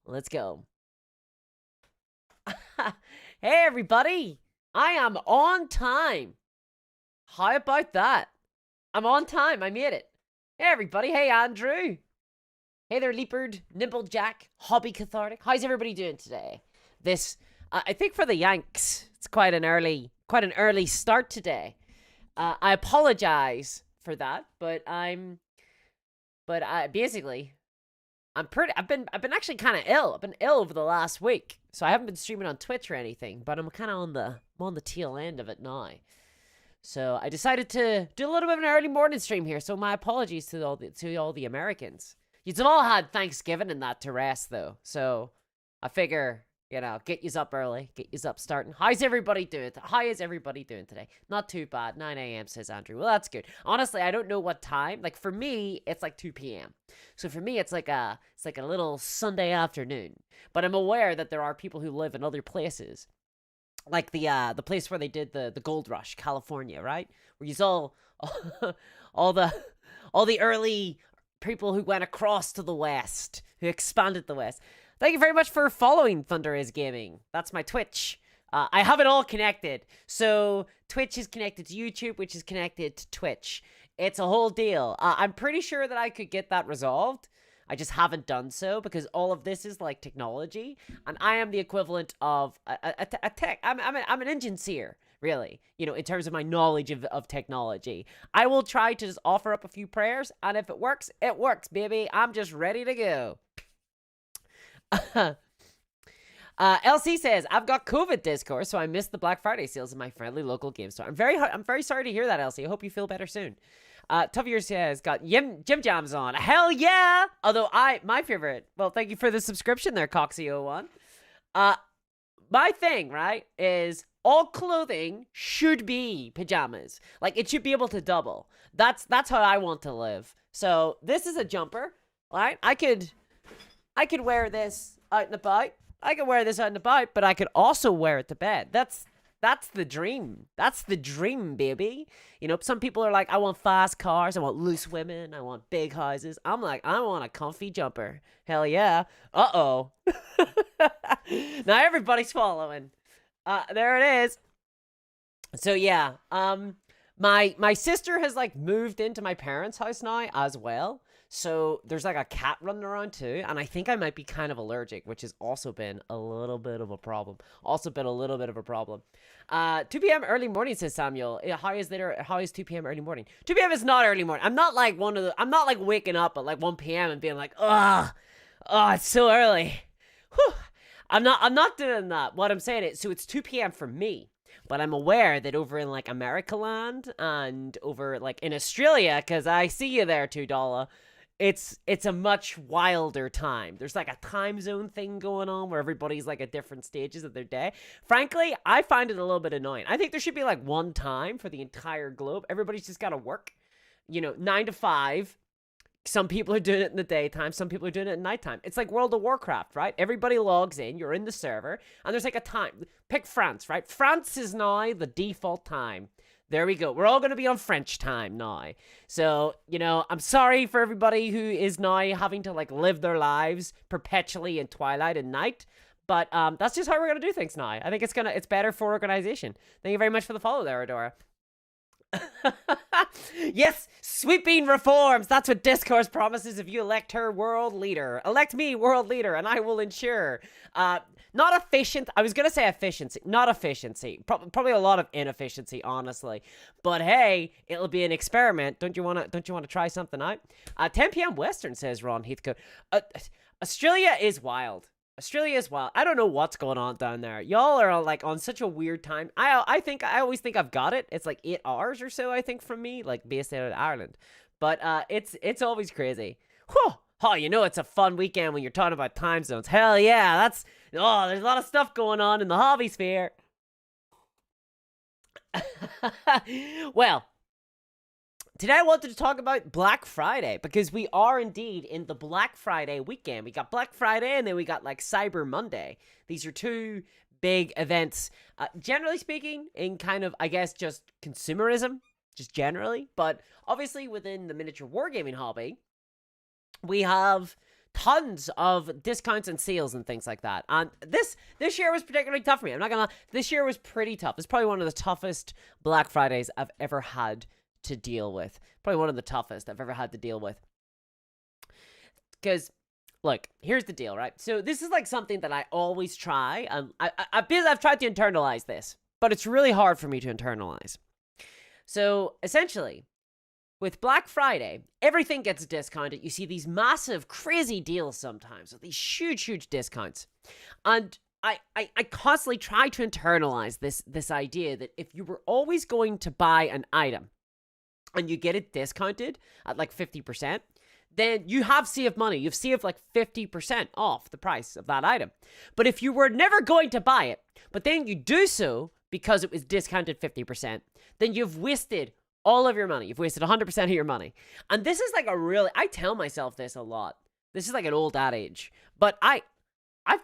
Let's go. Hey, everybody. I am on time. How about that? I'm on time. I made it. Hey, everybody. Hey, Andrew. Hey there, Leopard, Nimblejack, Hobby Cathartic. How's everybody doing today? I think for the Yanks, it's quite an early start today. I apologize for that, but basically, I've been actually kind of ill. I've been ill over the last week, so I haven't been streaming on Twitch or anything. But I'm kind of on the tail end of it now. So I decided to do a little bit of an early morning stream here. So my apologies to all the Americans. You've all had Thanksgiving and that to rest though. So I figure, get yous up early, get yous up starting. How's everybody doing? How is everybody doing today? Not too bad. 9 a.m. says Andrew. Well, that's good. Honestly, I don't know what time. Like for me, it's like 2 p.m. So for me, it's like a little Sunday afternoon. But I'm aware that there are people who live in other places, like the place where they did the gold rush, California, right? Where you saw all the early people who went across to the west, who expanded the west. Thank you very much for following Thunder is Gaming. That's my Twitch. I have it all connected. So Twitch is connected to YouTube, which is connected to Twitch. It's a whole deal. I'm pretty sure that I could get that resolved. I just haven't done so because all of this is like technology, and I am the equivalent of a tech. I'm an engineer, really. In terms of my knowledge of technology, I will try to just offer up a few prayers, and if it works, baby. I'm just ready to go. LC says, I've got COVID discourse, so I missed the Black Friday sales in my friendly local game store. I'm very sorry to hear that, LC. I hope you feel better soon. Toughier says, got Jim Jams on. Hell yeah! Although my favorite, well, thank you for the subscription there, Coxie01. My thing, right, is all clothing should be pajamas. Like, it should be able to double. That's how I want to live. So, this is a jumper, right? I could wear this out and about. But I could also wear it to bed. That's the dream. That's the dream, baby. Some people are like, I want fast cars, I want loose women, I want big houses. I'm like, I want a comfy jumper. Hell yeah. Uh-oh. Now everybody's following. There it is. So yeah, my sister has like moved into my parents' house now as well. So there's like a cat running around too, and I think I might be kind of allergic, which has also been a little bit of a problem. 2 p.m. early morning, says Samuel. How is 2 p.m. early morning? 2 p.m. is not early morning. I'm not like waking up at like 1 p.m. and being like, oh, it's so early. Whew. I'm not doing that. What I'm saying is, so it's 2 p.m. for me. But I'm aware that over in like America land and over like in Australia, because I see you there, $2, it's a much wilder time. There's like a time zone thing going on where everybody's like at different stages of their day. Frankly, I find it a little bit annoying. I think there should be like one time for the entire globe. Everybody's just got to work, 9 to 5. Some people are doing it in the daytime. Some people are doing it at nighttime. It's like World of Warcraft, right? Everybody logs in. You're in the server. And there's like a time. Pick France, right? France is now the default time. There we go. We're all going to be on French time now. So, I'm sorry for everybody who is now having to like live their lives perpetually in twilight and night. But that's just how we're going to do things now. I think it's better for organization. Thank you very much for the follow there, Adora. Yes, sweeping reforms. That's what Discourse promises if you elect her world leader. Elect me world leader, and I will ensure not efficient. I was gonna say efficiency, not efficiency. Probably a lot of inefficiency, honestly. But hey, it'll be an experiment. Don't you wanna try something out? 10 p.m. Western, says Ron Heathcote. Australia is wild. I don't know what's going on down there. Y'all are like on such a weird time. I always think I've got it. It's like 8 hours or so, I think, from me, like based out of Ireland. But it's always crazy. Whew. Oh, it's a fun weekend when you're talking about time zones. Hell yeah, there's a lot of stuff going on in the hobby sphere. Well, today I wanted to talk about Black Friday because we are indeed in the Black Friday weekend. We got Black Friday and then we got like Cyber Monday. These are two big events, generally speaking, in kind of, I guess, just consumerism, just generally. But obviously within the miniature wargaming hobby, we have tons of discounts and sales and things like that. And this year was particularly tough for me. I'm not gonna lie. This year was pretty tough. It's probably one of the toughest Black Fridays I've ever had to deal with. Probably one of the toughest I've ever had to deal with. Because, look, here's the deal, right? So this is like something that I always try. I've tried to internalize this, but it's really hard for me to internalize. So essentially, with Black Friday, everything gets discounted. You see these massive, crazy deals sometimes with these huge, huge discounts. And I constantly try to internalize this idea that if you were always going to buy an item and you get it discounted at like 50%, then you have saved money. You've saved like 50% off the price of that item. But if you were never going to buy it, but then you do so because it was discounted 50%, then you've wasted all of your money. You've wasted 100% of your money. And this is like I tell myself this a lot. This is like an old adage. But I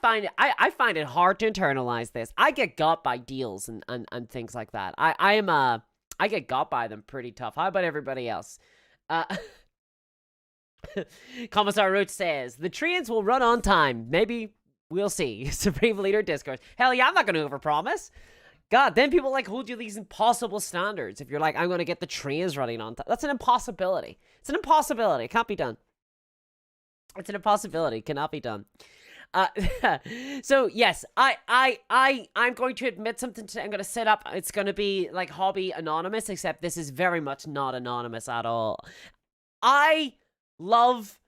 find it hard to internalize this. I get got by deals and things like that. I get got by them pretty tough. How about everybody else? Commissar Roach says, the trains will run on time. Maybe we'll see. Supreme Leader Discourse. Hell yeah, I'm not going to overpromise. God, then people like hold you these impossible standards. If you're like, I'm going to get the trains running on time. That's an impossibility. It's an impossibility. It can't be done. It's an impossibility. It cannot be done. So yes, I'm going to admit something today. I'm going to set up. It's going to be like Hobby Anonymous, except this is very much not anonymous at all. I love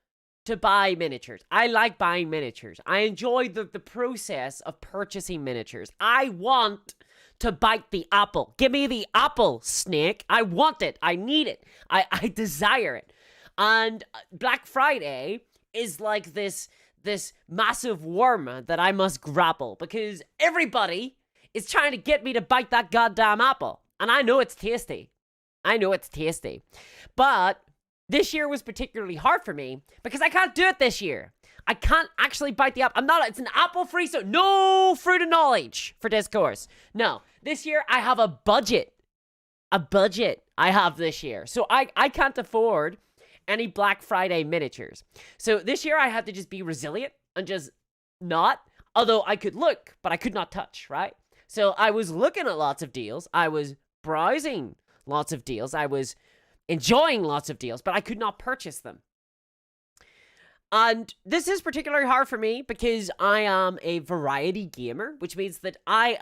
to buy miniatures. I like buying miniatures. I enjoy the process of purchasing miniatures. I want to bite the apple. Give me the apple, Snake. I want it. I need it. I desire it. And Black Friday is like this massive worm that I must grapple because everybody is trying to get me to bite that goddamn apple. And I know it's tasty. But this year was particularly hard for me because I can't do it this year. I can't actually bite the apple. It's an apple-free, so no fruit of knowledge for Discourse. No, this year I have a budget. I have this year. So I can't afford any Black Friday miniatures. So this year I had to just be resilient and just not. Although I could look, but I could not touch, right? So I was looking at lots of deals. I was browsing lots of deals. I was enjoying lots of deals, but I could not purchase them. And this is particularly hard for me because I am a variety gamer, which means that I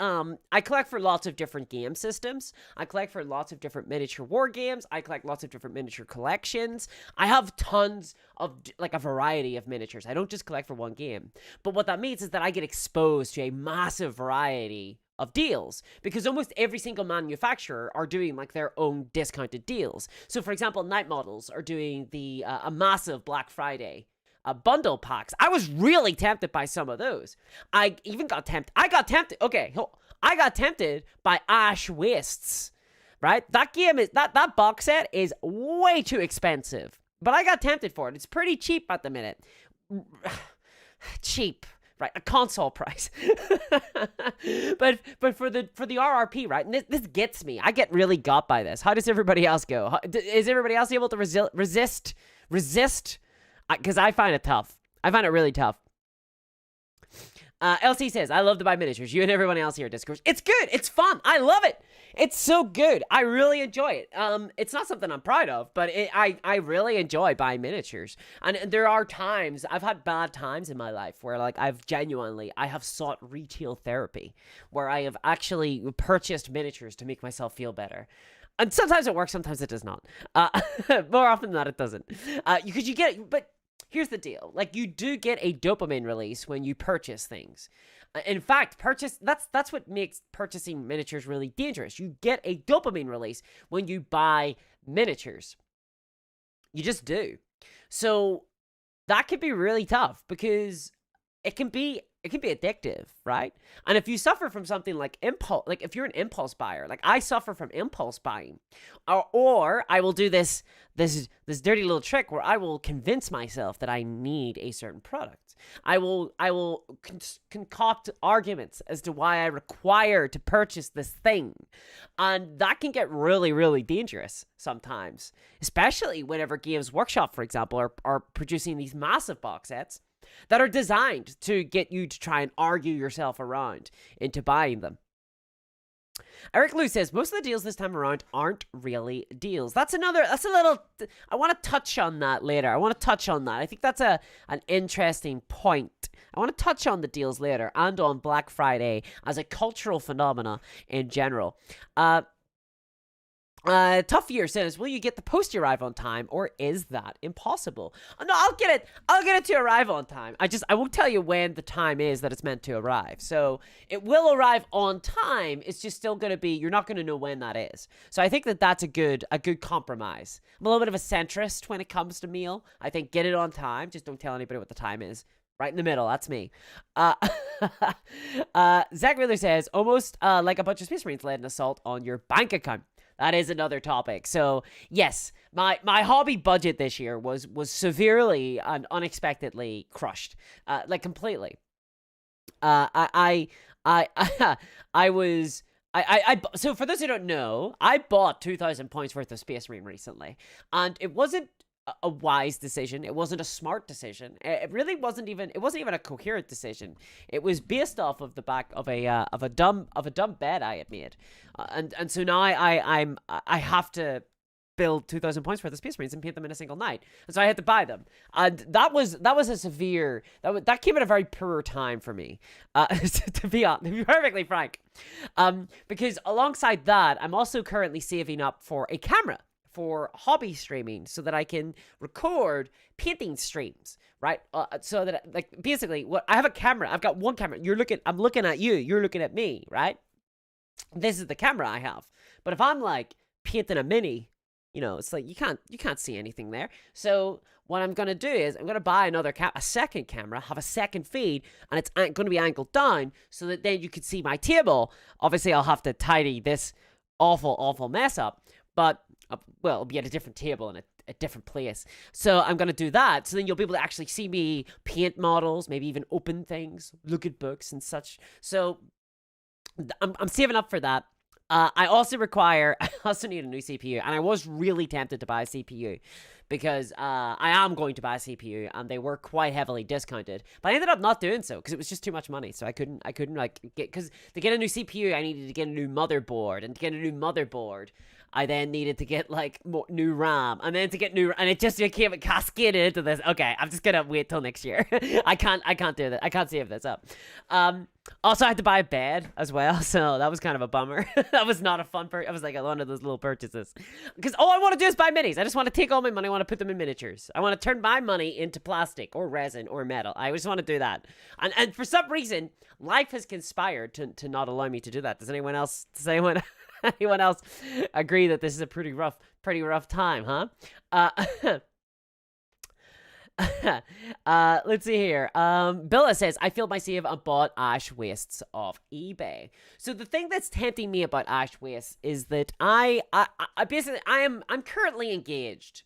collect for lots of different game systems. I collect for lots of different miniature war games. I collect lots of different miniature collections. I have tons of, like, a variety of miniatures. I don't just collect for one game. But what that means is that I get exposed to a massive variety of deals because almost every single manufacturer are doing like their own discounted deals. So for example, Night Models are doing a massive Black Friday bundle packs. I was really tempted by some of those. I got tempted by Ash Wastes, right? That game is that box set is way too expensive, but I got tempted for it. It's pretty cheap at the minute. Cheap. Right, a console price. but for the RRP, right? And this gets me. I get really got by this. How does everybody else go? Is everybody else able to resist? Because I find it tough. I find it really tough. LC says, I love to buy miniatures. You and everyone else here at Discourse. It's good. It's fun. I love it. It's so good. I really enjoy it. It's not something I'm proud of, but I really enjoy buying miniatures. And there are times, I've had bad times in my life where like I have sought retail therapy, where I have actually purchased miniatures to make myself feel better. And sometimes it works, sometimes it does not. More often than not, it doesn't. Because you get, but here's the deal. Like, you do get a dopamine release when you purchase things. In fact, that's what makes purchasing miniatures really dangerous. You get a dopamine release when you buy miniatures. You just do. So that can be really tough because it can be addictive, right? And if you suffer from something like impulse, like if you're an impulse buyer, like I suffer from impulse buying, or I will do this dirty little trick where I will convince myself that I need a certain product. I will concoct arguments as to why I require to purchase this thing. And that can get really, really dangerous sometimes, especially whenever Games Workshop, for example, are producing these massive box sets. that are designed to get you to try and argue yourself around into buying them. Eric Lou says, most of the deals this time around aren't really deals. That's a little, I want to touch on that later. I think that's an interesting point. I want to touch on the deals later and on Black Friday as a cultural phenomena in general. Tough Year says, will you get the post arrive on time, or is that impossible? Oh, no, I'll get it to arrive on time. I won't tell you when the time is that it's meant to arrive. So it will arrive on time. It's just still going to be, you're not going to know when that is. So I think that that's a good compromise. I'm a little bit of a centrist when it comes to meal. I think get it on time. Just don't tell anybody what the time is. Right in the middle, that's me. Zach Miller says, almost like a bunch of Space Marines led an assault on your bank account. That is another topic. So yes, my hobby budget this year was severely and unexpectedly crushed, like completely. I was. So for those who don't know, I bought 2,000 points worth of Space Marine recently, and it wasn't a wise decision. It wasn't a smart decision. It really wasn't even. It wasn't even a coherent decision. It was based off of the back of a dumb bet I had made, and so now I have to build 2,000 points worth of Space Marines and paint them in a single night, and so I had to buy them, and that was a severe that came at a very poor time for me, to be perfectly frank, because alongside that, I'm also currently saving up for a camera for hobby streaming so that I can record painting streams, right? So that, like, basically, I have a camera. I've got one camera. I'm looking at you. You're looking at me, right? This is the camera I have. But if I'm like painting a mini, it's like you can't see anything there. So what I'm gonna do is I'm gonna buy a second camera, have a second feed, and it's gonna be angled down so that then you can see my table. Obviously, I'll have to tidy this awful mess up, but it'll be at a different table in a different place. So I'm going to do that. So then you'll be able to actually see me paint models, maybe even open things, look at books and such. So I'm saving up for that. I also need a new CPU, and I was really tempted to buy a CPU because I am going to buy a CPU, and they were quite heavily discounted. But I ended up not doing so because it was just too much money. So I couldn't like because to get a new CPU, I needed to get a new motherboard, and to get a new motherboard, I then needed to get like new RAM, and then to get and it just became cascaded into this. Okay, I'm just gonna wait till next year. I can't do that. I can't save this up. Also, I had to buy a bed as well, so that was kind of a bummer. That was not a fun I was like one of those little purchases, because all I want to do is buy minis. I just want to take all my money. I want to put them in miniatures. I want to turn my money into plastic or resin or metal. I just want to do that. And for some reason, life has conspired to not allow me to do that. Does anyone else agree that this is a pretty rough time, huh? Let's see here. Billa says, I filled my save and bought Ash Wastes off eBay. So the thing that's tempting me about Ash Wastes is that I'm currently engaged.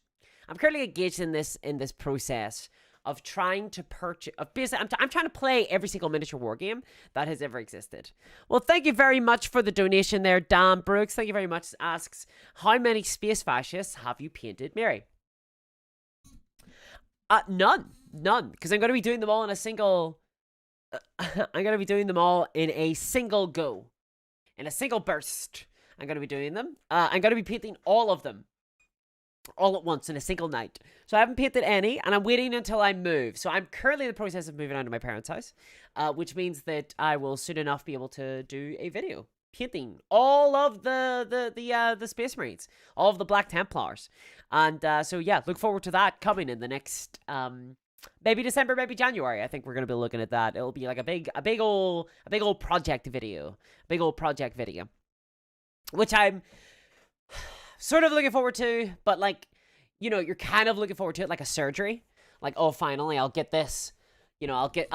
I'm currently engaged in this process of trying to purchase. I'm trying to play every single miniature war game that has ever existed. Well, thank you very much for the donation there, Dan Brooks. Thank you very much. Asks, how many space fascists have you painted, Mary? None, because I'm going to be doing them all in a single. I'm going to be doing them all in a single go, in a single burst. I'm going to be doing them. I'm going to be painting all of them all at once in a single night. So I haven't painted any, and I'm waiting until I move. So I'm currently in the process of moving out of my parents' house, which means that I will soon enough be able to do a video painting all of the Space Marines, all of the Black Templars, and so yeah, look forward to that coming in the next maybe December, maybe January. I think we're gonna be looking at that. It'll be like a big old project video, which I'm sort of looking forward to, but like, you're kind of looking forward to it like a surgery. Like, oh, finally, I'll get this. I'll get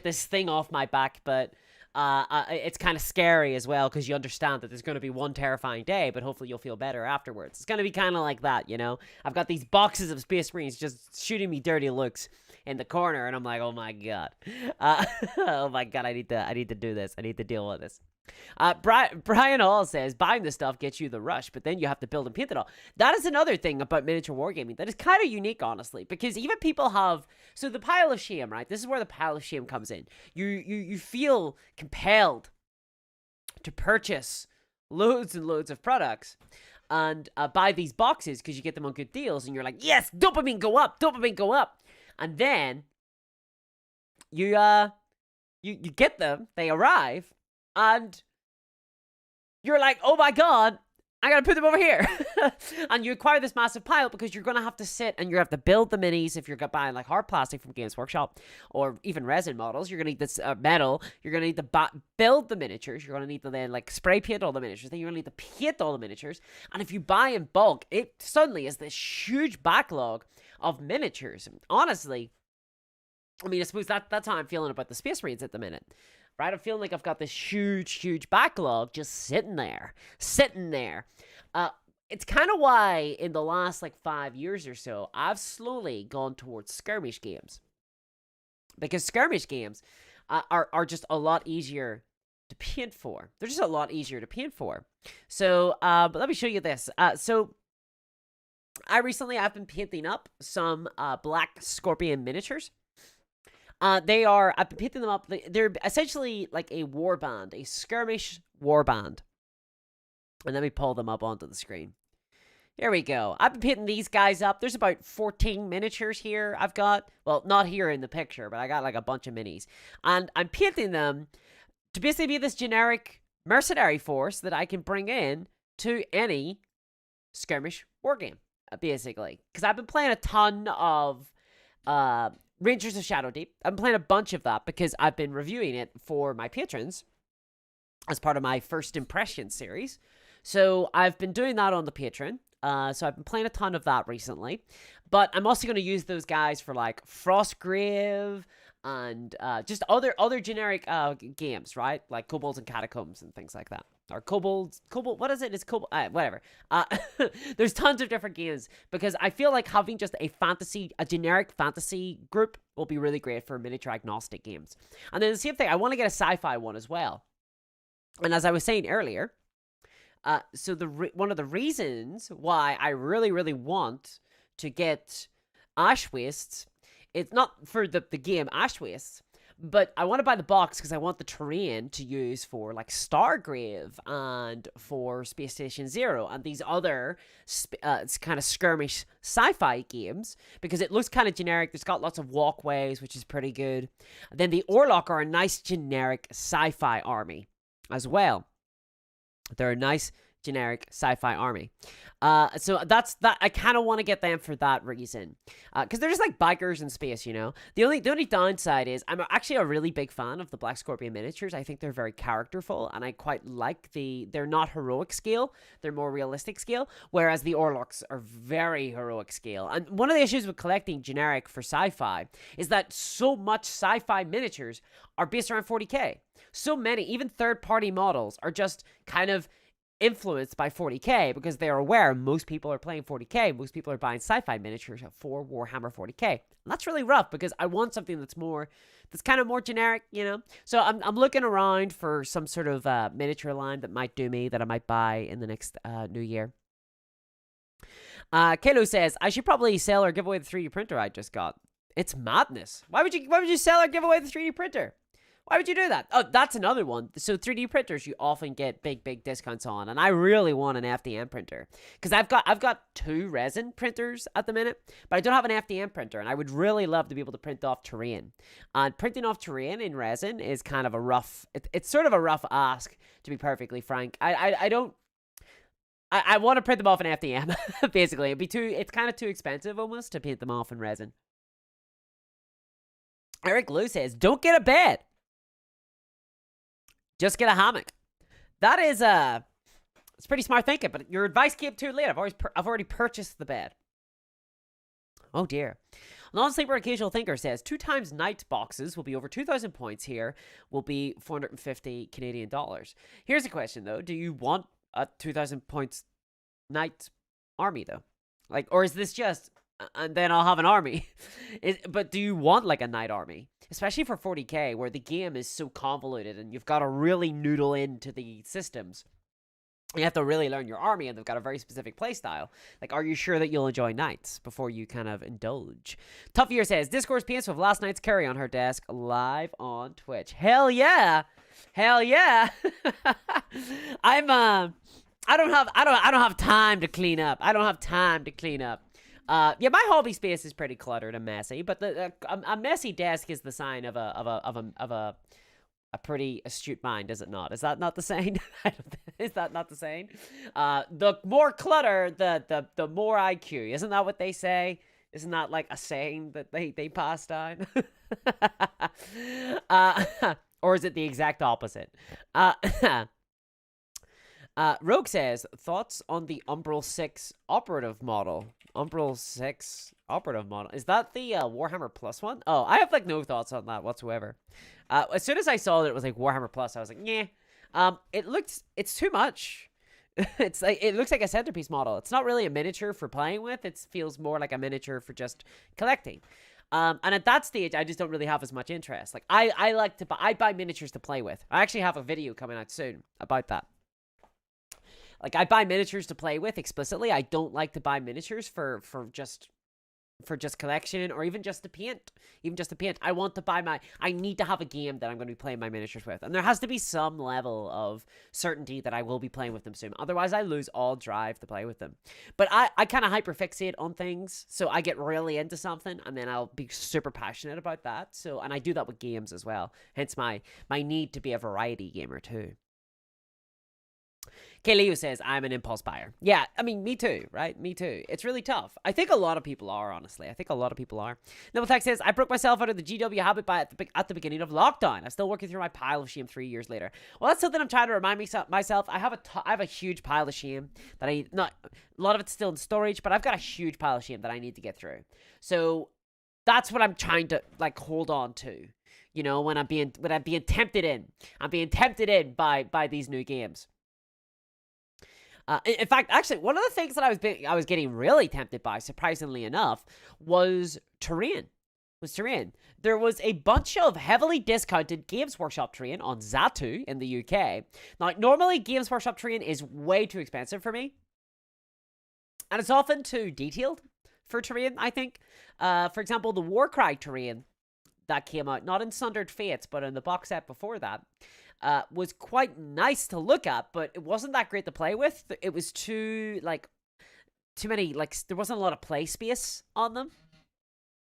this thing off my back. But it's kind of scary as well, because you understand that there's going to be one terrifying day, but hopefully you'll feel better afterwards. It's going to be kind of like that, I've got these boxes of Space Marines just shooting me dirty looks in the corner, and I'm like, oh my god, oh my god, I need to do this. I need to deal with this. Brian Hall says, buying this stuff gets you the rush, but then you have to build and paint it all. That is another thing about miniature wargaming that is kind of unique, honestly, because even people have... So the pile of shame, right? This is where the pile of shame comes in. You feel compelled to purchase loads and loads of products and buy these boxes because you get them on good deals, and you're like, yes, dopamine go up, dopamine go up. And then you get them, they arrive, and you're like, oh my god, I gotta put them over here. And you acquire this massive pile because you're gonna have to sit and you have to build the minis if you're buying like hard plastic from Games Workshop or even resin models. You're gonna need this metal. You're gonna need to build the miniatures. You're gonna need to then like spray paint all the miniatures. Then you're gonna need to paint all the miniatures. And if you buy in bulk, it suddenly is this huge backlog of miniatures. Honestly, I mean, I suppose that's how I'm feeling about the Space Marines at the minute. Right? I'm feeling like I've got this huge backlog just sitting there. It's kind of why in the last like 5 years or so, I've slowly gone towards skirmish games. Because skirmish games are just a lot easier to paint for. They're just a lot easier to paint for. So, but let me show you this. So, I've been painting up some Black Scorpion miniatures. I've been painting them up. They're essentially like a warband, a skirmish warband. And let me pull them up onto the screen. Here we go. I've been painting these guys up. There's about 14 miniatures here I've got. Well, not here in the picture, but I got like a bunch of minis. And I'm painting them to basically be this generic mercenary force that I can bring in to any skirmish wargame, basically. Because I've been playing a ton of... Rangers of Shadow Deep. I've been playing a bunch of that because I've been reviewing it for my patrons as part of my first impression series. So I've been doing that on the Patreon. So I've been playing a ton of that recently. But I'm also going to use those guys for like Frostgrave and just other generic games, right? Like Kobolds and Catacombs and things like that. Or Kobold, what is it? It's Kobold, whatever. There's tons of different games because I feel like having just a generic fantasy group will be really great for miniature agnostic games. And then the same thing, I want to get a sci-fi one as well. And as I was saying earlier, so one of the reasons why I really want to get Ash Wastes, it's not for the game Ash Wastes, but I want to buy the box because I want the terrain to use for like Stargrave and for Space Station Zero and these other kind of skirmish sci-fi games because it looks kind of generic. There's got lots of walkways, which is pretty good. And then the Orlok are a nice generic sci-fi army as well. They're a nice generic sci-fi army. So that's that. I kind of want to get them for that reason, because they're just like bikers in space, you know. The only downside is I'm actually a really big fan of the Black Scorpion miniatures. I think they're very characterful, and I quite like they're not heroic scale, they're more realistic scale, whereas the Orloks are very heroic scale. And one of the issues with collecting generic for sci-fi is that so much sci-fi miniatures are based around 40k. So many, even third-party models, are just kind of influenced by 40k because they're aware most people are playing 40k. Most people are buying sci-fi miniatures for Warhammer 40k. And that's really rough because I want something that's kind of more generic, you know. So I'm looking around for some sort of miniature line that might do me, that I might buy in the next new year. Kalo says I should probably sell or give away the 3D printer I just got. It's madness. Why would you sell or give away the 3D printer? Why would you do that? Oh, that's another one. So 3D printers you often get big discounts on, and I really want an FDM printer because I've got 2 resin printers at the minute, but I don't have an FDM printer, and I would really love to be able to print off terrain. And printing off terrain in resin is kind of a rough. It's sort of a rough ask, to be perfectly frank. I want to print them off in FDM. Basically, it's kind of too expensive almost to paint them off in resin. Eric Lou says, "Don't get a bed. Just get a hammock." That is it's pretty smart thinking, but your advice came too late. I've already purchased the bed. Oh dear. Non-sleeper occasional thinker says 2 times night boxes will be over 2,000 points here. Will be 450 Canadian dollars. Here's a question though: do you want a 2,000 points night army though? Like, or is this just and then I'll have an army? But do you want like a night army? especially for 40k, where the game is so convoluted and you've got to really noodle into the systems. You have to really learn your army, and they've got a very specific playstyle. Like, are you sure that you'll enjoy Knights before you kind of indulge? Tough Year says, Discourse PS with last night's curry on her desk live on Twitch. Hell yeah! Hell yeah! I don't have time to clean up. Yeah, my hobby space is pretty cluttered and messy, but a messy desk is the sign of a pretty astute mind, is it not? Is that not the saying? Is that not the saying? The more clutter, the more IQ. Isn't that what they say? Isn't that like a saying that they pass down? Or is it the exact opposite? Rogue says, thoughts on the Umbral 6 operative model? Umbral 6 operative model. Is that the Warhammer Plus one? Oh, I have like no thoughts on that whatsoever. As soon as I saw that it was like Warhammer Plus, I was like, yeah. It's too much. It's like, it looks like a centerpiece model. It's not really a miniature for playing with. It feels more like a miniature for just collecting. And at that stage, I just don't really have as much interest. Like, I buy miniatures to play with. I actually have a video coming out soon about that. Like, I buy miniatures to play with explicitly. I don't like to buy miniatures for just collection, or even just to paint. I want to buy I need to have a game that I'm going to be playing my miniatures with. And there has to be some level of certainty that I will be playing with them soon. Otherwise, I lose all drive to play with them. But I kind of hyperfixate on things. So I get really into something, and then I'll be super passionate about that. And I do that with games as well. Hence my need to be a variety gamer too. Leo says, I'm an impulse buyer. Yeah, I mean, me too, right? Me too. It's really tough. I think a lot of people are, honestly. Noble Tech says, I broke myself out of the GW habit at the beginning of lockdown. I'm still working through my pile of shame 3 years later. Well, that's something I'm trying to remind myself. I have a huge pile of shame that a lot of it's still in storage, but I've got a huge pile of shame that I need to get through. So that's what I'm trying to, like, hold on to. You know, when I'm being tempted in. I'm being tempted in by these new games. In fact, actually, one of the things that I was getting really tempted by, surprisingly enough, was terrain. There was a bunch of heavily discounted Games Workshop terrain on Zatu in the UK. Now, normally Games Workshop terrain is way too expensive for me, and it's often too detailed for terrain, I think. For example, the Warcry terrain that came out, not in Sundered Fates, but in the box set before that, was quite nice to look at, but it wasn't that great to play with. It was too many, like, there wasn't a lot of play space on them.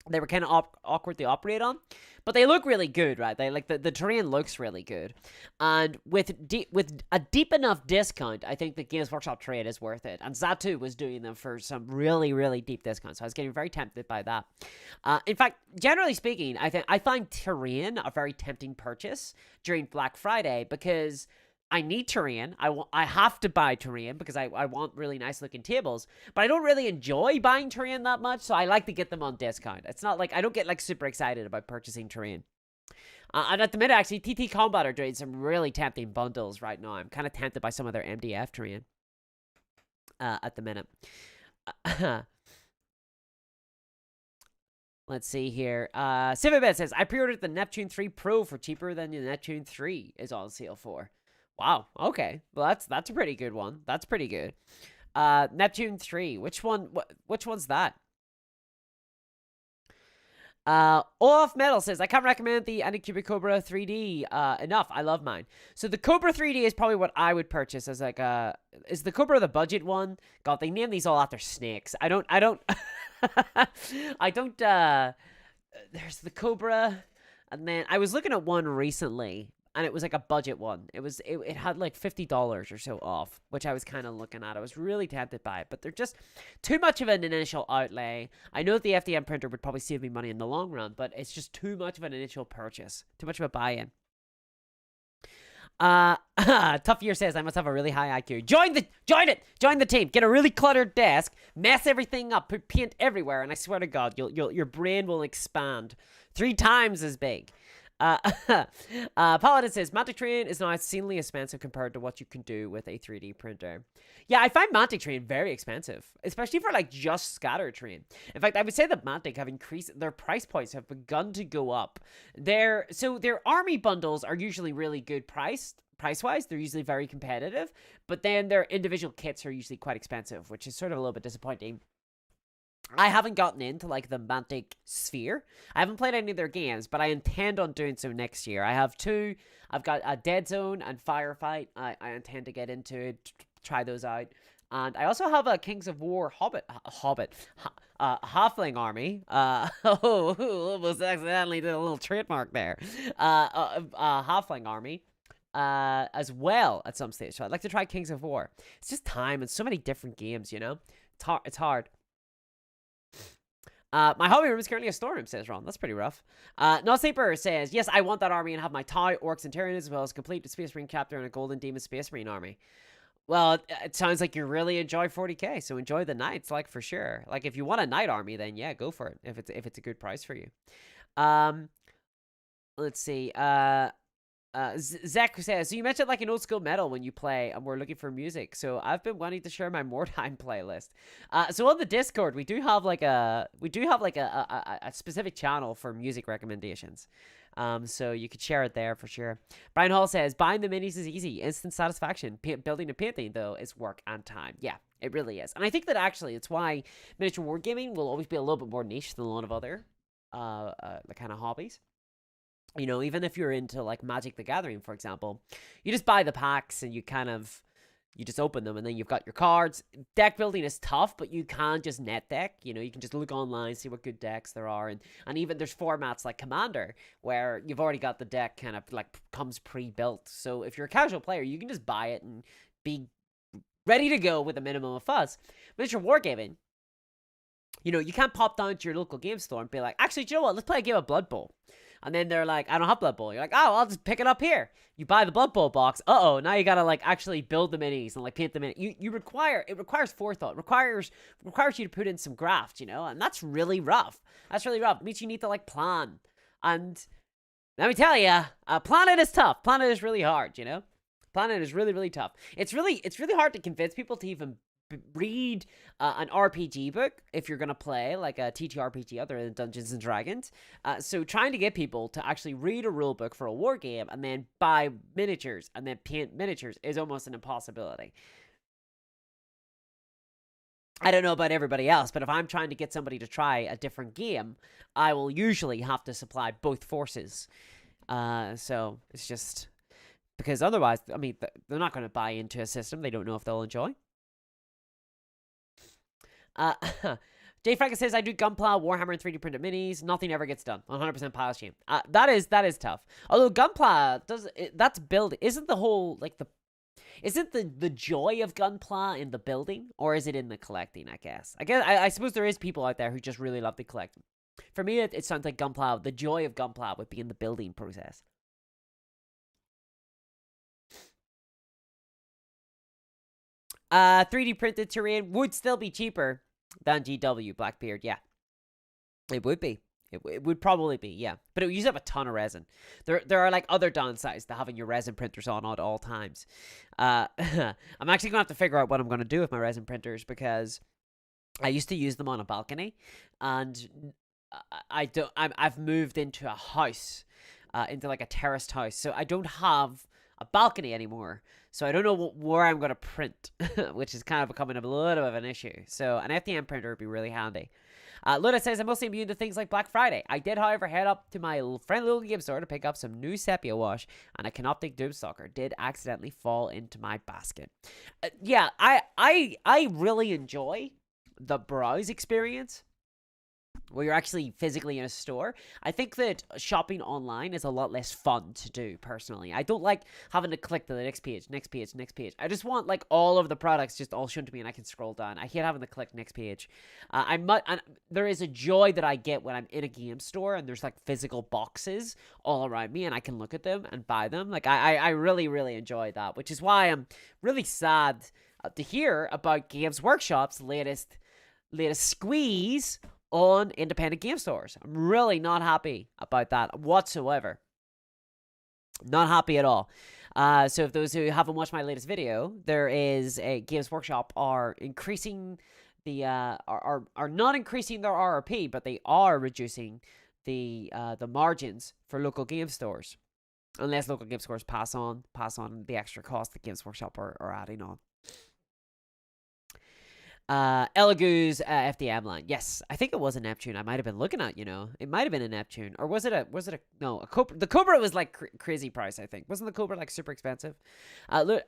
They were kind of awkward to operate on, but they look really good, right? They like the terrain looks really good, and with a deep enough discount, I think the Games Workshop terrain is worth it. And Zatu was doing them for some really, really deep discounts, so I was getting very tempted by that. In fact, generally speaking, I find terrain a very tempting purchase during Black Friday because I need terrain. I have to buy terrain because I want really nice looking tables, but I don't really enjoy buying terrain that much, so I like to get them on discount. It's not like I don't get like super excited about purchasing terrain. And at the minute, actually, TT Combat are doing some really tempting bundles right now. I'm kind of tempted by some of their MDF terrain at the minute. Let's see here. Civibet says, I pre-ordered the Neptune 3 Pro for cheaper than the Neptune 3 is on sale for. Wow, okay. Well, that's a pretty good one. That's pretty good. Neptune 3. Which one's that? Olaf Metal says, I can't recommend the Anycubic Cobra 3D enough. I love mine. So the Cobra 3D is probably what I would purchase as like is the Cobra the budget one? God, they name these all after snakes. I don't there's the Cobra, and then I was looking at one recently, and it was like a budget one. It had like $50 or so off, which I was kind of looking at. I was really tempted by it, but they're just too much of an initial outlay. I know the FDM printer would probably save me money in the long run, but it's just too much of an initial purchase. Too much of a buy-in. Tough Year says, I must have a really high IQ. Join the team. Get a really cluttered desk, mess everything up, put paint everywhere, and I swear to God, your brain will expand 3 times as big. Uh, Paladin says, Mantic Train is now insanely expensive compared to what you can do with a 3D printer. Yeah, I find Mantic Train very expensive, especially for like just Scatter Train. In fact, I would say that Mantic have increased, their price points have begun to go up. Their army bundles are usually really good price-wise. They're usually very competitive, but then their individual kits are usually quite expensive, which is sort of a little bit disappointing. I haven't gotten into like the Mantic sphere. I haven't played any of their games, but I intend on doing so next year. I have two. I've got a Dead Zone and Firefight. I intend to get into it, try those out. And I also have a Kings of War Halfling army. Almost accidentally did a little trademark there. Halfling army. As well at some stage. So I'd like to try Kings of War. It's just time and so many different games, you know? It's hard. My hobby room is currently a storeroom, says Ron. That's pretty rough. No Sleeper says, yes, I want that army and have my Tau, Orcs, and Tyrians, as well as complete Space Marine Captain and a Golden Demon Space Marine army. Well, it sounds like you really enjoy 40k, so enjoy the knights, like, for sure. Like, if you want a knight army, then yeah, go for it, if it's a good price for you. Let's see. Zach says, so you mentioned like an old school metal when you play, and we're looking for music. So I've been wanting to share my Mordheim playlist. So on the Discord, we do have like a specific channel for music recommendations. So you could share it there for sure. Brian Hall says, buying the minis is easy, instant satisfaction. Building and painting though is work and time. Yeah, it really is. And I think that actually it's why miniature wargaming will always be a little bit more niche than a lot of other kind of hobbies. You know, even if you're into like Magic the Gathering, for example, you just buy the packs and you just open them and then you've got your cards. Deck building is tough, but you can just net deck. You know, you can just look online, see what good decks there are. And even there's formats like Commander where you've already got the deck kind of like comes pre-built. So if you're a casual player, you can just buy it and be ready to go with a minimum of fuzz. Miniature wargaming, you know, you can't pop down to your local game store and be like, actually, do you know what? Let's play a game of Blood Bowl. And then they're like, I don't have Blood Bowl. You're like, oh, I'll just pick it up here. You buy the Blood Bowl box. Uh-oh, now you gotta like actually build the minis and like paint them in. It requires forethought. It requires you to put in some graft, you know? And that's really rough. That's really rough. It means you need to like plan. And let me tell you, planning is tough. Planning is really hard, you know? Planning is really, really tough. It's really hard to convince people to even read an RPG book if you're gonna play like a TTRPG other than Dungeons and Dragons. So trying to get people to actually read a rule book for a war game and then buy miniatures and then paint miniatures is almost an impossibility. I don't know about everybody else, but if I'm trying to get somebody to try a different game, I will usually have to supply both forces. So it's just because otherwise, I mean, they're not going to buy into a system they don't know if they'll enjoy. Dave Franken says, I do Gunpla, Warhammer, and 3D printed minis. Nothing ever gets done. 100% pile shame. That is tough. Although Gunpla that's building. Isn't the whole like isn't the joy of Gunpla in the building, or is it in the collecting? I suppose there is people out there who just really love the collecting. For me, it sounds like Gunpla. The joy of Gunpla would be in the building process. 3D printed terrain would still be cheaper than GW Blackbeard. Yeah, it would be. It would probably be, yeah. But it would use up a ton of resin. There are like other downsides to having your resin printers on at all times. I'm actually gonna have to figure out what I'm gonna do with my resin printers because I used to use them on a balcony, and I've moved into a house, into like a terraced house, so I don't have a balcony anymore. So I don't know where I'm going to print, which is kind of becoming a little bit of an issue. So an FDM printer would be really handy. Luna says, I'm mostly immune to things like Black Friday. I did, however, head up to my friendly little game store to pick up some new sepia wash, and a Canoptic Doomstalker did accidentally fall into my basket. Yeah, I really enjoy the browse experience where you're actually physically in a store. I think that shopping online is a lot less fun to do, personally. I don't like having to click to the next page. I just want, like, all of the products just all shown to me and I can scroll down. I hate having to click next page. And there is a joy that I get when I'm in a game store and there's, like, physical boxes all around me and I can look at them and buy them. Like, I really, really enjoy that, which is why I'm really sad to hear about Games Workshop's latest squeeze on independent game stores. I'm really not happy about that whatsoever. Not happy at all. So if those who haven't watched my latest video, there is a Games Workshop are increasing the are not increasing their RRP, but they are reducing the margins for local game stores, unless local game stores pass on the extra cost that Games Workshop are adding on. Elegoo's FDM line. Yes, I think it was a Neptune. I might have been looking at, it might have been a Neptune, or was it a no, a Cobra. The Cobra was like crazy price, I think. Wasn't the Cobra like super expensive? Look,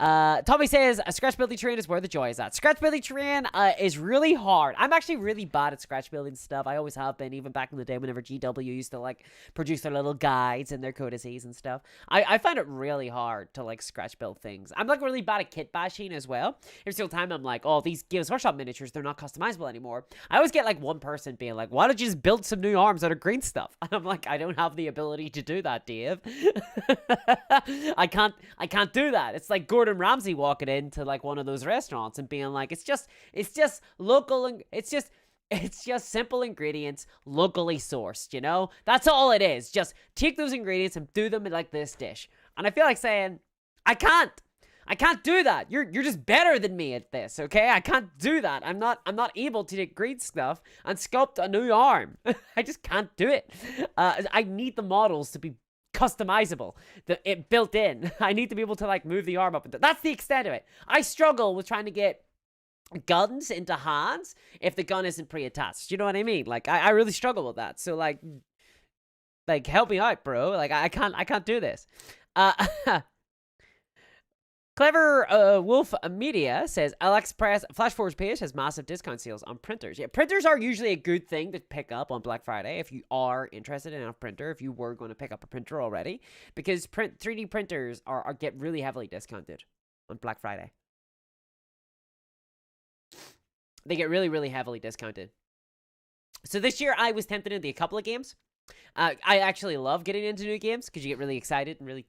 Tommy says a scratch building terrain is where the joy is at. Scratch building terrain is really hard. I'm actually really bad at scratch building stuff. I always have been, even back in the day whenever GW used to like produce their little guides and their codices and stuff. I find it really hard to like scratch build things. I'm like really bad at kit bashing as well. Every single time I'm like, oh, these Games Workshop miniatures, they're not customizable anymore. I always get like one person being like, why don't you just build some new arms out of green stuff? And I'm like, I don't have the ability to do that, Dave. I can't do that. It's like Gordon Ramsay walking into like one of those restaurants and being like, it's just local, and it's just simple ingredients, locally sourced, that's all it is. Just take those ingredients and do them in like this dish. And I feel like saying, I can't do that. You're just better than me at this, okay? I can't do that. I'm not able to take green stuff and sculpt a new arm. I just can't do it. I need the models to be customizable, it built in. I need to be able to like move the arm up. That's the extent of it. I struggle with trying to get guns into hands if the gun isn't pre-attached. You know what I mean? Like I really struggle with that. So like help me out, bro. Like I can't do this. Clever Wolf Media says AliExpress Flash Forward's page has massive discount sales on printers. Yeah, printers are usually a good thing to pick up on Black Friday if you are interested in a printer, if you were going to pick up a printer already, because 3D printers get really heavily discounted on Black Friday. They get really, really heavily discounted. So this year I was tempted into a couple of games. I actually love getting into new games because you get really excited and really,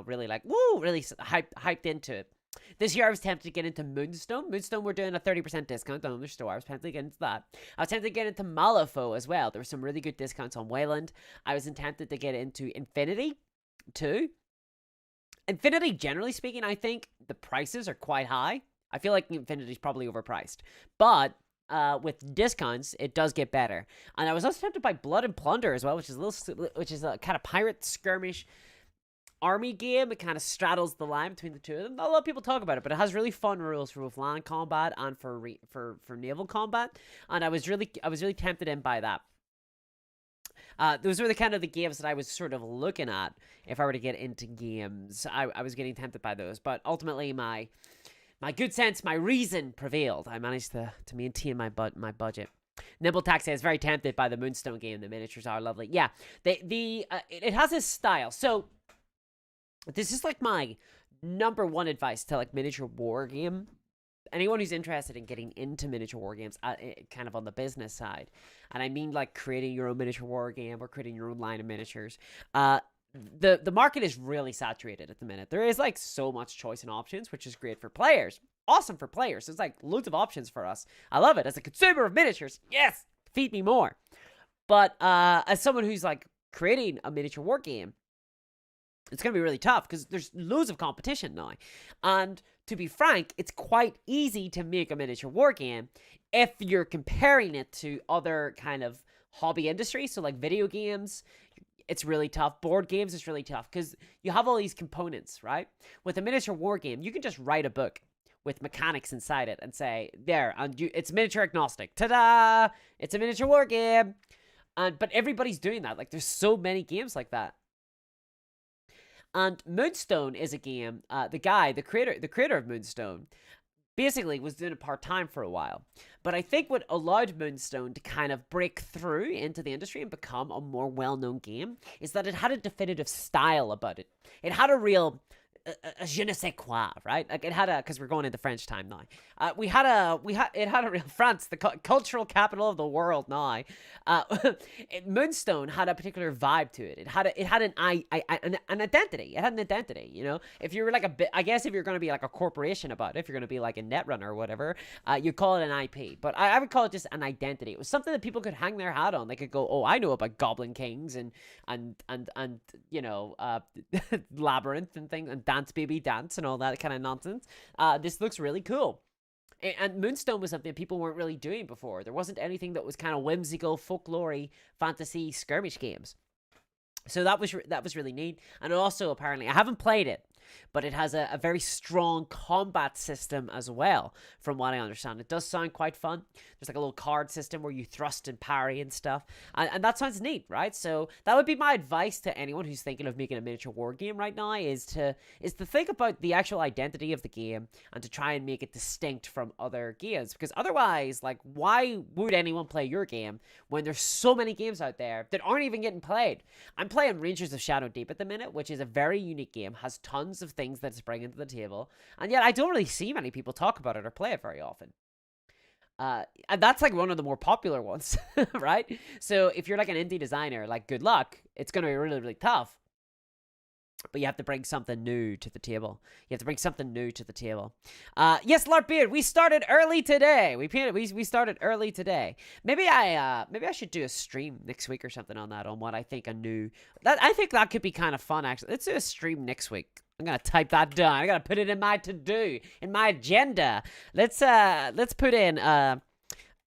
really like, woo, really hyped into it. This year I was tempted to get into Moonstone. Moonstone, we're doing a 30% discount on their store. I was tempted to get into that. I was tempted to get into Malifaux as well. There were some really good discounts on Wayland. I was tempted to get into Infinity too. Infinity, generally speaking, I think the prices are quite high. I feel like Infinity's probably overpriced. But with discounts, it does get better. And I was also tempted by Blood and Plunder as well, which is a kind of pirate skirmish army game. It kind of straddles the line between the two of them. Not a lot of people talk about it, but it has really fun rules for both land combat and for naval combat. And I was really tempted in by that. Those were the kind of the games that I was sort of looking at if I were to get into games. I was getting tempted by those, but ultimately my good sense, my reason prevailed. I managed to maintain my budget. Nimble Tax says very tempted by the Moonstone game. The miniatures are lovely. Yeah, it has a style. So this is like my number one advice to like miniature war game. Anyone who's interested in getting into miniature war games, kind of on the business side, and I mean like creating your own miniature war game or creating your own line of miniatures. The market is really saturated at the minute. There is like so much choice and options, which is great for players. Awesome for players. There's like loads of options for us. I love it. As a consumer of miniatures, yes, feed me more. But as someone who's like creating a miniature war game, it's going to be really tough because there's loads of competition now. And to be frank, it's quite easy to make a miniature war game if you're comparing it to other kind of hobby industries. So like video games, it's really tough. Board games is really tough because you have all these components, right? With a miniature war game, you can just write a book with mechanics inside it and say, there, and it's miniature agnostic. Ta-da! It's a miniature war game. But everybody's doing that. Like, there's so many games like that. And Moonstone is a game, the creator of Moonstone, basically was doing it part-time for a while. But I think what allowed Moonstone to kind of break through into the industry and become a more well-known game is that it had a definitive style about it. It had a real a je ne sais quoi, right? Like it had a, because we're going into French time now. It had a real France, the cultural capital of the world now. Moonstone had a particular vibe to it. It had an identity. It had an identity. You know, if you were like a bit, I guess if you're going to be like a corporation about it, if you're going to be like a Netrunner or whatever, you call it an IP. But I would call it just an identity. It was something that people could hang their hat on. They could go, oh, I know about Goblin Kings and you know, Labyrinth and things, and Dance Baby Dance and all that kind of nonsense. This looks really cool. And Moonstone was something people weren't really doing before. There wasn't anything that was kind of whimsical, folklory, fantasy skirmish games. So that was really neat. And also, apparently, I haven't played it, but it has a very strong combat system as well, from what I understand. It does sound quite fun. There's like a little card system where you thrust and parry and stuff. And that sounds neat, right? So that would be my advice to anyone who's thinking of making a miniature war game right now, is to think about the actual identity of the game and to try and make it distinct from other games. Because otherwise, like, why would anyone play your game when there's so many games out there that aren't even getting played? I'm playing Rangers of Shadow Deep at the minute, which is a very unique game, has tons of things that it's bringing to the table, and yet I don't really see many people talk about it or play it very often. And that's like one of the more popular ones, right? So if you're like an indie designer, like, good luck. It's going to be really, really tough. But you have to bring something new to the table. You have to bring something new to the table. Yes, Lord Beard, we started early today. We started early today. Maybe I should do a stream next week or something on that, on what I think I think that could be kind of fun, actually. Let's do a stream next week. I'm gonna type that down. I gotta put it in my to-do, in my agenda. Let's put in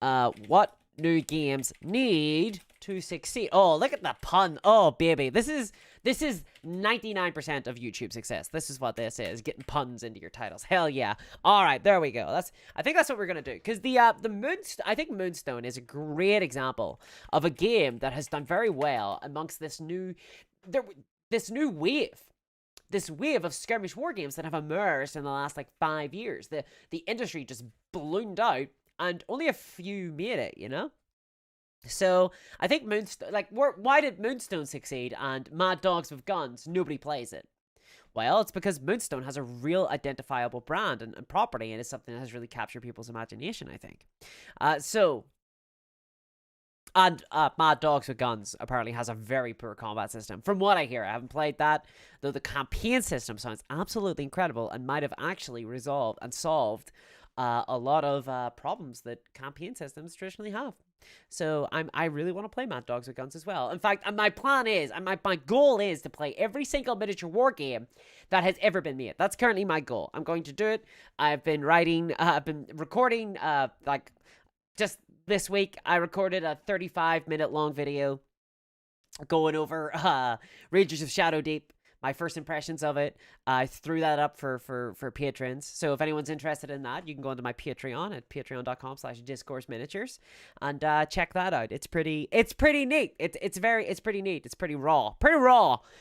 what new games need to succeed. Oh, look at the pun. Oh, baby. This is 99% of YouTube success. This is what this is, getting puns into your titles. Hell yeah. All right, there we go. I think that's what we're going to do. Because I think Moonstone is a great example of a game that has done very well amongst this new wave. This wave of skirmish war games that have emerged in the last, like, 5 years. The industry just ballooned out, and only a few made it, you know? So, I think Moonstone, like, why did Moonstone succeed and Mad Dogs with Guns, nobody plays it? Well, it's because Moonstone has a real identifiable brand and property, and it's something that has really captured people's imagination, I think. And Mad Dogs with Guns apparently has a very poor combat system. From what I hear, I haven't played that, though the campaign system sounds absolutely incredible and might have actually resolved and solved a lot of problems that campaign systems traditionally have. So I really want to play Mad Dogs with Guns as well. In fact, my plan is, and my goal is to play every single miniature war game that has ever been made. That's currently my goal. I'm going to do it. I've been recording, like, just this week, I recorded a 35-minute long video going over Rangers of Shadow Deep, my first impressions of it. I threw that up for patrons. So if anyone's interested in that, you can go into my Patreon at patreon.com/discoursminiatures and check that out. It's pretty neat. It's pretty neat. It's pretty raw.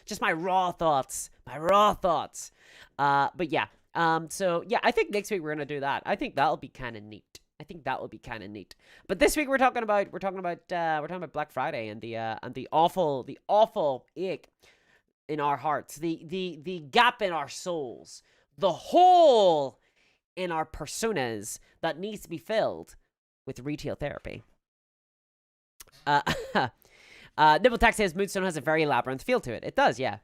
Just my raw thoughts. But yeah. So yeah, I think next week we're gonna do that. I think that'll be kind of neat. But this week we're talking about Black Friday and the awful ache in our hearts, the gap in our souls, the hole in our personas that needs to be filled with retail therapy. Nibble Tech says Moonstone has a very labyrinth feel to it. It does, yeah.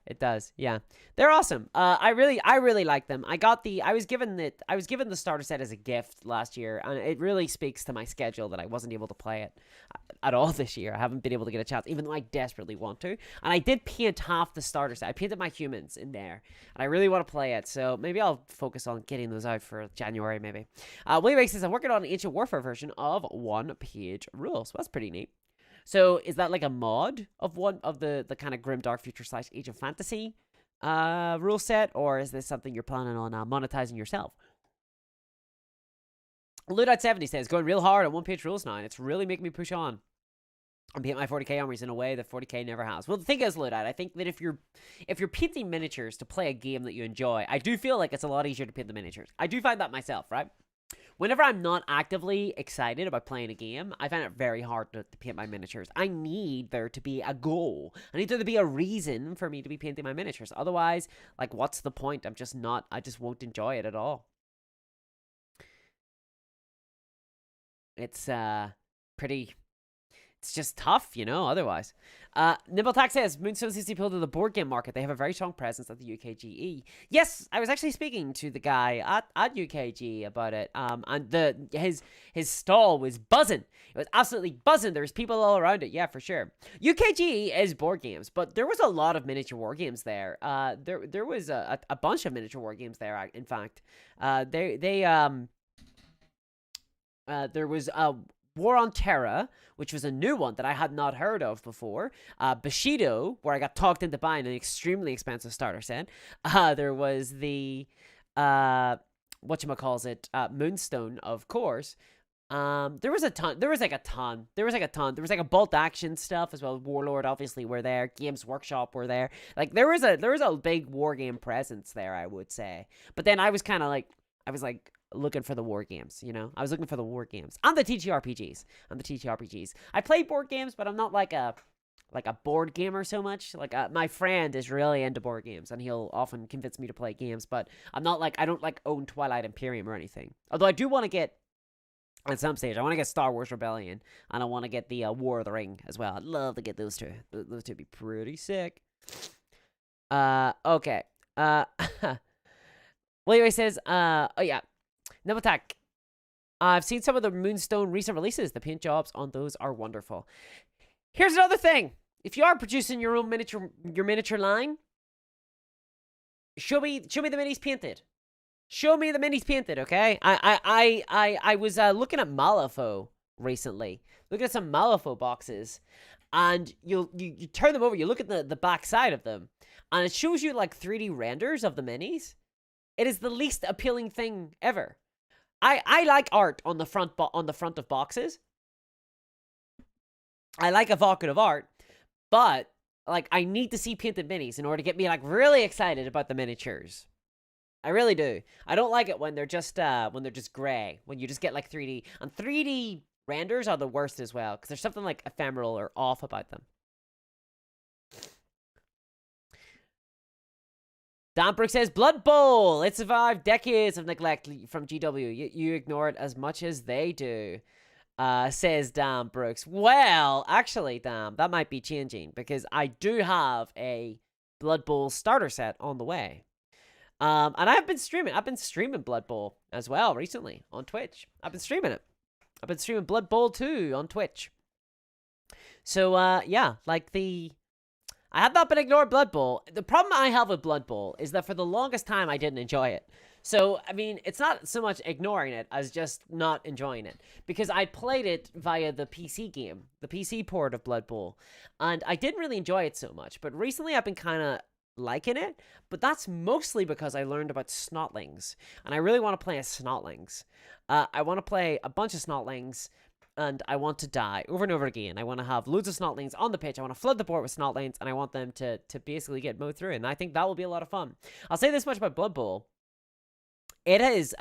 They're awesome. I really like them. I was given the starter set as a gift last year, and it really speaks to my schedule that I wasn't able to play it at all this year. I haven't been able to get a chance, even though I desperately want to. And I did paint half the starter set. I painted my humans in there, and I really want to play it. So maybe I'll focus on getting those out for January, maybe. William says I'm working on an Ancient Warfare version of one-page rules. So that's pretty neat. So is that like a mod of one of the kind of grim dark future / Age of Fantasy rule set, or is this something you're planning on monetizing yourself? Ludout70 says going real hard on one-page rules now, and it's really making me push on. I'm painting my 40k armies in a way that 40k never has. Well, the thing is, Ludout, I think that if you're painting miniatures to play a game that you enjoy, I do feel like it's a lot easier to paint the miniatures. I do find that myself, right? whenever I'm not actively excited about playing a game, I find it very hard to paint my miniatures. I need there to be a goal. I need there to be a reason for me to be painting my miniatures. Otherwise, like, what's the point? I just won't enjoy it at all. It's it's just tough, you know, otherwise. Nimbletack says, Moonstone seems to appeal to the board game market. They have a very strong presence at the UKGE. Yes, I was actually speaking to the guy at UKG about it. And his stall was buzzing. It was absolutely buzzing. There was people all around it. Yeah, for sure. UKGE is board games, but there was a lot of miniature war games there. There was a bunch of miniature war games there, in fact. There was War on Terra, which was a new one that I had not heard of before. Bushido, where I got talked into buying an extremely expensive starter set. There was the Moonstone, of course. There was a ton. There was like a bolt action stuff as well. Warlord obviously were there. Games Workshop were there. Like there was a big war game presence there, I would say. But then I was looking for the war games, you know? I was looking for the war games. And the TTRPGs. I play board games, but I'm not like a board gamer so much. Like, my friend is really into board games, and he'll often convince me to play games, but I don't own Twilight Imperium or anything. Although I do want to get, at some stage, I want to get Star Wars Rebellion, and I want to get the War of the Ring as well. I'd love to get those two. Those two would be pretty sick. Okay. William says, oh yeah. Double attack. I've seen some of the Moonstone recent releases. The paint jobs on those are wonderful. Here's another thing. If you are producing your own miniature line, show me the minis painted. Show me the minis painted, okay? I was looking at Malifaux recently. Looking at some Malifaux boxes, and you turn them over. You look at the back side of them, and it shows you like 3D renders of the minis. It is the least appealing thing ever. I like art on the front of boxes. I like evocative art, but like I need to see painted minis in order to get me like really excited about the miniatures. I really do. I don't like it when they're just gray. When you just get like 3D, and 3D renders are the worst as well because there's something like ephemeral or off about them. Dan Brooks says, Blood Bowl! It survived decades of neglect from GW. You ignore it as much as they do, says Dan Brooks. Well, actually, Dan, that might be changing, because I do have a Blood Bowl starter set on the way. And I've been streaming Blood Bowl as well recently on Twitch. I've been streaming it. I've been streaming Blood Bowl 2 on Twitch. So, yeah, like I have not been ignored Blood Bowl. The problem I have with Blood Bowl is that for the longest time I didn't enjoy it. So, I mean, it's not so much ignoring it as just not enjoying it. Because I played it via the PC game, the PC port of Blood Bowl, and I didn't really enjoy it so much. But recently I've been kind of liking it, but that's mostly because I learned about Snotlings, and I really want to play as Snotlings. I want to play a bunch of Snotlings, and I want to die over and over again. I want to have loads of Snotlings on the pitch. I want to flood the board with Snotlings, and I want them to basically get mowed through. And I think that will be a lot of fun. I'll say this much about Blood Bowl. It's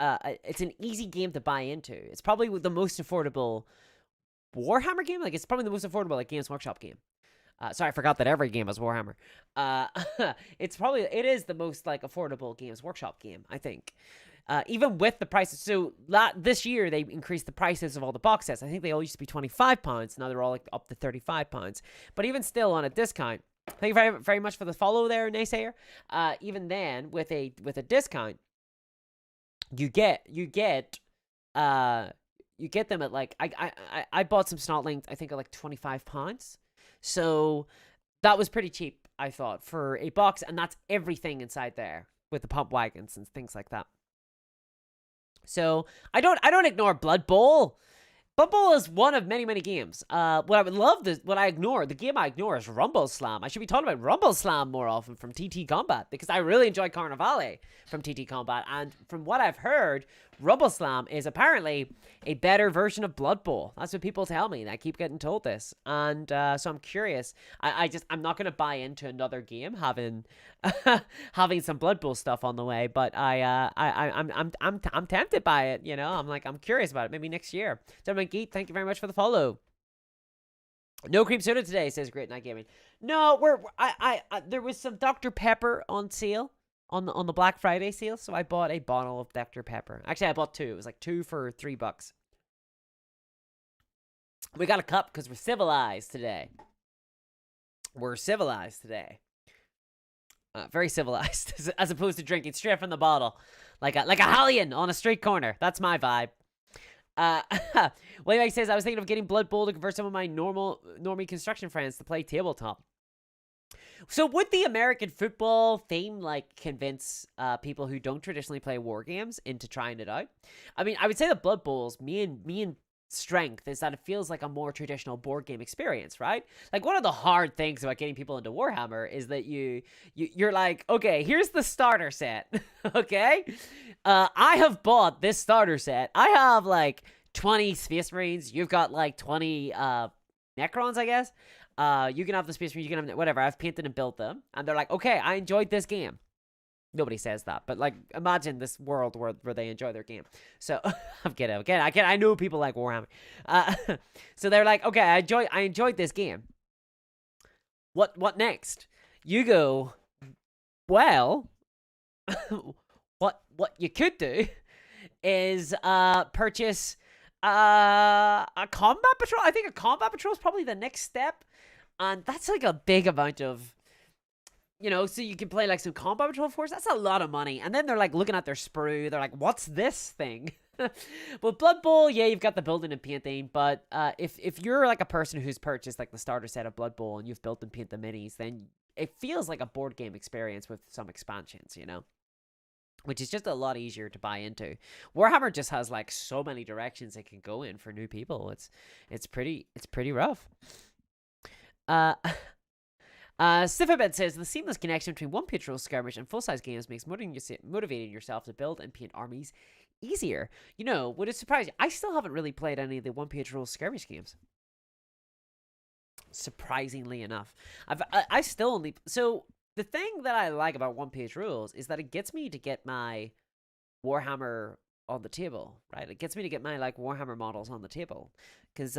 an easy game to buy into. It's probably the most affordable Warhammer game. Like, it's probably the most affordable like Games Workshop game. Sorry, I forgot that every game is Warhammer. It is the most like affordable Games Workshop game, I think. Even with the prices. So this year they increased the prices of all the box sets. I think they all used to be £25. Now they're all like up to £35. But even still on a discount. Thank you very, very much for the follow there, Naysayer. Even then, with a discount, you get them at like I bought some Snotlings, I think at like £25. So that was pretty cheap, I thought, for a box, and that's everything inside there with the pump wagons and things like that. So I don't ignore Blood Bowl. Blood Bowl is one of many, many games. What I would love is the game I ignore is Rumble Slam. I should be talking about Rumble Slam more often from TT Combat, because I really enjoy Carnivale from TT Combat, and from what I've heard, Rubble Slam is apparently a better version of Blood Bowl. That's what people tell me. I keep getting told this, and so I'm curious. I'm not gonna buy into another game having having some Blood Bowl stuff on the way, but I'm tempted by it. You know, I'm curious about it. Maybe next year. Gentleman Geek, thank you very much for the follow. No cream soda today, says Great Night Gaming. No, there was some Dr. Pepper on sale. On the Black Friday sale, so I bought a bottle of Dr. Pepper. Actually, I bought 2. It was like 2 for $3. We got a cup because we're civilized today. We're civilized today. Very civilized, as opposed to drinking straight from the bottle, like a Hallian on a street corner. That's my vibe. Wayback says, I was thinking of getting Blood Bowl to convert some of my normie construction friends to play tabletop. So would the American football theme like convince people who don't traditionally play war games into trying it out? I mean, I would say the Blood Bowl's main strength is that it feels like a more traditional board game experience, right? Like one of the hard things about getting people into Warhammer is that you're like, okay, here's the starter set. Okay, I have bought this starter set. I have like 20 Space Marines. You've got like 20 Necrons, I guess. You can have the Space Marines, you can have whatever. I've painted and built them, and they're like, okay, I enjoyed this game. Nobody says that, but like, imagine this world where they enjoy their game. So I'm kidding. I know people like Warhammer. So they're like, okay, I enjoyed this game. What next? You go, well, what you could do is purchase a combat patrol. I think a combat patrol is probably the next step. And that's like a big amount of, you know, so you can play like some combat patrol force. That's a lot of money. And then they're like looking at their sprue. They're like, what's this thing? Well, Blood Bowl, yeah, you've got the building and painting. But if you're like a person who's purchased like the starter set of Blood Bowl and you've built and painted the minis, then it feels like a board game experience with some expansions, you know? Which is just a lot easier to buy into. Warhammer just has like so many directions it can go in for new people. It's pretty rough. Sifabed says, the seamless connection between one patrol skirmish and full-size games makes motivating yourself to build and paint armies easier. You know, would it surprise you? I still haven't really played any of the one patrol skirmish games. Surprisingly enough. I still only... So, the thing that I like about one-page rules is that it gets me to get my Warhammer on the table, right? It gets me to get my, like, Warhammer models on the table. Because,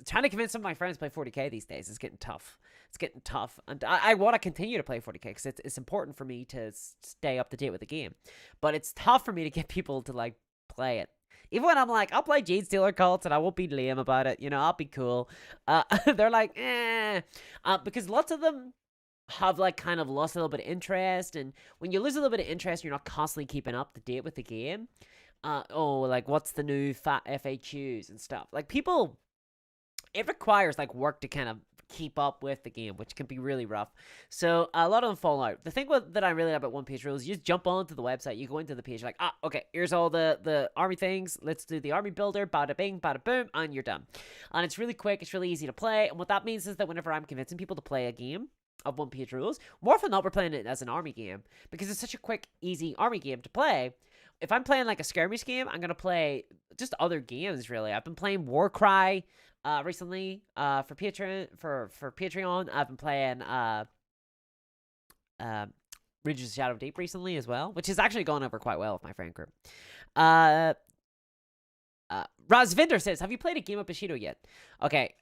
trying to convince some of my friends to play 40k these days is getting tough. It's getting tough. And I want to continue to play 40k because it's important for me to stay up to date with the game. But it's tough for me to get people to, like, play it. Even when I'm like, I'll play Jade Stealer Cults and I won't be lame about it. You know, I'll be cool. They're like, eh. Because lots of them have, like, kind of lost a little bit of interest. And when you lose a little bit of interest, you're not constantly keeping up to date with the game. Like, what's the new FAQs and stuff? Like, people... It requires, like, work to kind of keep up with the game, which can be really rough. So, a lot of them fall out. The thing that I really like about one-page rules, you just jump onto the website, you go into the page, like, okay, here's all the army things, let's do the army builder, bada bing, bada boom, and you're done. And it's really quick, it's really easy to play, and what that means is that whenever I'm convincing people to play a game of one-page rules, more often than not, we're playing it as an army game, because it's such a quick, easy army game to play. If I'm playing, like, a skirmish game, I'm gonna play just other games, really. I've been playing Warcry, recently, for Patreon, I've been playing, Ridges of Shadow Deep recently as well, which has actually gone over quite well with my friend group. Razvinder says, have you played a game of Bushido yet? Okay.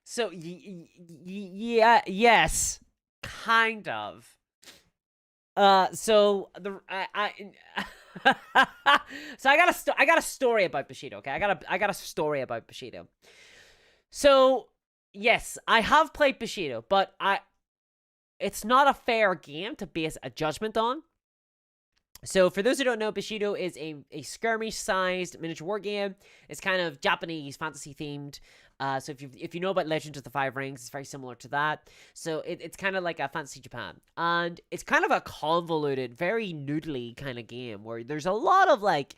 So, yeah, yes, kind of. So so I got a story about Bushido, okay? I got a story about Bushido. So, yes, I have played Bushido, but it's not a fair game to base a judgment on. So, for those who don't know, Bushido is a skirmish-sized miniature war game. It's kind of Japanese fantasy-themed. So if you know about Legends of the Five Rings, it's very similar to that. So it's kind of like a Fantasy Japan. And it's kind of a convoluted, very noodly kind of game where there's a lot of like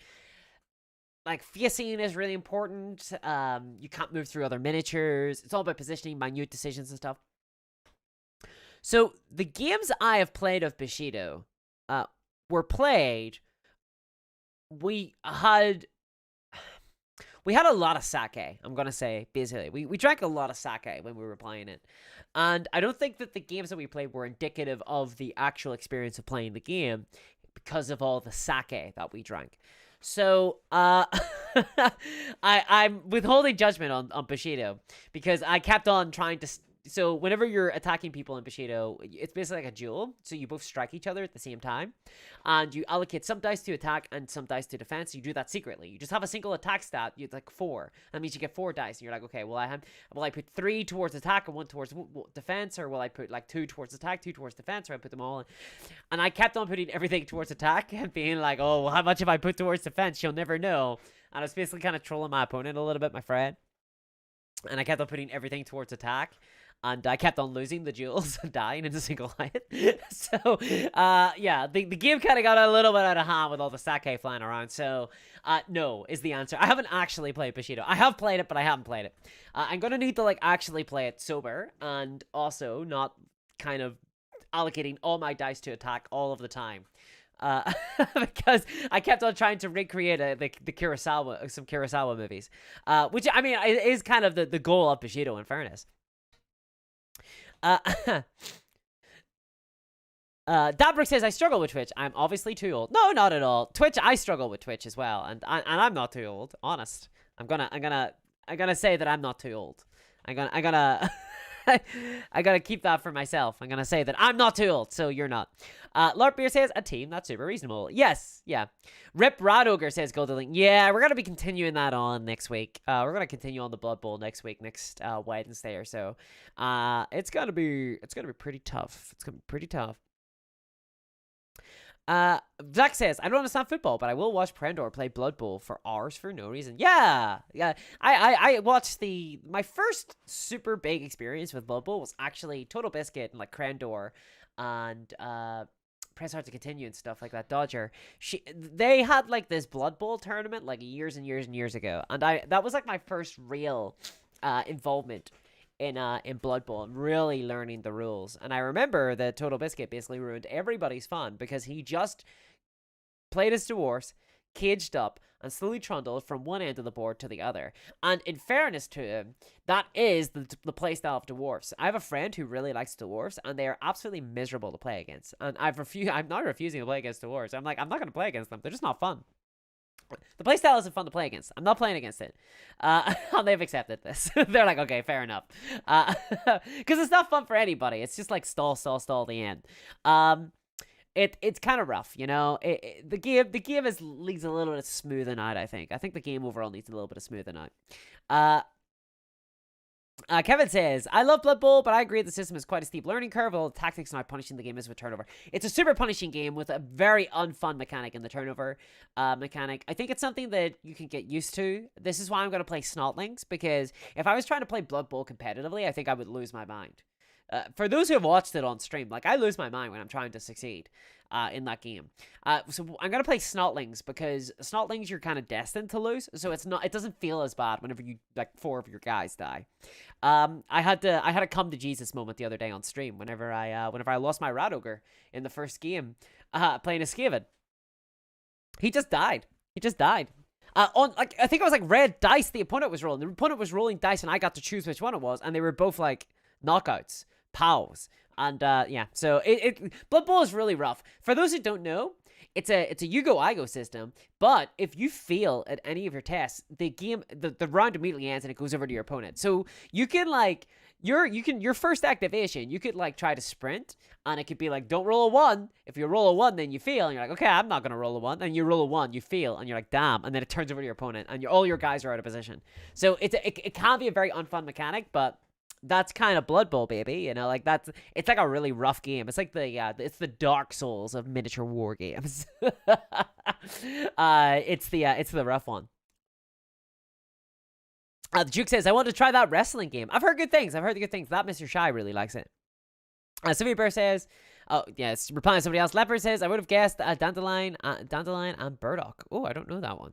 facing is really important. You can't move through other miniatures. It's all about positioning, minute decisions and stuff. So the games I have played of Bushido were played. We had a lot of sake, I'm going to say, basically. We drank a lot of sake when we were playing it. And I don't think that the games that we played were indicative of the actual experience of playing the game because of all the sake that we drank. So, I'm withholding judgment on Bushido because I kept on trying to... So whenever you're attacking people in Bushido, it's basically like a duel. So you both strike each other at the same time. And you allocate some dice to attack and some dice to defense. You do that secretly. You just have a single attack stat. You like 4. That means you get 4 dice. And you're like, okay, will I put 3 towards attack and 1 towards defense? Or will I put like 2 towards attack, 2 towards defense? Or I put them all in. And I kept on putting everything towards attack and being like, oh, well, how much have I put towards defense? You'll never know. And I was basically kind of trolling my opponent a little bit, my friend. And I kept on putting everything towards attack. And I kept on losing the duels and dying in a single hit. So, yeah, the game kind of got a little bit out of hand with all the sake flying around. So, no is the answer. I haven't actually played Bushido. I have played it, but I haven't played it. I'm going to need to, like, actually play it sober. And also not kind of allocating all my dice to attack all of the time. Because I kept on trying to recreate the Kurosawa, some Kurosawa movies. Which, I mean, is kind of the goal of Bushido, in fairness. Dabrick says, I struggle with Twitch. I'm obviously too old. No, not at all. Twitch, I struggle with Twitch as well. And I'm not too old, honest. I'm gonna say that I'm not too old. I gotta keep that for myself. I'm gonna say that I'm not too old, so you're not. Lord Beer says, a team that's super reasonable. Yes, yeah. Rip Radogre says, go to link. Yeah, we're gonna be continuing that on next week. We're gonna continue on the Blood Bowl next week, next Wednesday or so. It's gonna be pretty tough. It's gonna be pretty tough. Zach says, I don't understand football, but I will watch Prendor play Blood Bowl for hours for no reason. Yeah. I watched my first super big experience with Blood Bowl was actually Total Biscuit and like Crendor and Press Hard to Continue and stuff like that. Dodger. They had like this Blood Bowl tournament like years and years and years ago, and that was like my first real involvement in Blood Bowl and really learning the rules. And I remember that Total Biscuit basically ruined everybody's fun because he just played as dwarves, caged up, and slowly trundled from one end of the board to the other. And in fairness to him, that is the playstyle of dwarves. I have a friend who really likes dwarves, and they are absolutely miserable to play against. And I'm not refusing to play against dwarves. I'm like, I'm not going to play against them. They're just not fun. The playstyle isn't fun to play against. I'm not playing against it. They've accepted this. They're like, okay, fair enough. Because it's not fun for anybody. It's just like stall the end. It's kind of rough, you know. The game needs a little bit of smoothing out. I think the game overall needs a little bit of smoothing out. Kevin says, I love Blood Bowl, but I agree the system is quite a steep learning curve. All the tactics not punishing the game is with turnover. It's a super punishing game with a very unfun mechanic in the turnover mechanic. I think it's something that you can get used to. This is why I'm going to play Snotlings, because if I was trying to play Blood Bowl competitively, I think I would lose my mind. For those who have watched it on stream, like, I lose my mind when I'm trying to succeed in that game. So I'm going to play Snotlings, because Snotlings you're kind of destined to lose, so it doesn't feel as bad whenever you, like, 4 of your guys die. I had a come to Jesus moment the other day on stream whenever I lost my Radogre in the first game playing a Skaven. He just died. I think it was like red dice the opponent was rolling. The opponent was rolling dice and I got to choose which one it was, and they were both like knockouts. Pals. And yeah, so Blood Bowl is really rough. For those who don't know, it's a you-go-I-go system, but if you fail at any of your tests, the round immediately ends and it goes over to your opponent. So you can like your first activation, you could like try to sprint, and it could be like, don't roll a 1. If you roll a 1, then you fail, and you're like, okay, I'm not gonna roll a 1. Then you roll a 1, you fail, and you're like, damn, and then it turns over to your opponent, and all your guys are out of position. So it can be a very unfun mechanic, but that's kind of Blood Bowl, baby. You know, like it's like a really rough game. It's like it's the Dark Souls of miniature war games. It's the rough one. The Juke says, I want to try that wrestling game. I've heard good things. That Mr. Shy really likes it. Sylvia Bear says, oh, yes, replying to somebody else. Leopard says, I would have guessed Dandelion and Burdock. Oh, I don't know that one.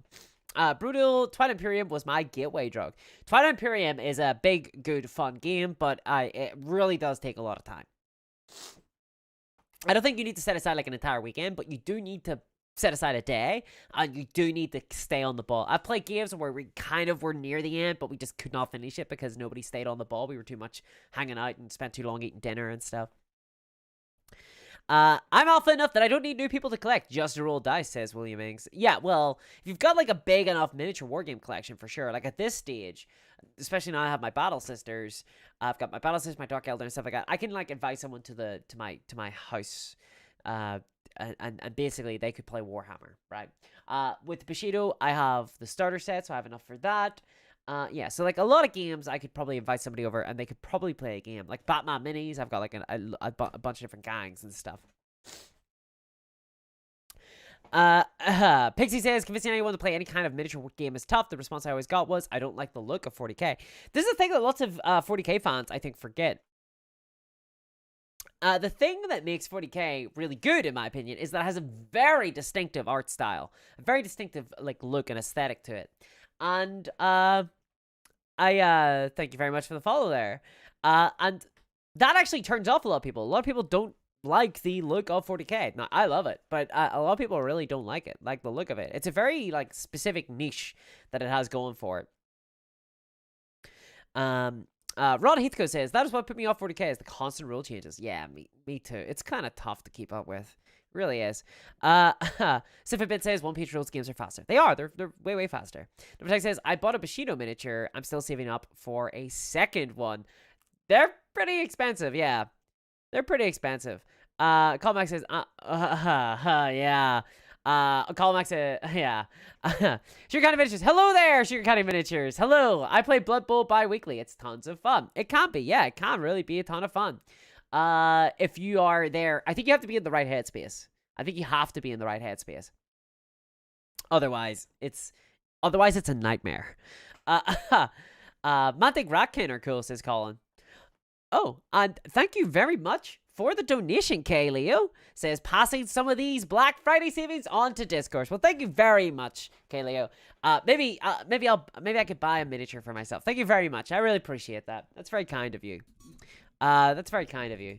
Brutal Twilight Imperium was my gateway drug. Twilight Imperium is a big, good, fun game, but it really does take a lot of time. I don't think you need to set aside like an entire weekend, but you do need to set aside a day, and you do need to stay on the ball. I've played games where we kind of were near the end, but we just could not finish it because nobody stayed on the ball. We were too much hanging out and spent too long eating dinner and stuff. I'm alpha enough that I don't need new people to collect, just to roll dice, says William Ings. Yeah, well, if you've got like a big enough miniature wargame collection, for sure. Like at this stage, especially now I have my Battle Sisters, I've got my Battle Sisters, my Dark Elder and stuff like that. I can like invite someone to my house, and basically they could play Warhammer, right? With Bushido, I have the starter set, so I have enough for that. Yeah, so like a lot of games, I could probably invite somebody over and they could probably play a game. Like Batman Minis, I've got like a bunch of different gangs and stuff. Pixie says, convincing anyone to play any kind of miniature game is tough. The response I always got was, I don't like the look of 40k. This is a thing that lots of 40k fans, I think, forget. The thing that makes 40k really good, in my opinion, is that it has a very distinctive art style. A very distinctive, like, look and aesthetic to it. And, I thank you very much for the follow there. And that actually turns off a lot of people. A lot of people don't like the look of 40k. Now, I love it, but a lot of people really don't like it, like the look of it. It's a very, like, specific niche that it has going for it. Rod Heathcote says, that is what put me off 40k, is the constant rule changes. Yeah, me too. It's kind of tough to keep up with. It really is. Sifabit says, one-page rules games are faster. They are. They're way faster. Number Tech says, I bought a Bushido miniature. I'm still saving up for a second one. They're pretty expensive, yeah. They're pretty expensive. Colmax says, yeah. Colmax says, yeah. Sugar County Miniatures. Hello there, Sugar County Miniatures. Hello. I play Blood Bowl bi-weekly. It's tons of fun. It can be, yeah. It can really be a ton of fun. If you are there, I think you have to be in the right headspace. I think you have to be in the right headspace. Otherwise, it's a nightmare. Mantic Ratkin are cool, says Colin. Oh, and thank you very much for the donation, K. Leo. Says, passing some of these Black Friday savings on to Discourse. Well, thank you very much, K. Leo. Maybe I could buy a miniature for myself. Thank you very much. I really appreciate that. That's very kind of you. That's very kind of you.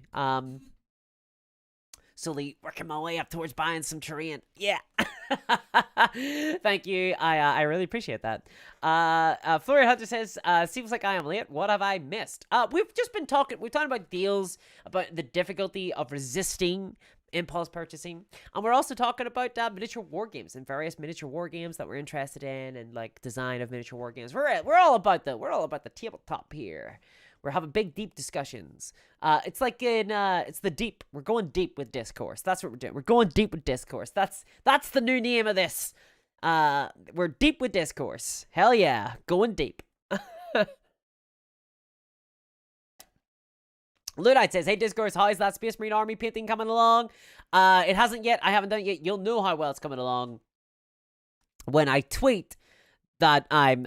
Slowly working my way up towards buying some terrain. Yeah. Thank you. I really appreciate that. Florian Hunter says, seems like I am late. What have I missed? We've talked about deals, about the difficulty of resisting impulse purchasing, and we're also talking about miniature war games and various miniature war games that we're interested in, and like design of miniature war games. We're all about the tabletop here. We're having big, deep discussions. It's like it's the deep. We're going deep with discourse. That's what we're doing. We're going deep with discourse. That's the new name of this. We're deep with discourse. Hell yeah, going deep. Ludite says, hey Discourse, how is that Space Marine Army painting coming along? It hasn't yet. I haven't done it yet. You'll know how well it's coming along when I tweet that I'm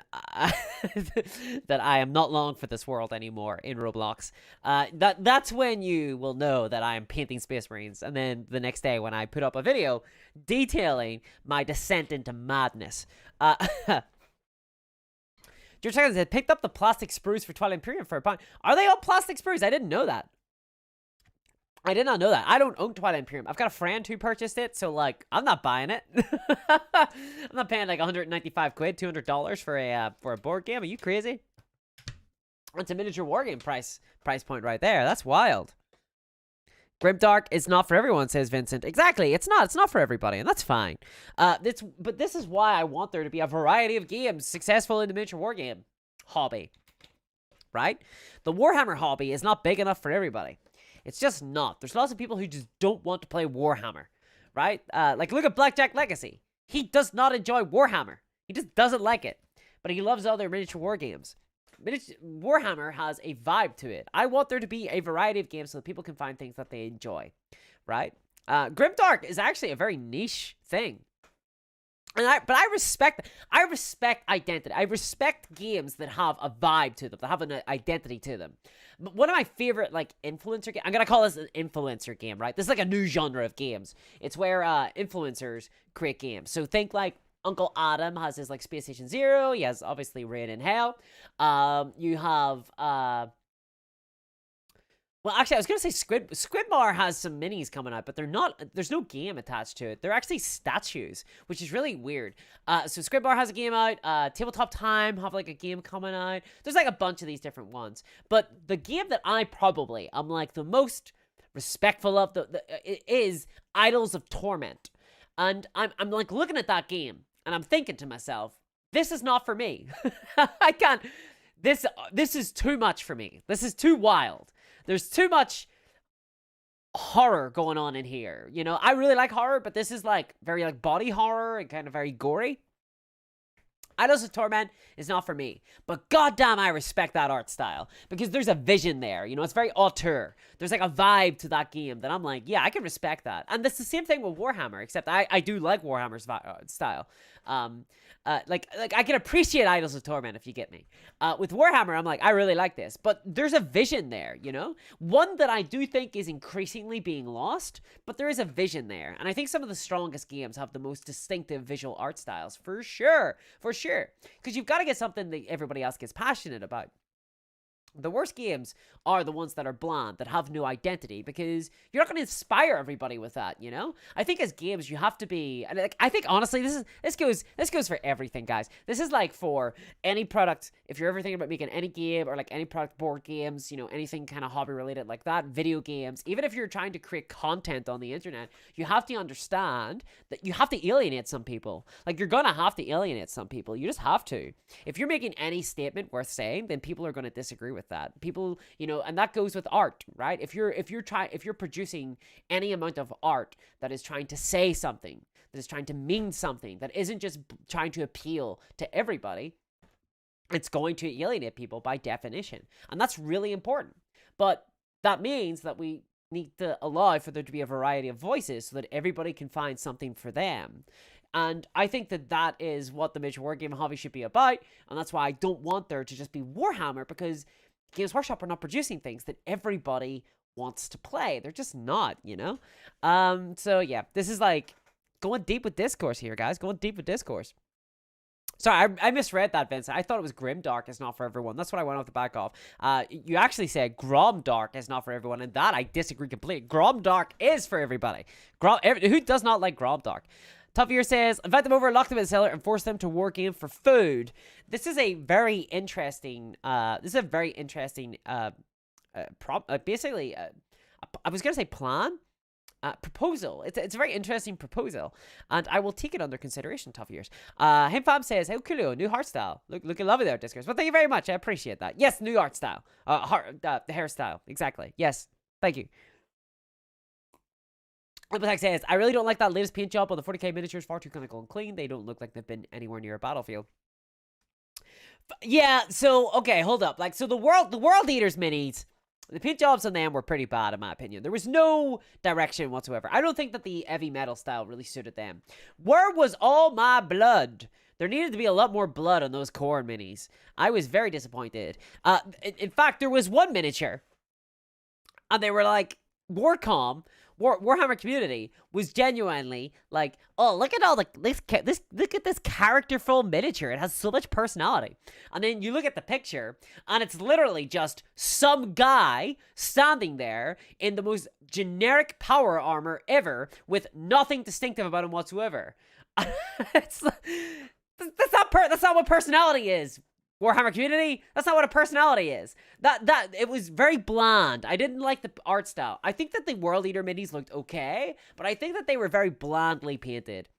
that I am not long for this world anymore in Roblox. That's when you will know that I am painting Space Marines. And then the next day when I put up a video detailing my descent into madness. George Seconds had picked up the plastic sprues for Twilight Imperium for a pound. Are they all plastic sprues? I didn't know that. I did not know that. I don't own Twilight Imperium. I've got a friend who purchased it, so, like, I'm not buying it. I'm not paying, like, 195 quid, $200 for a board game. Are you crazy? That's a miniature wargame price point right there. That's wild. Grimdark is not for everyone, says Vincent. Exactly. It's not for everybody, and that's fine. But this is why I want there to be a variety of games successful in the miniature wargame hobby. Right? The Warhammer hobby is not big enough for everybody. It's just not. There's lots of people who just don't want to play Warhammer, right? Like, look at Blackjack Legacy. He does not enjoy Warhammer. He just doesn't like it. But he loves other miniature war games. Warhammer has a vibe to it. I want there to be a variety of games so that people can find things that they enjoy, right? Grimdark is actually a very niche thing. But I respect identity. I respect games that have a vibe to them, that have an identity to them. One of my favorite, like, influencer games, I'm going to call this an influencer game, right? This is like a new genre of games. It's where influencers create games. So think like Uncle Adam has his, like, Space Station Zero. He has, obviously, Rain in Hell. You have, Well, actually, I was gonna say Squidmar has some minis coming out, but they're not. There's no game attached to it. They're actually statues, which is really weird. So Squidmar has a game out. Tabletop Time have like a game coming out. There's like a bunch of these different ones, but the game that I'm like the most respectful of is Idols of Torment, and I'm like looking at that game and I'm thinking to myself, this is not for me. I can't. This is too much for me. This is too wild. There's too much horror going on in here. You know, I really like horror, but this is like very like body horror and kind of very gory. Idols of Torment is not for me, but goddamn, I respect that art style because there's a vision there. You know, it's very auteur. There's like a vibe to that game that I'm like, yeah, I can respect that. And that's the same thing with Warhammer, except I do like Warhammer's style. Like I can appreciate Idols of Torment if you get me. With Warhammer, I'm like, I really like this, but there's a vision there, you know? One that I do think is increasingly being lost, but there is a vision there. And I think some of the strongest games have the most distinctive visual art styles, for sure. Because you've got to get something that everybody else gets passionate about. The worst games are the ones that are bland, that have no identity, because you're not going to inspire everybody with that, you know? I think as games, you have to be, and like, I think honestly, this goes for everything, guys. This is like for any product, if you're ever thinking about making any game, or like any product, board games, you know, anything kind of hobby related like that, video games, even if you're trying to create content on the internet, you have to understand that you have to alienate some people. Like, you're going to have to alienate some people. You just have to. If you're making any statement worth saying, then people are going to disagree with that. People, you know, and that goes with art, right? If you're producing any amount of art that is trying to say something, that is trying to mean something, that isn't just trying to appeal to everybody, it's going to alienate people by definition. And that's really important. But that means that we need to allow for there to be a variety of voices so that everybody can find something for them. And I think that that is what the miniature wargame hobby should be about. And that's why I don't want there to just be Warhammer, because Games Workshop are not producing things that everybody wants to play. They're just not, you know? So yeah, this is like going deep with discourse here, guys. Going deep with discourse. Sorry, I misread that, Vince. I thought it was Grimdark is not for everyone. That's what I went off the back of. You actually said Gromdark is not for everyone, and that I disagree completely. Gromdark is for everybody. Who does not like Gromdark? Toughier says, invite them over, lock them in the cellar, and force them to wargame for food. This is a very interesting, I was going to say plan? Proposal. It's a very interesting proposal, and I will take it under consideration, Toughiers. Himfam says, how cool, new art style. Looking lovely there, Discers. Well, thank you very much. I appreciate that. Yes, new art style. The hairstyle. Exactly. Yes. Thank you. Lipotex says, I really don't like that latest paint job on the 40k miniatures. Far too clinical and clean. They don't look like they've been anywhere near a battlefield. Yeah, so, okay, hold up. Like, so the World Eaters minis, the paint jobs on them were pretty bad, in my opinion. There was no direction whatsoever. I don't think that the heavy metal style really suited them. Where was all my blood? There needed to be a lot more blood on those core minis. I was very disappointed. In fact, there was one miniature, and they were like, Warhammer community was genuinely like, oh, look at all look at this characterful miniature. It has so much personality. And then you look at the picture, and it's literally just some guy standing there in the most generic power armor ever, with nothing distinctive about him whatsoever. That's not what personality is. Warhammer community, that's not what a personality is. It was very bland. I didn't like the art style. I think that the World Eater minis looked okay, but I think that they were very blandly painted.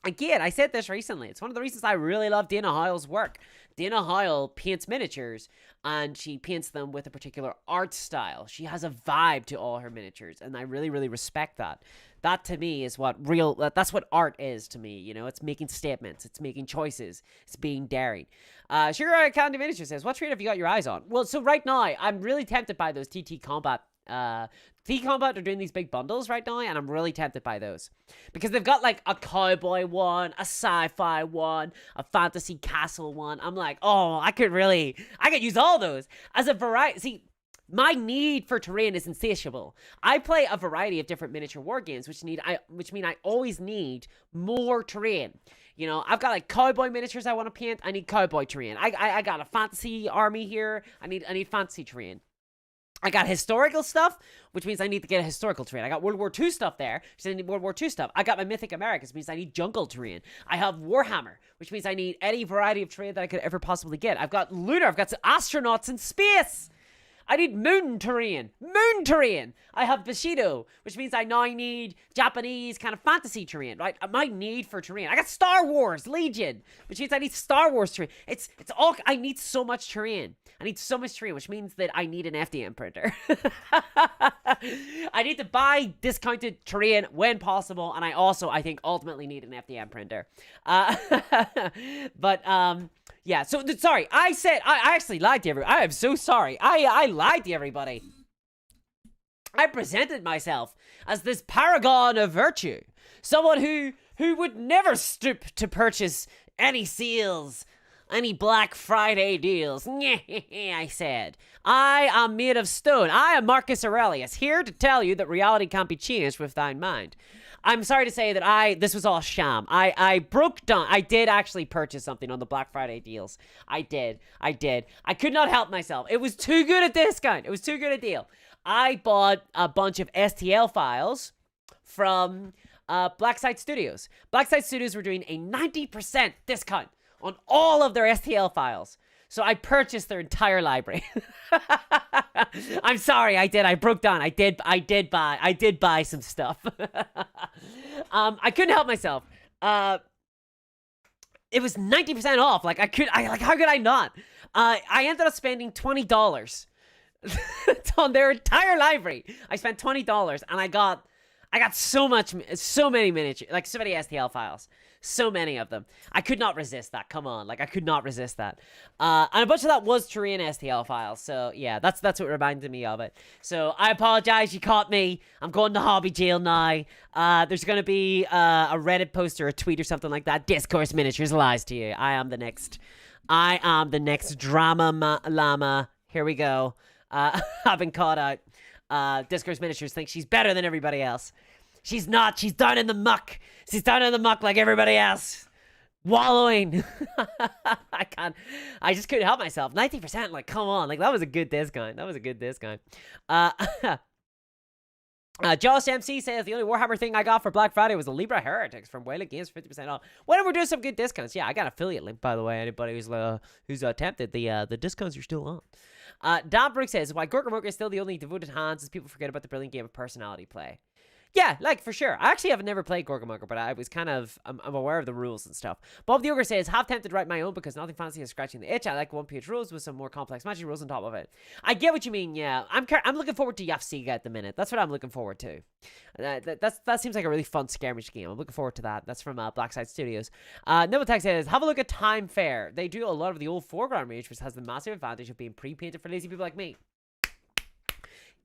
Again, I said this recently. It's one of the reasons I really love Dana Heil's work. Dana Heil paints miniatures, and she paints them with a particular art style. She has a vibe to all her miniatures, and I really, really respect that. That, to me, is that's what art is to me, you know? It's making statements. It's making choices. It's being daring. Sugar Candy Miniature says, what trade have you got your eyes on? Well, so right now, I'm really tempted by those TT Combat. T-Combat are doing these big bundles right now, and I'm really tempted by those. Because they've got, like, a cowboy one, a sci-fi one, a fantasy castle one. I'm like, oh, I could use all those. As a variety, see, my need for terrain is insatiable. I play a variety of different miniature war games, which mean I always need more terrain. You know, I've got like cowboy miniatures I want to paint. I need cowboy terrain. I got a fantasy army here. I need fantasy terrain. I got historical stuff, which means I need to get a historical terrain. I got World War II stuff there, which means I need World War II stuff. I got my Mythic Americas, which means I need jungle terrain. I have Warhammer, which means I need any variety of terrain that I could ever possibly get. I've got Lunar, I've got some astronauts in space. I need moon terrain. Moon terrain. I have Bushido, which means I now need Japanese kind of fantasy terrain, right? My need for terrain. I got Star Wars Legion, which means I need Star Wars terrain. It's all, I need so much terrain. I need so much terrain, which means that I need an FDM printer. I need to buy discounted terrain when possible, and I think, ultimately need an FDM printer. Yeah, so, sorry, I actually lied to everybody. I am so sorry. I lied to everybody. I presented myself as this paragon of virtue. Someone who would never stoop to purchase any seals, any Black Friday deals. I said. I am made of stone. I am Marcus Aurelius, here to tell you that reality can't be changed with thine mind. I'm sorry to say that this was all sham. I broke down. I did actually purchase something on the Black Friday deals. I did. I could not help myself. It was too good a discount. It was too good a deal. I bought a bunch of STL files from Blackside Studios. Blackside Studios were doing a 90% discount on all of their STL files. So I purchased their entire library. I'm sorry, I did. I broke down. I did buy some stuff. I couldn't help myself. It was 90% off. Like how could I not? I ended up spending $20 on their entire library. I spent $20 and I got so many miniatures, like so many STL files. So many of them. I could not resist that. Come on. Like, I could not resist that. And a bunch of that was terrain STL files. So, yeah, that's what reminded me of it. So, I apologize. You caught me. I'm going to hobby jail now. There's going to be a Reddit post or a tweet or something like that. Discourse Miniatures lies to you. I am the next drama llama. Here we go. I've been caught out. Discourse Miniatures thinks she's better than everybody else. She's not. She's down in the muck. She's down in the muck like everybody else. Wallowing. I just couldn't help myself. 90%, like, come on. Like, that was a good discount. Josh MC says, the only Warhammer thing I got for Black Friday was the Libra Heretics from Wayland Games, 50% off. Whenever we're doing some good discounts. Yeah, I got an affiliate link, by the way. Anybody who's tempted, the discounts are still on. Don Brooks says, why Gorkamoka is still the only devoted hands as people forget about the brilliant game of personality play. Yeah, like, for sure. I actually have never played Gorkamoka, but I was kind of, I'm aware of the rules and stuff. Bob the Ogre says, half tempted to write my own because nothing fancy is scratching the itch. I like one-page rules with some more complex magic rules on top of it. I get what you mean, yeah. I'm looking forward to Yafsiga at the minute. That's what I'm looking forward to. That seems like a really fun skirmish game. I'm looking forward to that. That's from Blackside Studios. Novatech says, have a look at Time Fair. They do a lot of the old foreground range, which has the massive advantage of being pre-painted for lazy people like me.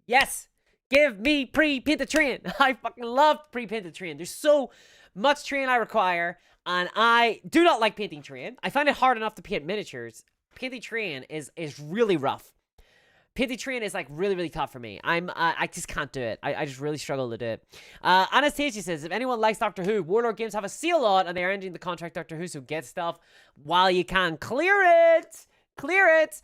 Yes! Give me pre-painted terrain. I fucking love pre-painted terrain. There's so much terrain I require, and I do not like painting terrain. I find it hard enough to paint miniatures. Painting terrain is really rough. Painting terrain is, like, really, really tough for me. I just can't do it. I just really struggle to do it. Anastasia says, if anyone likes Doctor Who, Warlord Games have a seal on, and they're ending the contract Doctor Who, so get stuff while you can. Clear it! Clear it!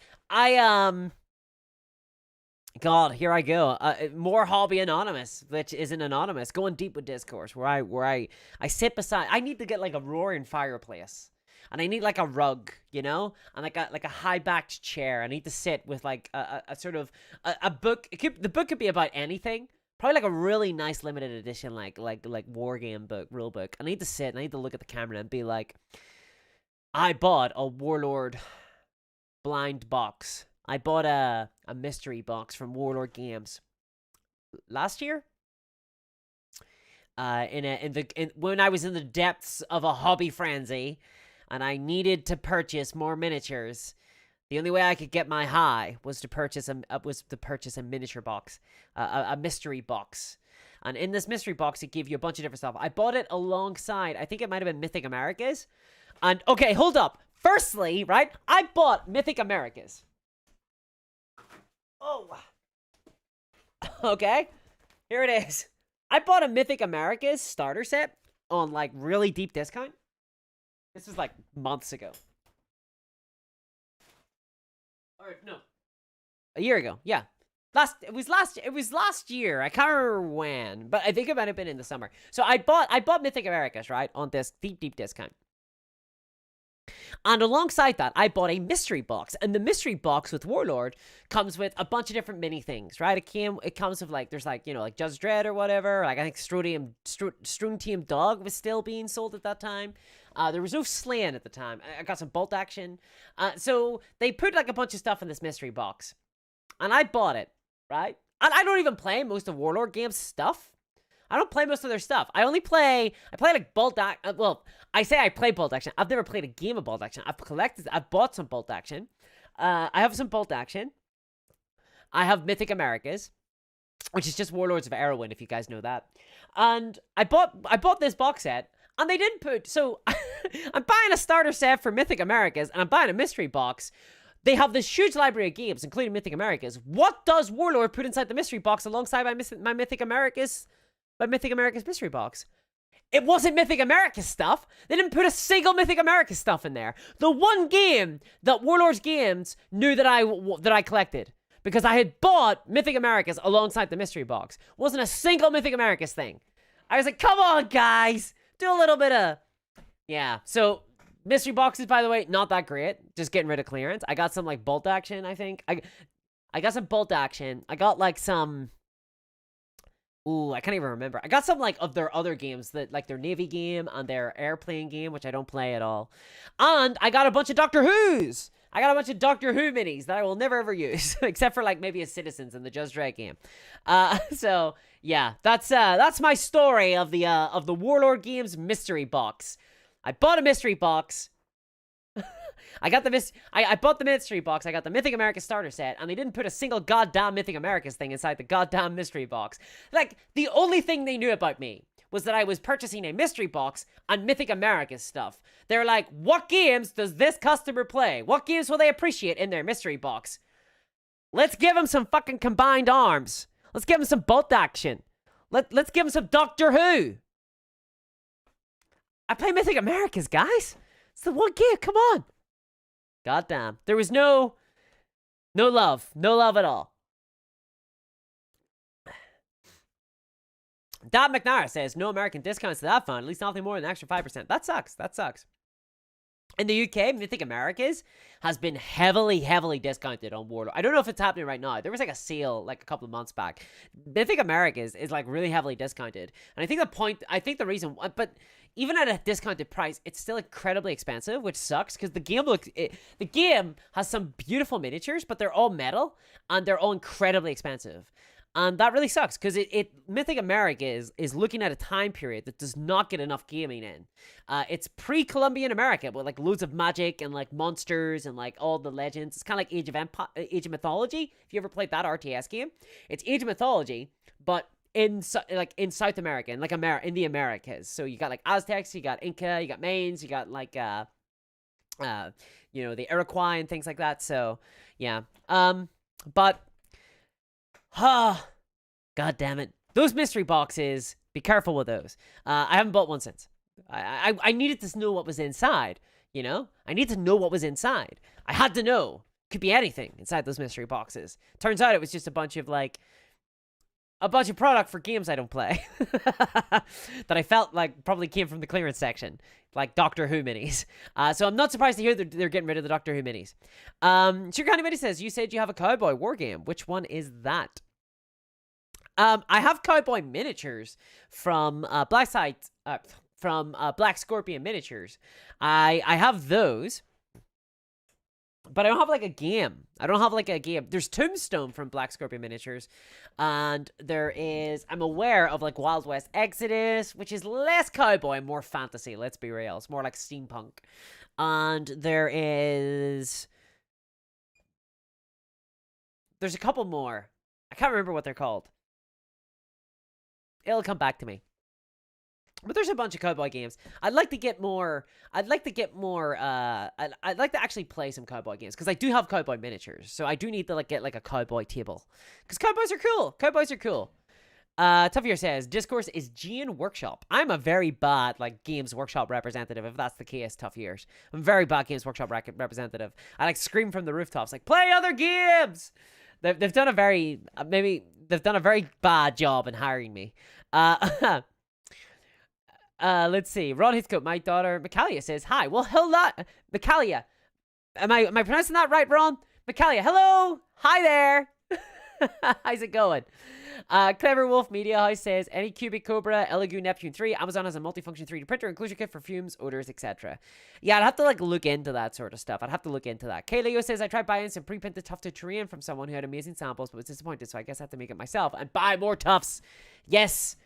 God, here I go. More Hobby Anonymous, which isn't anonymous. Going deep with discourse, where I sit beside. I need to get like a roaring fireplace, and I need like a rug, you know, and like a high backed chair. I need to sit with like a sort of a book. The book could be about anything. Probably like a really nice limited edition, like war game book, rule book. I need to sit and I need to look at the camera and be like, I bought a Warlord blind box. I bought a mystery box from Warlord Games last year. When I was in the depths of a hobby frenzy, and I needed to purchase more miniatures. The only way I could get my high was to purchase a miniature box, a mystery box. And in this mystery box, it gave you a bunch of different stuff. I bought it alongside, I think it might have been Mythic Americas. And okay, hold up. Firstly, right, I bought Mythic Americas. Oh, okay, here it is. I bought a Mythic Americas starter set on, like, really deep discount. This was, like, months ago. Or, no. A year ago, yeah. It was last year. I can't remember when, but I think it might have been in the summer. So I bought Mythic Americas, right, on this deep discount. And alongside that, I bought a mystery box, and the mystery box with Warlord comes with a bunch of different mini things, right? It comes with like, there's like, like Judge Dredd or whatever. Like I think Struntium Dog was still being sold at that time. There was no Slan at the time. I got some bolt action. So they put like a bunch of stuff in this mystery box, and I bought it, right? And I don't even play most of Warlord Games stuff. I don't play most of their stuff. I play like bolt action. Well, I say I play bolt action. I've never played a game of bolt action. I've bought some bolt action. I have some bolt action. I have Mythic Americas, which is just Warlords of Erewhon, if you guys know that. And I bought this box set, and they didn't put, so I'm buying a starter set for Mythic Americas, and I'm buying a mystery box. They have this huge library of games, including Mythic Americas. What does Warlord put inside the mystery box alongside my Mythic Americas? My Mythic Americas mystery box? It wasn't Mythic Americas stuff. They didn't put a single Mythic Americas stuff in there. The one game that Warlords Games knew that I collected, because I had bought Mythic Americas alongside the mystery box, wasn't a single Mythic Americas thing. I was like, come on, guys, do a little bit of, yeah. So mystery boxes, by the way, not that great. Just getting rid of clearance. I got some like bolt action. I think I got some bolt action. I got like some. Ooh, I can't even remember. I got some, like, of their other games, that like, their Navy game and their airplane game, which I don't play at all. And I got a bunch of Doctor Who's! I got a bunch of Doctor Who minis that I will never, ever use, except for, like, maybe as Citizens in the Judge Dredd game. So, yeah, that's my story of the Warlord Games mystery box. I bought a mystery box. I bought the mystery box. I got the Mythic Americas starter set, and they didn't put a single goddamn Mythic Americas thing inside the goddamn mystery box. Like, the only thing they knew about me was that I was purchasing a mystery box and Mythic Americas stuff. They're like, what games does this customer play? What games will they appreciate in their mystery box? Let's give them some fucking combined arms. Let's give them some bolt action. Let's give them some Doctor Who. I play Mythic Americas, guys. It's the one game. Come on. Goddamn. There was no love. No love at all. Dad McNair says, no American discounts to that fund. At least nothing more than an extra 5%. That sucks. That sucks. In the UK, Mythic Americas has been heavily discounted on Warlord. I don't know if it's happening right now. There was like a sale like a couple of months back. Mythic Americas is like really heavily discounted. And I think the reason, but even at a discounted price, it's still incredibly expensive, which sucks because the game has some beautiful miniatures, but they're all metal and they're all incredibly expensive. And that really sucks because Mythic Americas is looking at a time period that does not get enough gaming in. It's pre-Columbian America with like loads of magic and like monsters and like all the legends. It's kind of like Age of Mythology. If you ever played that RTS game, it's Age of Mythology, but in South America and like in the Americas. So you got like Aztecs, you got Inca, you got Mayans, you got like the Iroquois and things like that. So yeah, but. God damn it. Those mystery boxes, be careful with those. I haven't bought one since. I needed to know what was inside, you know? I need to know what was inside. I had to know. Could be anything inside those mystery boxes. Turns out it was just a bunch of product for games I don't play. That I felt like probably came from the clearance section. Like Doctor Who minis. So I'm not surprised to hear they're getting rid of the Doctor Who minis. Sugar County Mini says, you said you have a cowboy war game. Which one is that? I have cowboy miniatures from Black Scorpion Miniatures. I have those. But I don't have like a game. There's Tombstone from Black Scorpion Miniatures. And I'm aware of like Wild West Exodus, which is less cowboy and more fantasy, let's be real. It's more like steampunk. And there's a couple more. I can't remember what they're called. It'll come back to me. But there's a bunch of cowboy games. I'd like to actually play some cowboy games because I do have cowboy miniatures. So I do need to get like a cowboy table because cowboys are cool. Tough Year says Discourse is GN Workshop. I'm a very bad like Games Workshop representative. If that's the case, Tough Years. I'm a very bad Games Workshop representative. I like scream from the rooftops like play other games. They've done a very maybe they've done a very bad job in hiring me. Let's see. Ron Heathcote, my daughter Michaelia says hi. Well, hello, Michaelia. Am I pronouncing that right, Ron? Michaelia, hello, hi there. How's it going? Clever Wolf Media House says any Cubic Cobra, Elegoo Neptune 3. Amazon has a multifunction 3D printer inclusion kit for fumes, odors, etc. Yeah, I'd have to like look into that sort of stuff. I'd have to look into that. Leo says I tried buying some pre-printed Tuff to Terrain from someone who had amazing samples but was disappointed, so I guess I have to make it myself and buy more Tuffs. Yes,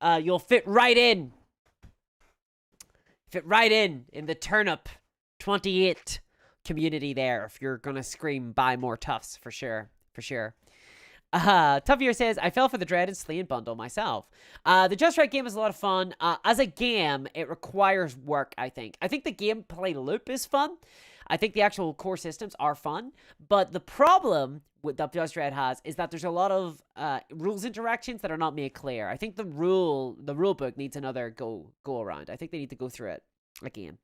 you'll fit right in. Fit right in the Turnip 28 community there if you're gonna scream buy more Tuffs for sure. Tuffier says, I fell for the Dread and Slain bundle myself. The Just Right game is a lot of fun. As a game, it requires work, I think. I think the gameplay loop is fun. I think the actual core systems are fun. But the problem that Just Right has is that there's a lot of rules interactions that are not made clear. I think the rule book needs another go around. I think they need to go through it again.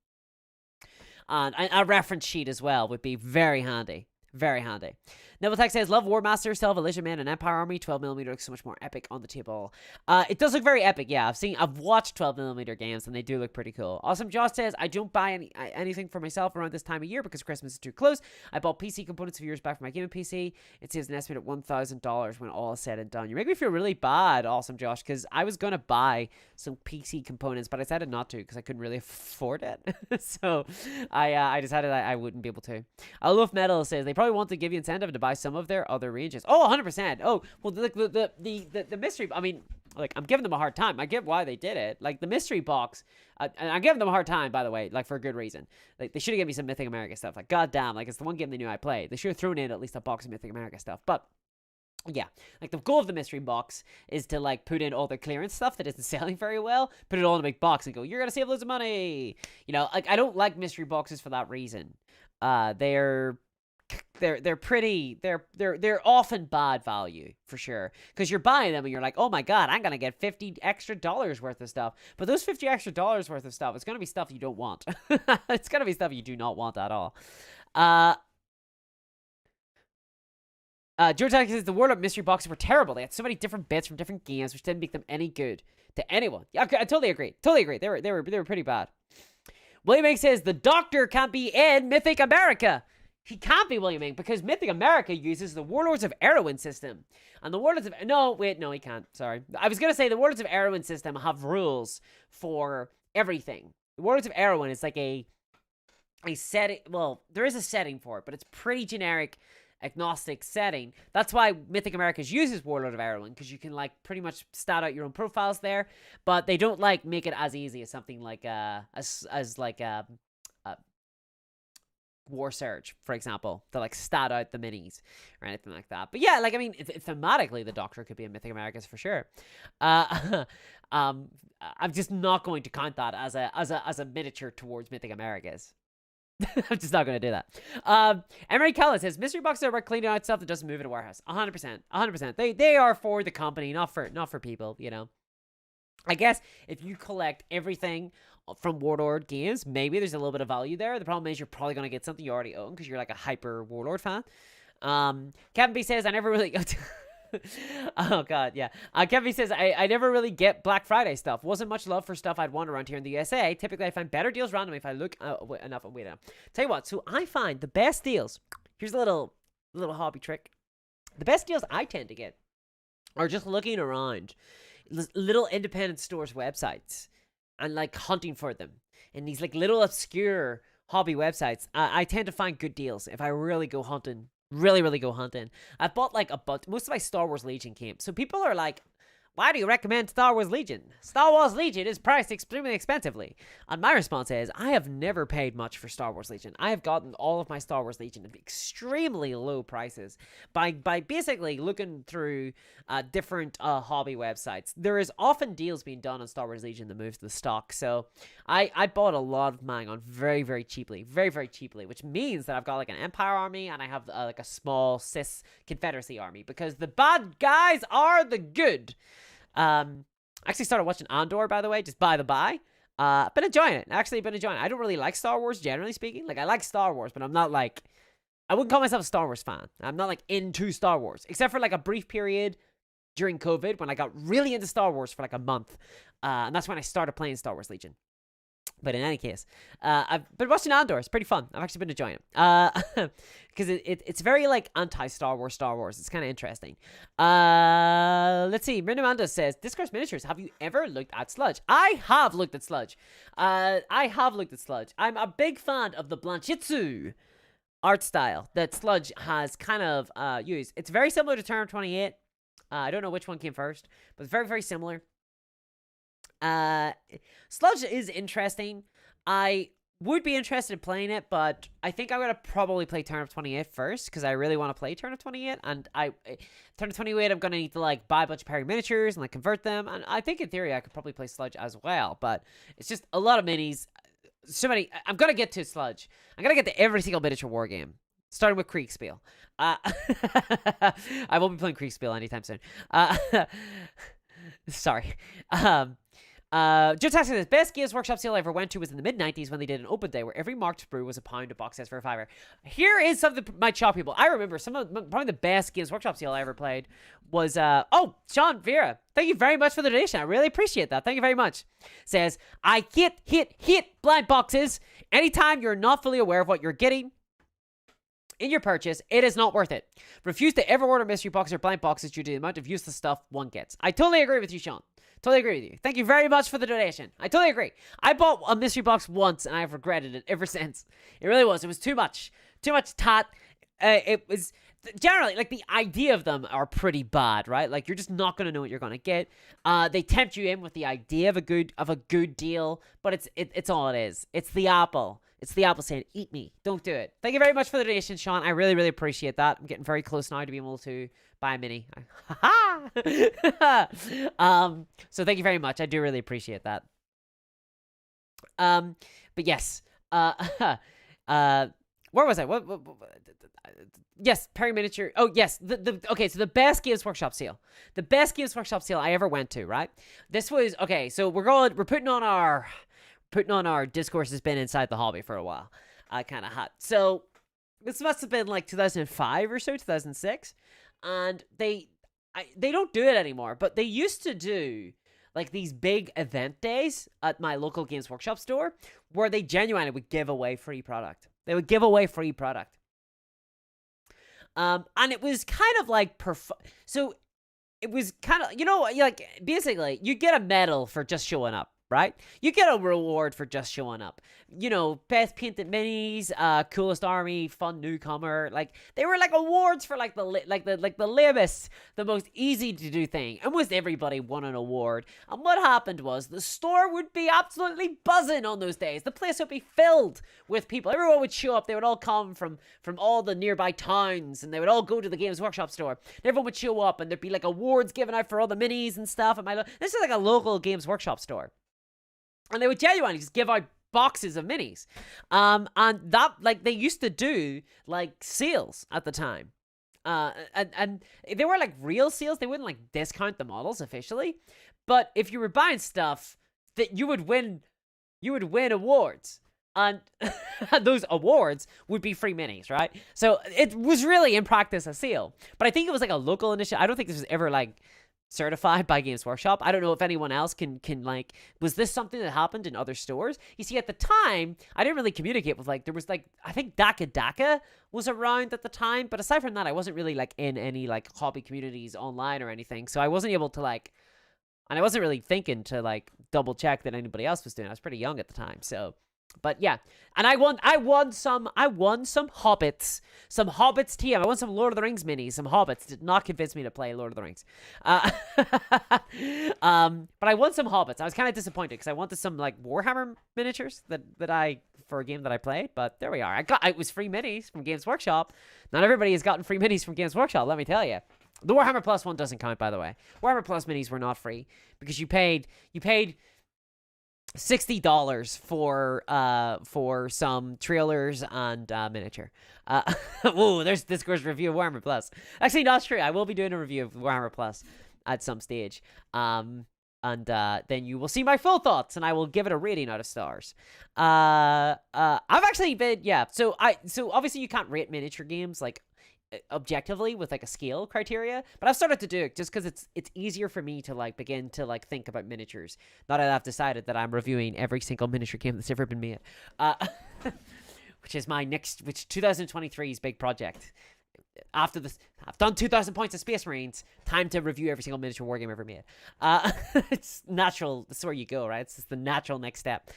And a reference sheet as well would be very handy. Very handy. Nebeltech says, love War Master, still have Elysian Man and Empire Army. 12mm looks so much more epic on the table. It does look very epic, yeah. I've watched 12mm games and they do look pretty cool. Awesome Josh says, I don't buy anything for myself around this time of year because Christmas is too close. I bought PC components a few years back for my gaming PC. It saves an estimated $1,000 when all is said and done. You make me feel really bad, Awesome Josh, because I was going to buy some PC components, but I decided not to because I couldn't really afford it. So I decided I wouldn't be able to. Wolf Metal says, they probably want to give you incentive to buy some of their other ranges. Oh, 100%. Oh, well, the mystery, I mean, like, I'm giving them a hard time. I get why they did it. Like, the mystery box, and I'm giving them a hard time, by the way, like, for a good reason. Like, they should have given me some Mythic America stuff. Like, goddamn, like, it's the one game they knew I played. They should have thrown in at least a box of Mythic America stuff. But yeah, like, the goal of the mystery box is to, like, put in all their clearance stuff that isn't selling very well, put it all in a big box and go, you're gonna save loads of money. You know, like, I don't like mystery boxes for that reason. They're often bad value for sure, because you're buying them and you're like, oh my god, I'm gonna get $50 extra worth of stuff, but those $50 extra worth of stuff, it's gonna be stuff you don't want. It's gonna be stuff you do not want at all. George says the Warlock mystery boxes were terrible. They had so many different bits from different games, which didn't make them any good to anyone. Yeah, I totally agree. They were pretty bad. William Ing says the Doctor can't be in Mythic America. He can't be William Ing because Mythic America uses the Warlords of Erewhon system. And the Warlords of... No, he can't. Sorry. I was going to say the Warlords of Erewhon system have rules for everything. The Warlords of Erewhon is like a setting... Well, there is a setting for it, but it's pretty generic, agnostic setting. That's why Mythic Americas uses Warlord of Erewhon, because you can, like, pretty much stat out your own profiles there, but they don't, like, make it as easy as something like, War Surge, for example, to, like, stat out the minis or anything like that. But yeah, like, I mean, thematically, the Doctor could be in Mythic Americas for sure. I'm just not going to count that as a miniature towards Mythic Americas. I'm just not going to do that. Emery Callis says mystery boxes are about cleaning out stuff that doesn't move in a warehouse. 100%. They are for the company, not for people. You know. I guess if you collect everything from Warlord games, maybe there's a little bit of value there. The problem is you're probably going to get something you already own because you're like a hyper Warlord fan. Kevin B says I never really... Oh god, yeah. Kevin B says I never really get Black Friday stuff. Wasn't much love for stuff I'd want around here in the USA. Typically I find better deals randomly if I look enough. Wait a minute. Tell you what, so I find the best deals. Here's a little hobby trick. The best deals I tend to get are just looking around little independent stores websites and like hunting for them in these like little obscure hobby websites. I tend to find good deals if I really go hunting. Really go hunting. I've bought like a bunch. Most of my Star Wars Legion came. So people are like, why do you recommend Star Wars Legion? Star Wars Legion is priced extremely expensively. And my response is, I have never paid much for Star Wars Legion. I have gotten all of my Star Wars Legion at extremely low prices by basically looking through different hobby websites. There is often deals being done on Star Wars Legion that moves the stock. So I bought a lot of mine on very cheaply. Very cheaply. Which means that I've got like an Empire army and I have like a small cis Confederacy army. Because the bad guys are the good. I actually started watching Andor, by the way, just by the by. Been enjoying it. I don't really like Star Wars, generally speaking. Like, I like Star Wars, but I'm not like I wouldn't call myself a Star Wars fan. I'm not like into Star Wars, except for like a brief period during COVID when I got really into Star Wars for like a month. And that's when I started playing Star Wars Legion. But in any case, I've been watching Andor. It's pretty fun. I've actually been enjoying it. Because it's very, like, anti-Star Wars Star Wars. It's kind of interesting. Let's see. Rinamanda says, Discourse Miniatures, have you ever looked at Sludge? I have looked at Sludge. I'm a big fan of the Blanchitsu art style that Sludge has kind of used. It's very similar to Term 28. I don't know which one came first, but it's very, very similar. Sludge is interesting. I would be interested in playing it, but I think I'm gonna probably play Turn of 28 first, because I really want to play Turn of 28, and Turn of 28 I'm gonna need to like buy a bunch of Perry miniatures and like convert them, and I think in theory I could probably play Sludge as well, but it's just a lot of minis, so many. I'm gonna get to Sludge. I'm gonna get to every single miniature war game, starting with Kriegspiel. I won't be playing Kriegspiel anytime soon. Sorry. Just asking this, best Games Workshop sale I ever went to was in the mid-90s when they did an open day where every marked brew was a pound, a box size for a $5. Here is something that might shock people. I remember probably the best Games Workshop sale I ever played was, oh, Sean Vera, thank you very much for the donation. I really appreciate that. Thank you very much. Says, I hit blind boxes. Anytime you're not fully aware of what you're getting in your purchase, it is not worth it. Refuse to ever order mystery boxes or blind boxes due to the amount of useless stuff one gets. I totally agree with you, Sean. Totally agree with you. Thank you very much for the donation. I totally agree. I bought a mystery box once, and I've regretted it ever since. It really was. It was too much. Too much tat. It was... Generally, like, the idea of them are pretty bad, right? Like, you're just not going to know what you're going to get. They tempt you in with the idea of a good deal, but it's all it is. It's the apple. It's the apple saying, eat me. Don't do it. Thank you very much for the donation, Sean. I really, really appreciate that. I'm getting very close now to being able to buy a mini. So thank you very much. I do really appreciate that. But yes. Where was I? What yes, Perry Miniature. Oh, yes. Okay, so the best Games Workshop sale. The best Games Workshop sale I ever went to, right? This was, okay, so we're putting on our Discourse has been inside the hobby for a while. Kind of hot. So this must have been like 2005 or so, 2006. And they don't do it anymore, but they used to do like these big event days at my local Games Workshop store where they genuinely would give away free product. They would give away free product. And it was kind of like, so it was kind of, you know, like basically you get a medal for just showing up. Right? You get a reward for just showing up. You know, best painted minis, coolest army, fun newcomer. Like, they were like awards for like the lamest, the most easy to do thing. Almost everybody won an award. And what happened was the store would be absolutely buzzing on those days. The place would be filled with people. Everyone would show up. They would all come from all the nearby towns, and they would all go to the Games Workshop store. And everyone would show up, and there'd be like awards given out for all the minis and stuff. This is like a local Games Workshop store. And they would genuinely just give out boxes of minis. And that, like, they used to do, like, sales at the time. And they were, like, real sales. They wouldn't, like, discount the models officially. But if you were buying stuff, that you would win awards. And those awards would be free minis, right? So it was really, in practice, a sale. But I think it was, like, a local initiative. I don't think this was ever, like, certified by Games Workshop. I don't know if anyone else can like, was this something that happened in other stores? You see, at the time, I didn't really communicate with, like, there was, like, I think Daka was around at the time, but aside from that, I wasn't really, like, in any, like, hobby communities online or anything, so I wasn't able to, like, and I wasn't really thinking to, like, double check that anybody else was doing. I was pretty young at the time, so... But yeah, and I won some Hobbits TM. I won some Lord of the Rings minis. Some Hobbits did not convince me to play Lord of the Rings. But I won some Hobbits. I was kind of disappointed because I wanted some like Warhammer miniatures for a game that I played. But there we are. It was free minis from Games Workshop. Not everybody has gotten free minis from Games Workshop. Let me tell you. The Warhammer Plus one doesn't count, by the way. Warhammer Plus minis were not free because you paid $60 for some trailers and miniature. Whoa, there's Discourse review of Warhammer Plus. Actually, not true. I will be doing a review of Warhammer Plus at some stage. And then you will see my full thoughts, and I will give it a rating out of stars. I've actually been, yeah. So obviously you can't rate miniature games like objectively with like a scale criteria, but I've started to do it just because it's easier for me to like begin to like think about miniatures. Now that I've decided that I'm reviewing every single miniature game that's ever been made, which is my next, which 2023's big project. After this, I've done 2,000 points of Space Marines. Time to review every single miniature wargame ever made. It's natural. That's where you go, right? It's just the natural next step.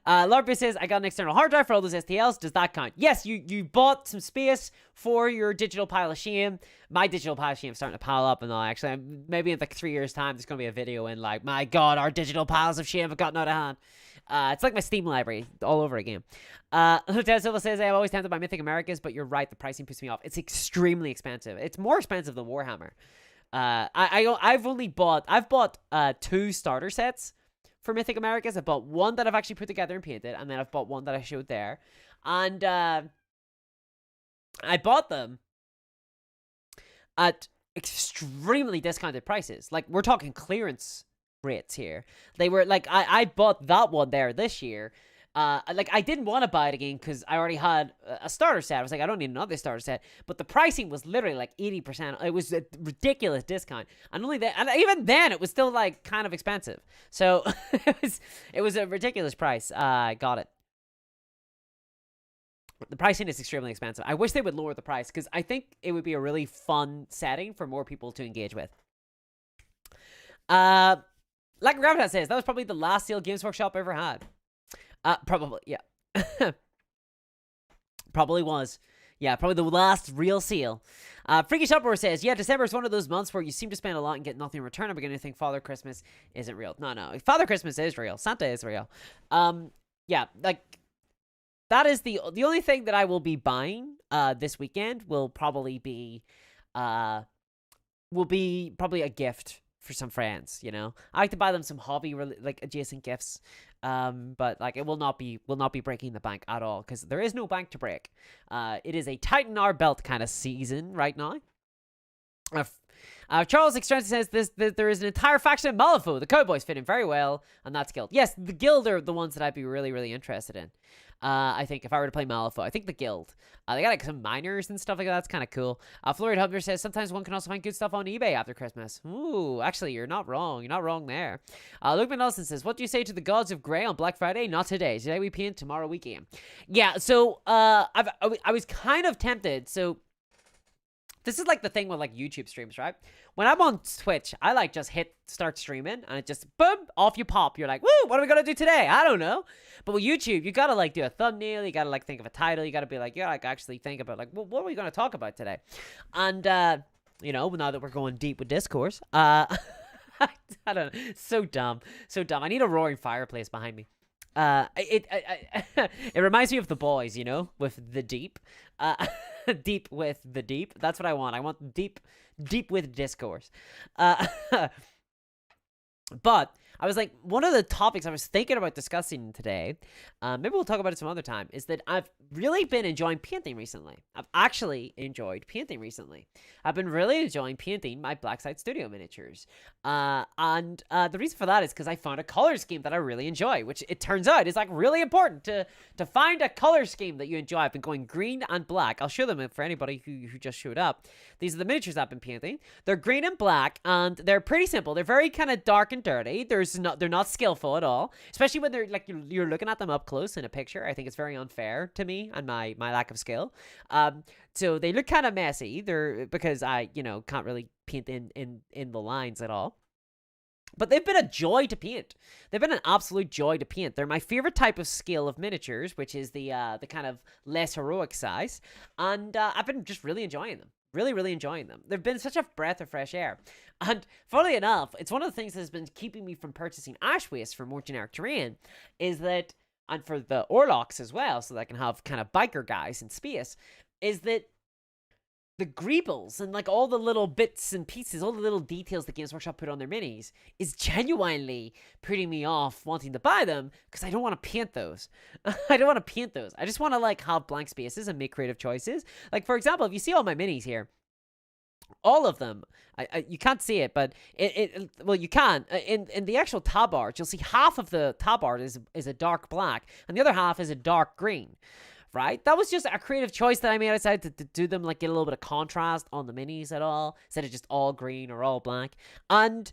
Larby says, I got an external hard drive for all those STLs. Does that count? Yes, you bought some space for your digital pile of shame. My digital pile of shame is starting to pile up, and actually, maybe in like 3 years' time, there's going to be a video in like, my God, our digital piles of shame have gotten out of hand. It's like my Steam library all over again. Lieutenant Silva says, I'm always tempted by Mythic Americas, but you're right, the pricing pisses me off. It's extremely expensive. It's more expensive than Warhammer. I've bought 2 starter sets for Mythic Americas. I bought one that I've actually put together and painted, and then I've bought one that I showed there. And I bought them at extremely discounted prices. Like, we're talking clearance rates here. They were like, I bought that one there this year. Like, I didn't want to buy it again because I already had a starter set. I was like, I don't need another starter set. But the pricing was literally like 80%. It was a ridiculous discount. And only that, and even then, it was still like kind of expensive. So it was a ridiculous price. I got it. The pricing is extremely expensive. I wish they would lower the price because I think it would be a really fun setting for more people to engage with. Like Gravitas says, that was probably the last sale Games Workshop ever had. Probably, yeah. Probably was. Yeah, probably the last real sale. Freaky Shopper says, yeah, December is one of those months where you seem to spend a lot and get nothing in return. I'm beginning to think Father Christmas isn't real. No. Father Christmas is real. Santa is real. Yeah, like, that is the only thing that I will be buying this weekend will probably be probably a gift for some friends, you know. I like to buy them some hobby like adjacent gifts, but like it will not be breaking the bank at all because there is no bank to break. It is a tighten our belt kind of season right now. Charles Extrensi says there is an entire faction of Malifaux. The Cowboys fit in very well, and that's Guild. Yes, the Guild are the ones that I'd be really, really interested in. I think if I were to play Malifaux, I think the Guild. They got like some miners and stuff like that. That's kind of cool. Florid Hubner says sometimes one can also find good stuff on eBay after Christmas. Ooh, actually, you're not wrong. You're not wrong there. Luke Nelson says, what do you say to the Gods of Grey on Black Friday? Not today. Today we paint, tomorrow we game. Yeah, so I was kind of tempted. So this is like the thing with like YouTube streams, right? When I'm on Twitch, I like just hit start streaming and it just boom, off you pop. You're like, woo, what are we gonna do today? I don't know. But with YouTube, you gotta like do a thumbnail, you gotta like think of a title, you gotta be like, like actually think about like, well, what are we gonna talk about today? And you know, now that we're going deep with discourse, I don't know, so dumb. I need a roaring fireplace behind me. It reminds me of The Boys, you know, with the deep. Deep with the deep. That's what I want. I want deep with discourse. But I was like, one of the topics I was thinking about discussing today, maybe we'll talk about it some other time, is that I've really been enjoying painting recently. I've actually enjoyed painting recently. I've been really enjoying painting my Blackside Studio miniatures. And the reason for that is because I found a color scheme that I really enjoy, which it turns out is like really important to find a color scheme that you enjoy. I've been going green and black. I'll show them for anybody who just showed up. These are the miniatures I've been painting. They're green and black, and they're pretty simple. They're very kind of dark and dirty. They're not skillful at all, especially when they're like you're looking at them up close in a picture. I think it's very unfair to me and my lack of skill. So they look kind of messy. They're because I can't really paint in the lines at all. But they've been a joy to paint. They've been an absolute joy to paint. They're my favorite type of scale of miniatures, which is the kind of less heroic size. And I've been just really enjoying them. Really, really enjoying them. They've been such a breath of fresh air. And funnily enough, it's one of the things that has been keeping me from purchasing ash waste for more generic terrain is that, and for the Orlocks as well, so that I can have kind of biker guys in space, is that the greebles and like all the little bits and pieces, all the little details that Games Workshop put on their minis is genuinely putting me off wanting to buy them because I don't want to paint those. I don't want to paint those. I just want to like have blank spaces and make creative choices. Like for example, if you see all my minis here, All of them. You can't see it, but well, you can. In the actual tab art, you'll see half of the tab art is a dark black, and the other half is a dark green. Right? That was just a creative choice that I made. I decided to do them, like, get a little bit of contrast on the minis at all, instead of just all green or all black. And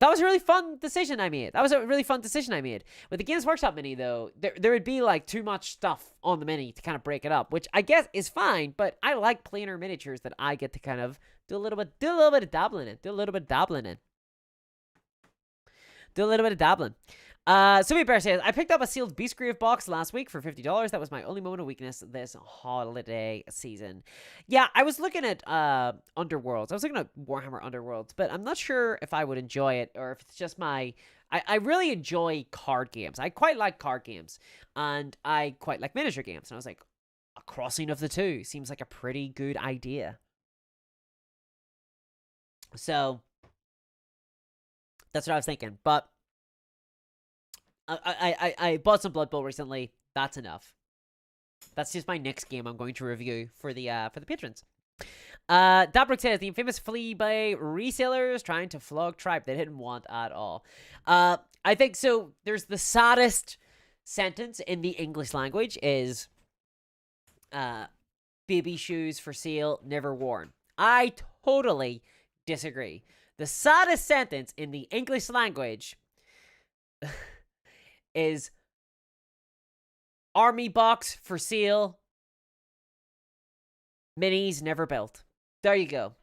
that was a really fun decision I made. With the Games Workshop mini, though, there would be, like, too much stuff on the mini to kind of break it up, which I guess is fine, but I like plainer miniatures that I get to kind of do a little bit of dabbling in. Sumi Bear says, I picked up a sealed Beastgrave box last week for $50. That was my only moment of weakness this holiday season. Yeah, I was looking at Underworlds. I was looking at Warhammer Underworlds, but I'm not sure if I would enjoy it or if it's just my... I really enjoy card games. I quite like card games, and I quite like miniature games. And I was like, a crossing of the two seems like a pretty good idea. So, that's what I was thinking. But I bought some Blood Bowl recently. That's enough. That's just my next game I'm going to review for the patrons. Dabrook says, the infamous Flea Bay resellers trying to flog Tribe they didn't want at all. I think so. There's the saddest sentence in the English language is, baby shoes for sale, never worn. I totally disagree. The saddest sentence in the English language is army box for sale, minis never built. There you go.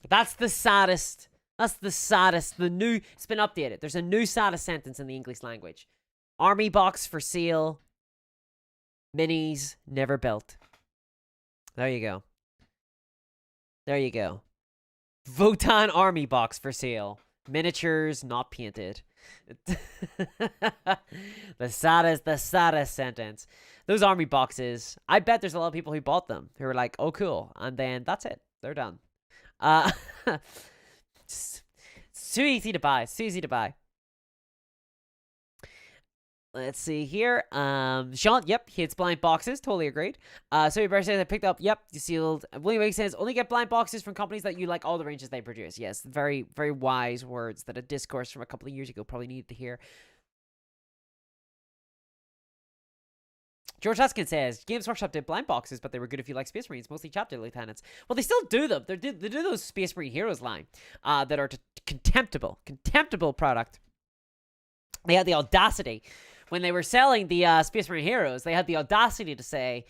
That's the saddest. It's been updated. There's a new saddest sentence in the English language. Army box for sale, minis never built. There you go. Votan army box for sale, miniatures not painted. the saddest sentence. Those army boxes, I bet there's a lot of people who bought them who were like, oh cool, and then that's it, they're done. It's too easy to buy. Let's see here. Sean, yep, he hates blind boxes. Totally agreed. So your says I picked up, yep, you sealed. William Wake says only get blind boxes from companies that you like all the ranges they produce. Yes, very, very wise words that a discourse from a couple of years ago probably needed to hear. George Huskin says, Games Workshop did blind boxes, but they were good if you like Space Marines, mostly chapter lieutenants. Well, they still do them. They do those Space Marine Heroes line that are contemptible product. They had the audacity. When they were selling the Space Marine Heroes, they had the audacity to say,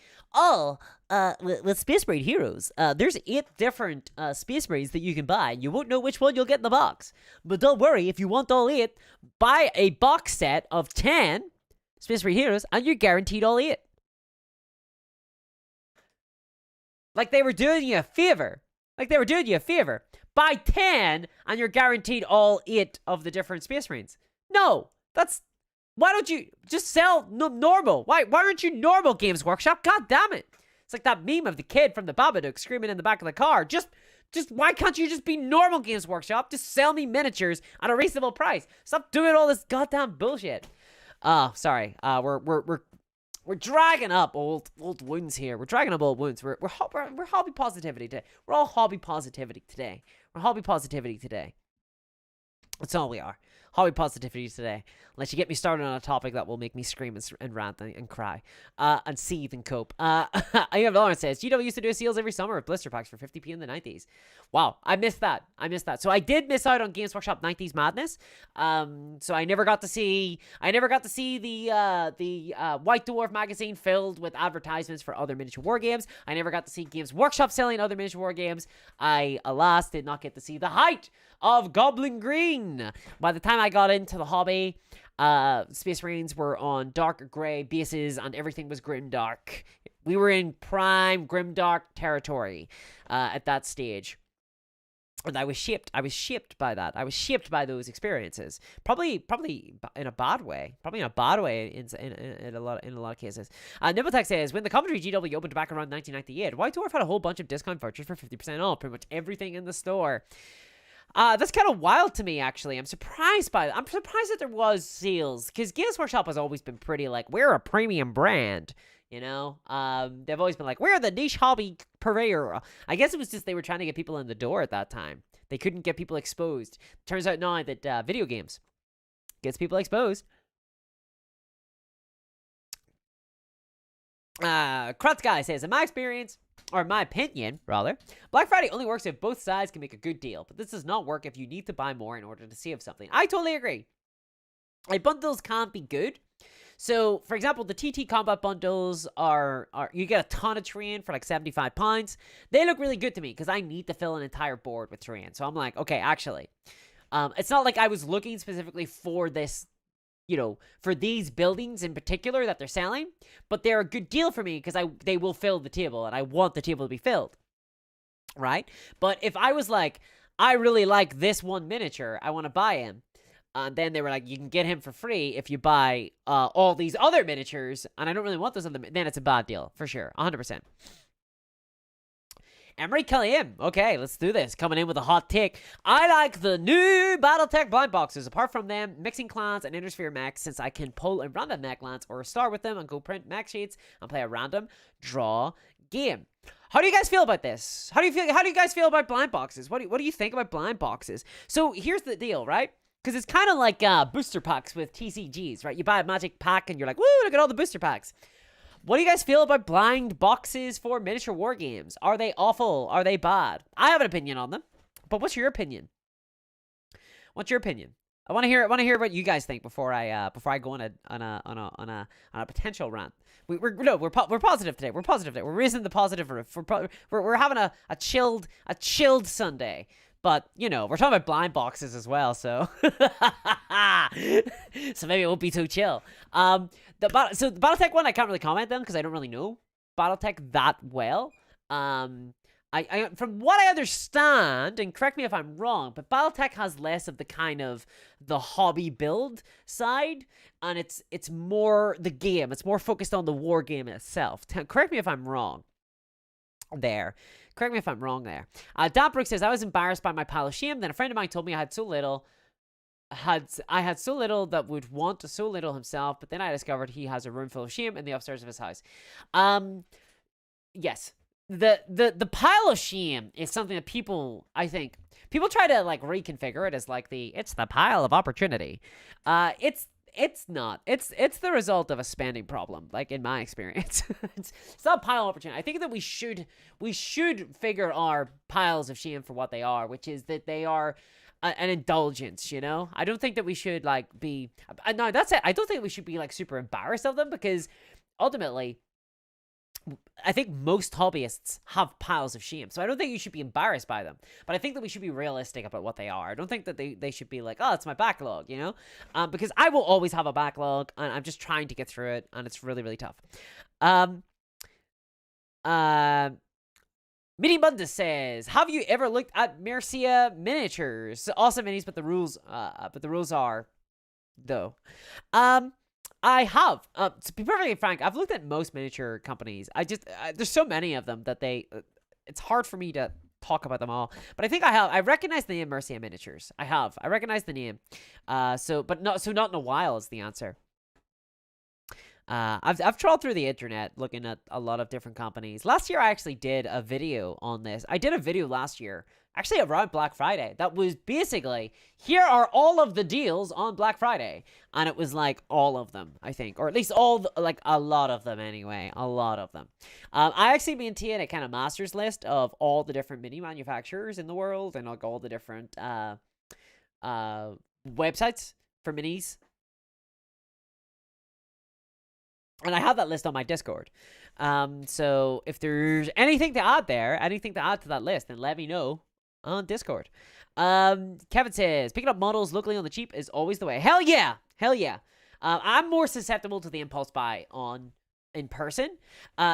with Space Marine Heroes, there's 8 different Space Marines that you can buy. You won't know which one you'll get in the box. But don't worry, if you want all 8, buy a box set of 10 Space Marine Heroes, and you're guaranteed all 8. Like they were doing you a favor. Buy 10, and you're guaranteed all 8 of the different Space Marines. No, why don't you just sell normal? Why aren't you normal, Games Workshop? God damn it. It's like that meme of the kid from the Babadook screaming in the back of the car. Just why can't you just be normal, Games Workshop? Just sell me miniatures at a reasonable price. Stop doing all this goddamn bullshit. Sorry. We're dragging up old wounds here. We're hobby positivity today. We're all hobby positivity today. That's all we are. Hobby positivity today. Unless you get me started on a topic that will make me scream and rant and cry. And seethe and cope. I have Lawrence says, GW used to do seals every summer with blister packs for 50p in the 90s. Wow, I missed that. So I did miss out on Games Workshop 90s madness. So I never got to see the White Dwarf magazine filled with advertisements for other miniature war games. I never got to see Games Workshop selling other miniature war games. I, alas, did not get to see the height of Goblin Green. By the time I got into the hobby, Space Marines were on dark gray bases and everything was grimdark. We were in prime grimdark territory at that stage. And I was shaped by that. I was shaped by those experiences. Probably in a bad way. In a lot of cases. Nibbletech says, when the Coventry GW opened back around 1998, White Dwarf had a whole bunch of discount vouchers for 50% off pretty much everything in the store. That's kind of wild to me, actually. I'm surprised that there was sales, because Games Workshop has always been pretty like, we're a premium brand. You know, they've always been like, we're the niche hobby purveyor. I guess it was just they were trying to get people in the door at that time. They couldn't get people exposed. Turns out now that video games gets people exposed. Krutz Guy says, in my experience, or my opinion, rather, Black Friday only works if both sides can make a good deal, but this does not work if you need to buy more in order to save something. I totally agree. Like, bundles can't be good. So, for example, the TT combat bundles are you get a ton of terrain for like £75. They look really good to me because I need to fill an entire board with terrain. So I'm like, okay, actually, it's not like I was looking specifically for this, you know, for these buildings in particular that they're selling, but they're a good deal for me because they will fill the table and I want the table to be filled, right? But if I was like, I really like this one miniature, I want to buy him, and then they were like, you can get him for free if you buy all these other miniatures, and I don't really want those other, then it's a bad deal, for sure, 100%. Emery Killiam. Okay, let's do this. Coming in with a hot take. I like the new Battletech blind boxes. Apart from them, mixing clans and Intersphere mechs, since I can pull a random mech lance or a star with them and go print mech sheets and play a random draw game. How do you guys feel about this? How do you guys feel about blind boxes? What do you think about blind boxes? So here's the deal, right? Because it's kind of like booster packs with TCGs, right? You buy a magic pack and you're like, woo, look at all the booster packs. What do you guys feel about blind boxes for miniature war games? Are they awful? Are they bad? I have an opinion on them, but what's your opinion? What's your opinion? I want to hear what you guys think before I go on a potential rant. We're positive today. We're positive today. We're raising the positive roof. We're having a chilled Sunday. But, you know, we're talking about blind boxes as well, so so maybe it won't be too chill. So the Battletech one, I can't really comment on because I don't really know Battletech that well. I from what I understand, and correct me if I'm wrong, but Battletech has less of the kind of the hobby build side, and it's more the game. It's more focused on the war game itself. Correct me if I'm wrong there. Correct me if I'm wrong there. Dan Brooks says, I was embarrassed by my pile of shame. Then a friend of mine told me I had so little that would want so little himself, but then I discovered he has a room full of shame in the upstairs of his house. Yes. The pile of shame is something that people try to like reconfigure it as like it's the pile of opportunity. It's not. It's the result of a spending problem, like in my experience. it's not a pile of opportunity. I think that we should figure our piles of shame for what they are, which is that they are an indulgence, you know? I don't think that we should like be no, that's it. I don't think we should be like super embarrassed of them because ultimately I think most hobbyists have piles of shame, so I don't think you should be embarrassed by them. But I think that we should be realistic about what they are. I don't think that they should be like, oh, it's my backlog, you know? Because I will always have a backlog, and I'm just trying to get through it, and it's really, really tough. Mini Mundus says, have you ever looked at Mercia miniatures? Awesome minis, but the rules are, though. I have. To be perfectly frank, I've looked at most miniature companies. There's so many of them that it's hard for me to talk about them all. But I think I have. I recognize the name Mercia Miniatures. I recognize the name. Not in a while is the answer. I've trawled through the internet looking at a lot of different companies. Last year, I actually did a video on this. I did a video last year, actually around Black Friday, that was basically, here are all of the deals on Black Friday. And it was like all of them, I think. Or at least like a lot of them anyway. A lot of them. I actually maintain a kind of master's list of all the different mini manufacturers in the world and like all the different websites for minis. And I have that list on my Discord. So if there's anything to add to that list, then let me know on Discord. Kevin says, picking up models locally on the cheap is always the way. Hell yeah. I'm more susceptible to the impulse buy in person.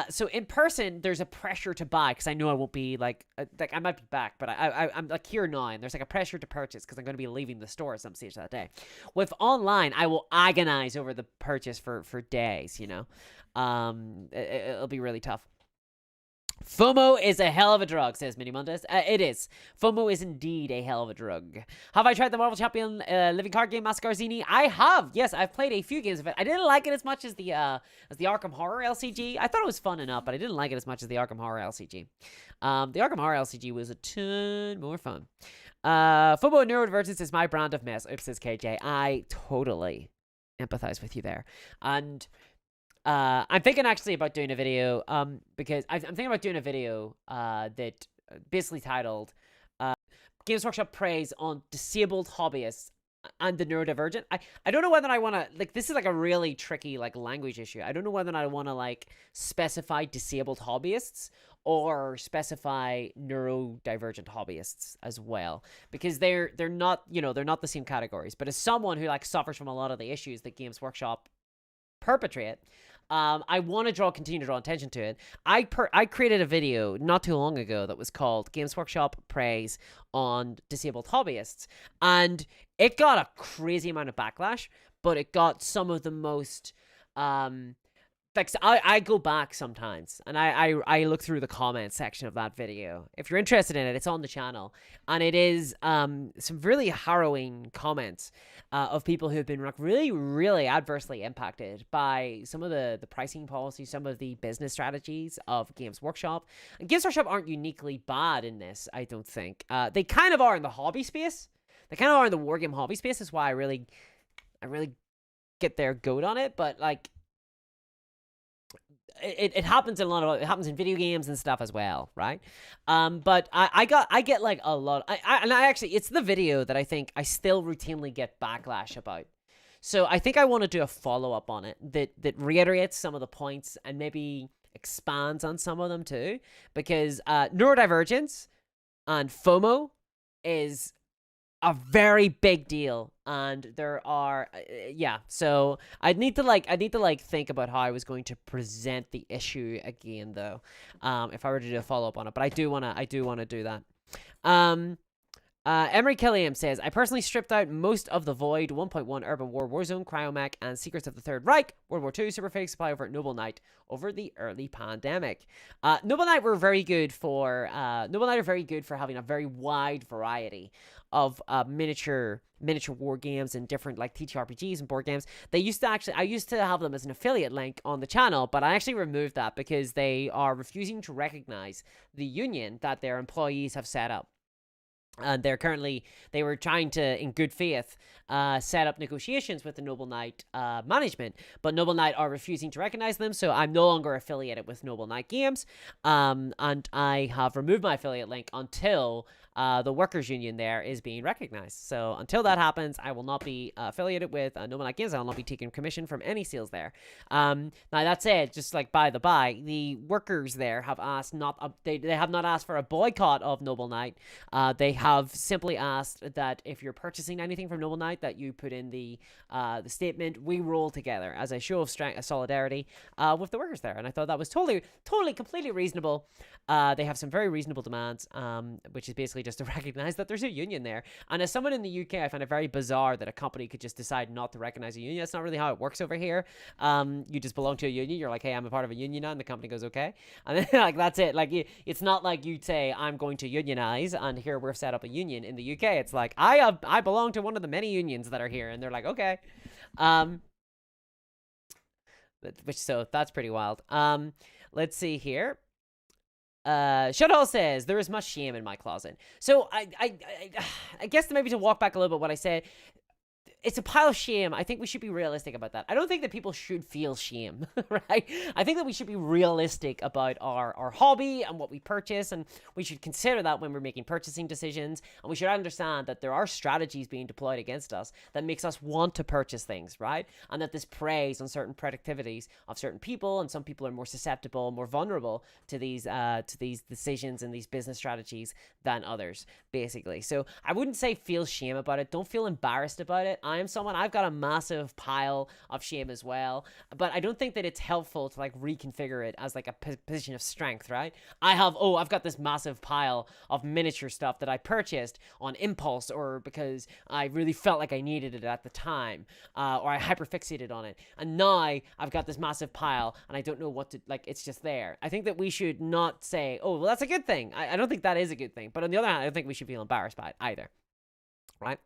So in person, there's a pressure to buy because I know I won't be like I might be back, but I'm like here now, and there's like a pressure to purchase because I'm going to be leaving the store at some stage that day. With online, I will agonize over the purchase for days, you know. It'll be really tough. FOMO is a hell of a drug, says Mini Mondes. It is. FOMO is indeed a hell of a drug. Have I tried the Marvel Champion living card game, Mascarzini? I have. Yes, I've played a few games of it. I didn't like it as much as the Arkham Horror LCG. I thought it was fun enough, but I didn't like it as much as the Arkham Horror LCG. The Arkham Horror LCG was a ton more fun. FOMO and neurodivergence is my brand of mess. Oops, says KJ. I totally empathize with you there. And I'm thinking actually about doing a video, because I'm thinking about doing a video that basically titled Games Workshop Preys on Disabled Hobbyists and the Neurodivergent. I don't know whether I want to, like, this is like a really tricky like language issue. I don't know whether I want to like specify disabled hobbyists or specify neurodivergent hobbyists as well, because they're not, you know, they're not the same categories. But as someone who like suffers from a lot of the issues that Games Workshop perpetrate, I want to continue to draw attention to it. I created a video not too long ago that was called Games Workshop Preys on Disabled Hobbyists, and it got a crazy amount of backlash, but it got some of the most like, I go back sometimes and I look through the comments section of that video. If you're interested in it, it's on the channel, and it is some really harrowing comments of people who have been really, really adversely impacted by some of the pricing policies, some of the business strategies of Games Workshop. And Games Workshop aren't uniquely bad in this, I don't think. They kind of are in the hobby space. They kind of are in the wargame hobby space. That's why I really get their goat on it. But like, it happens in it happens in video games and stuff as well, right? But I get like a lot. And I actually, it's the video that I think I still routinely get backlash about. So I think I want to do a follow-up on it that reiterates some of the points and maybe expands on some of them too, because neurodivergence and FOMO is a very big deal, and there are yeah, so I'd need to like think about how I was going to present the issue again, though, if I were to do a follow-up on it. But I do want to do that. Emery Killiam says, I personally stripped out most of the Void, 1.1 Urban War, Warzone, Cryomech, and Secrets of the Third Reich, World War II, Super Fake Supply over at Noble Knight over the early pandemic. Noble Knight are very good for having a very wide variety of miniature war games and different like TTRPGs and board games. I used to have them as an affiliate link on the channel, but I actually removed that because they are refusing to recognize the union that their employees have set up. And they were trying to, in good faith, set up negotiations with the Noble Knight management, but Noble Knight are refusing to recognize them, so I'm no longer affiliated with Noble Knight Games, and I have removed my affiliate link until the workers' union there is being recognized. So until that happens, I will not be affiliated with Noble Knight Games. I will not be taking commission from any sales there. Now that said, just like by the by, the workers there have asked they have not asked for a boycott of Noble Knight. They have simply asked that if you're purchasing anything from Noble Knight, that you put in the statement, "We roll together," as a show of solidarity with the workers there. And I thought that was totally, completely reasonable. They have some very reasonable demands, which is basically just to recognize that there's a union there. And as someone in the UK, I find it very bizarre that a company could just decide not to recognize a union. That's not really how it works over here. You just belong to a union. You're like, hey, I'm a part of a union now, and the company goes, okay. And then like, that's it. Like, it's not like you'd say, I'm going to unionize, and here we're set up a union. In the UK, it's like, I belong to one of the many unions that are here, and they're like, okay. So that's pretty wild. Let's see here. Shudhall says, there is much shame in my closet. So I guess maybe to walk back a little bit what I said, it's a pile of shame. I think we should be realistic about that. I don't think that people should feel shame, right? I think that we should be realistic about our hobby and what we purchase, and we should consider that when we're making purchasing decisions, and we should understand that there are strategies being deployed against us that makes us want to purchase things, right? And that this preys on certain productivities of certain people, and some people are more susceptible, more vulnerable to these decisions and these business strategies than others, basically. So I wouldn't say feel shame about it. Don't feel embarrassed about it. I am someone, I've got a massive pile of shame as well, but I don't think that it's helpful to like reconfigure it as like a position of strength, right? I've got this massive pile of miniature stuff that I purchased on impulse or because I really felt like I needed it at the time, or I hyperfixated on it, and now I've got this massive pile and I don't know what to, like, it's just there. I think that we should not say, oh, well, that's a good thing. I don't think that is a good thing, but on the other hand, I don't think we should feel embarrassed by it either. Right?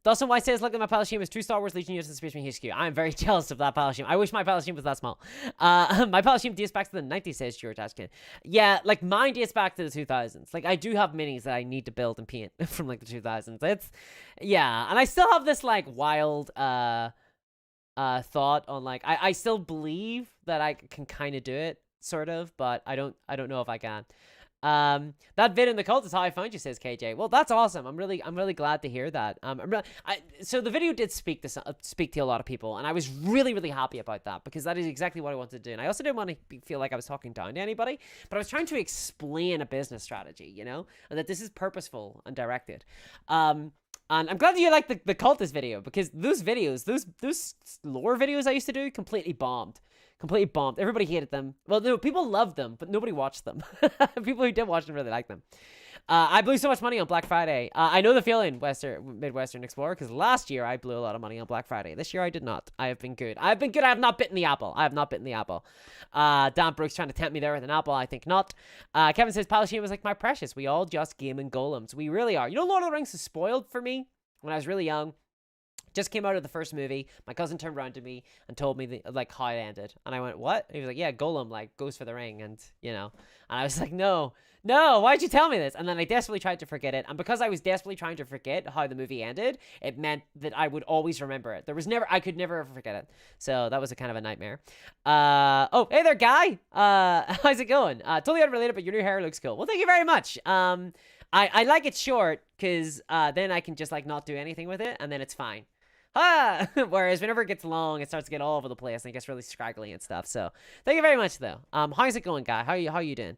Dawson White says, look at my pile of shame is 2 Star Wars Legion units in Space Marine HQ. I'm very jealous of that pile of shame. I wish my pile of shame was that small. My pile of shame dates back to the 90s, says George Ashkin. Yeah, like mine dates back to the 2000s. Like I do have minis that I need to build and paint from like the 2000s. Yeah, and I still have this like wild thought on like, I still believe that I can kind of do it, sort of, but I don't know if I can. That vid in the cult is how I found you, says KJ. Well, that's awesome. I'm really glad to hear that. So the video did speak to a lot of people, and I was really happy about that because that is exactly what I wanted to do. And I also didn't want to feel like I was talking down to anybody, but I was trying to explain a business strategy, you know, and that this is purposeful and directed. And I'm glad that you like the cultist video because those videos, those lore videos I used to do completely bombed. Everybody hated them. Well, no, people loved them, but nobody watched them. People who did watch them really liked them. I blew so much money on Black Friday. I know the feeling, Midwestern Explorer, because last year I blew a lot of money on Black Friday. This year I did not. I have been good. I have not bitten the apple. Dan Brooks trying to tempt me there with an apple. I think not. Kevin says, pile of shame was like my precious. We all just gaming golems. We really are. You know, Lord of the Rings is spoiled for me when I was really young. Just came out of the first movie. My cousin turned around to me and told me like how it ended, and I went, "What?" And he was like, "Yeah, Golem like goes for the ring," and you know, and I was like, "No, why'd you tell me this?" And then I desperately tried to forget it, and because I was desperately trying to forget how the movie ended, it meant that I would always remember it. I could never ever forget it. So that was a kind of a nightmare. Oh, hey there, guy. How's it going? Totally unrelated, but your new hair looks cool. Well, thank you very much. I like it short because then I can just like not do anything with it, and then it's fine. Whereas whenever it gets long, it starts to get all over the place and it gets really scraggly and stuff. So thank you very much though. How's it going, guy? How you doing?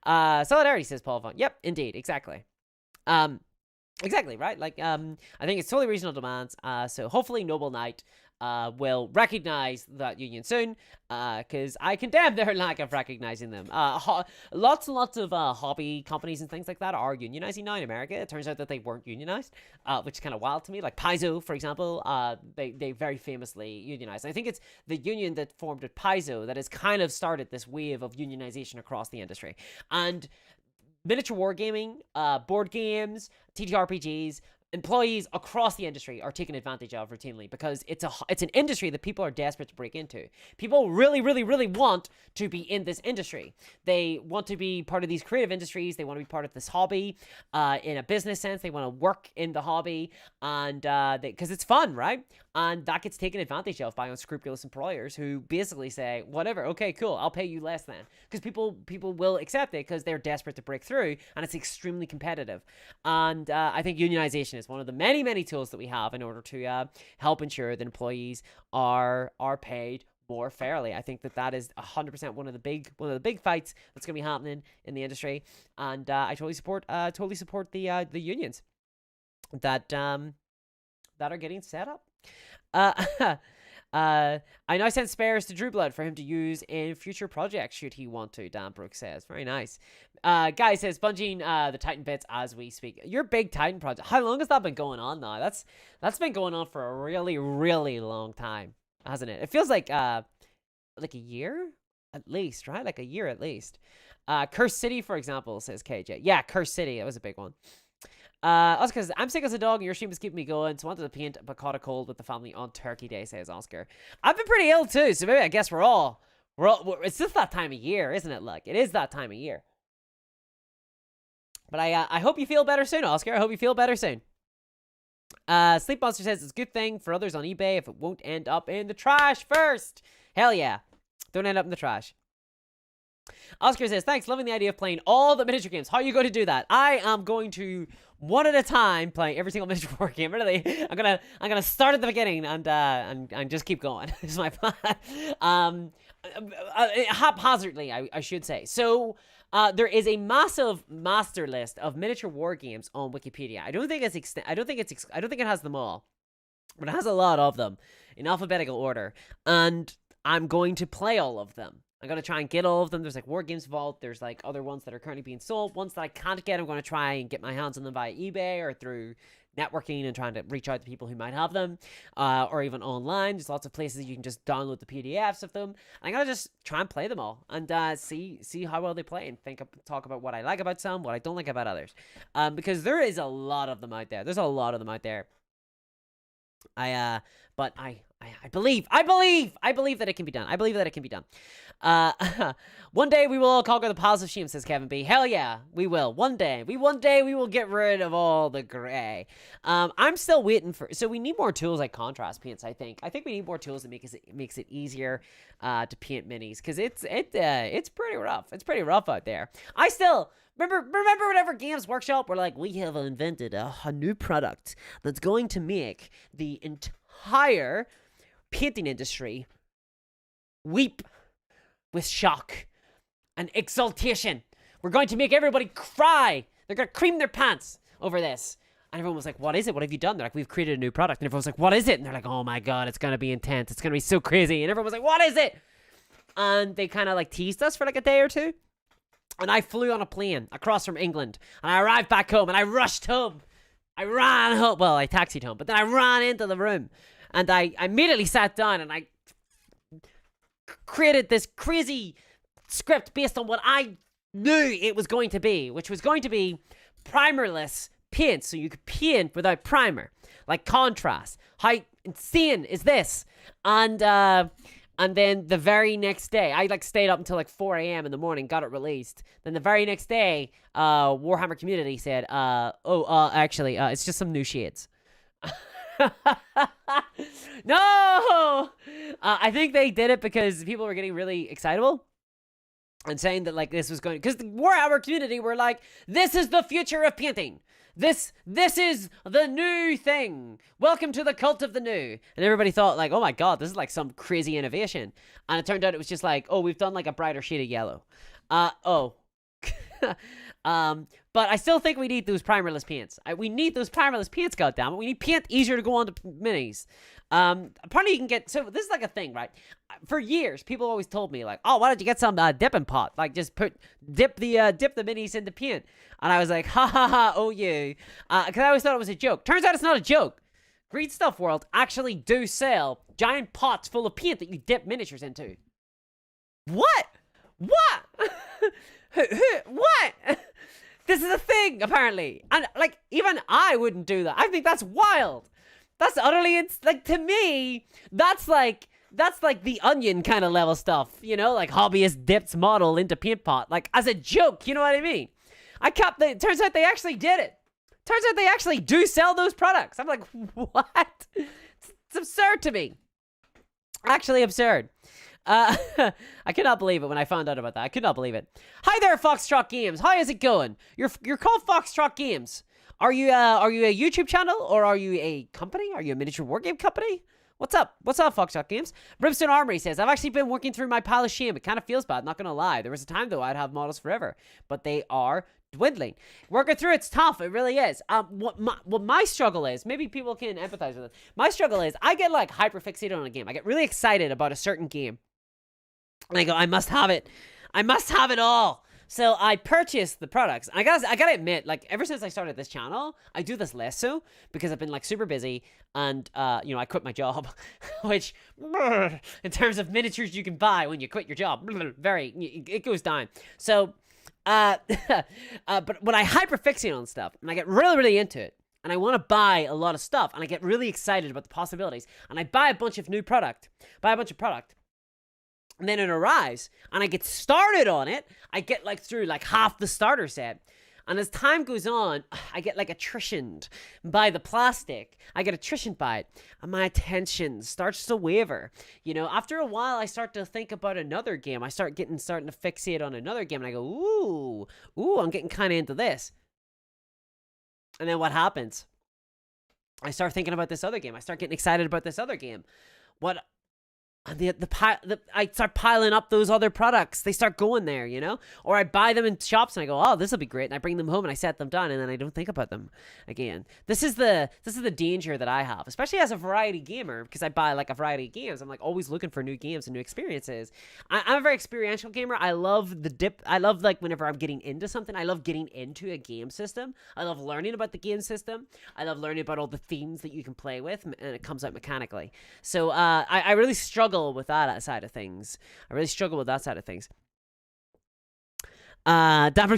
Solidarity, says Paul Vaughn. Yep, indeed, exactly. Exactly, right? Like, I think it's totally reasonable demands. So hopefully Noble Knight will recognize that union soon, because I condemn their lack of recognizing them. Lots and lots of hobby companies and things like that are unionizing now in America. It turns out that they weren't unionized, which is kind of wild to me. Like Paizo, for example, they very famously unionized. I think it's the union that formed at Paizo that has kind of started this wave of unionization across the industry. And miniature wargaming, board games, TTRPGs, employees across the industry are taken advantage of routinely because it's an industry that people are desperate to break into. People really want to be in this industry. They want to be part of these creative industries. They want to be part of this hobby in a business sense. They want to work in the hobby, and because it's fun, right? And that gets taken advantage of by unscrupulous employers who basically say, whatever, okay, cool, I'll pay you less then. Because people will accept it because they're desperate to break through, and it's extremely competitive. And I think unionization is one of the many tools that we have in order to help ensure that employees are paid more fairly. I think that is 100% one of the big fights that's going to be happening in the industry, and I totally support the unions that are getting set up. I now sent spares to Drew Blood for him to use in future projects should he want to, Dan Brooks says. Very nice. Guy says, sponging the Titan bits as we speak. Your big Titan project, how long has that been going on now? That's been going on for a really long time, hasn't it? It feels like a year at least, right? Like a year at least. Curse City, for example, says KJ. Yeah, Curse City, that was a big one. Oscar says, I'm sick as a dog and your stream is keeping me going, so wanted to paint but caught a cold with the family on Turkey Day, says Oscar. I've been pretty ill too, so maybe I guess we're all it's just that time of year, isn't it? Like, it is that time of year. But I hope you feel better soon, Oscar. I hope you feel better soon. Sleep Monster says, it's a good thing for others on eBay if it won't end up in the trash first. Hell yeah. Don't end up in the trash. Oscar says, thanks, loving the idea of playing all the miniature games. How are you going to do that? I am going to, one at a time, play every single miniature war game. Really, I'm gonna start at the beginning and just keep going. This is my plan. Haphazardly, I should say. So there is a massive master list of miniature war games on Wikipedia. I don't think it has them all. but it has a lot of them in alphabetical order, and I'm going to play all of them. I'm going to try and get all of them. There's like War Games Vault. There's like other ones that are currently being sold. Ones that I can't get, I'm going to try and get my hands on them via eBay or through networking and trying to reach out to people who might have them, or even online. There's lots of places you can just download the PDFs of them. I'm going to just try and play them all and see how well they play and talk about what I like about some, what I don't like about others. Because there is a lot of them out there. There's a lot of them out there. But I believe that it can be done. I believe that it can be done. One day we will all conquer the piles of shame, says Kevin B. Hell yeah, we will. One day we will get rid of all the gray. I'm still waiting so we need more tools like contrast paints. I think we need more tools that makes it easier to paint minis, because it's pretty rough. It's pretty rough out there. I still remember whenever Games Workshop were like, we have invented a new product that's going to make the entire painting industry weep with shock and exultation. We're going to make everybody cry. They're going to cream their pants over this. And everyone was like, what is it? What have you done? They're like, we've created a new product. And everyone's like, what is it? And they're like, oh my God, it's going to be intense. It's going to be so crazy. And everyone was like, what is it? And they kind of like teased us for like a day or two. And I flew on a plane across from England. And I arrived back home and I rushed home. I ran home. Well, I taxied home, but then I ran into the room. And I immediately sat down and I created this crazy script based on what I knew it was going to be, which was going to be primerless paint. So you could paint without primer, like contrast. How insane is this? And then the very next day, I like stayed up until like 4 a.m. in the morning, got it released. Then the very next day, Warhammer community said, actually, it's just some new shades. No! I think they did it because people were getting really excitable and saying that like this was going, because the Warhammer community were like, this is the future of painting. This is the new thing. Welcome to the cult of the new. And everybody thought like, oh my God, this is like some crazy innovation. And it turned out it was just like, oh, we've done like a brighter shade of yellow. But I still think we need those primerless paints. We need those primerless paints, goddammit. We need paint easier to go on to minis. Apparently you can get, so this is like a thing, right? For years, people always told me like, oh, why don't you get some dipping pot? Like just dip the minis into paint. And I was like, ha ha ha, oh you. Because I always thought it was a joke. Turns out it's not a joke. Green Stuff World actually do sell giant pots full of paint that you dip miniatures into. What? What? What? This is a thing, apparently. And, like, even I wouldn't do that. I think that's wild. That's utterly, it's, like, to me, that's like the Onion kind of level stuff, you know? Like, hobbyist dips model into paint pot. Like, as a joke, you know what I mean? Turns out they actually did it. Turns out they actually do sell those products. I'm like, what? It's absurd to me. Actually absurd. I could not believe it when I found out about that. I could not believe it. Hi there, Foxtrot Games. How is it going? You're called Foxtrot Games. Are you a YouTube channel or are you a company? Are you a miniature wargame company? What's up? What's up, Foxtrot Games? Brimstone Armory says, I've actually been working through my pile of shame. It kind of feels bad, not gonna lie. There was a time though I'd have models forever, but they are dwindling. Working through it's tough. It really is. What my struggle is, maybe people can empathize with it. My struggle is I get like hyper fixated on a game. I get really excited about a certain game. And I go, I must have it. I must have it all. So I purchased the products. I gotta admit, like, ever since I started this channel, I do this less so because I've been, like, super busy and, you know, I quit my job, which, in terms of miniatures you can buy when you quit your job, it goes down. So, but when I hyperfixate on stuff and I get really, really into it, and I want to buy a lot of stuff, and I get really excited about the possibilities, and I buy a bunch of product, and then it arrives, and I get started on it. I get, like, through, like, half the starter set. And as time goes on, I get, like, attritioned by the plastic. I get attritioned by it. And my attention starts to waver. You know, after a while, I start to think about another game. I starting to fixate on another game. And I go, ooh, I'm getting kind of into this. And then what happens? I start thinking about this other game. I start getting excited about this other game. And I start piling up those other products. They start going there, you know? Or I buy them in shops and I go, oh, this will be great. And I bring them home and I set them down and then I don't think about them again. This is the danger that I have, especially as a variety gamer, because I buy like a variety of games. I'm like always looking for new games and new experiences. I'm a very experiential gamer. I love the dip. I love like whenever I'm getting into something, I love getting into a game system. I love learning about the game system. I love learning about all the themes that you can play with and it comes out mechanically. So I really struggle with that side of things. Danbrook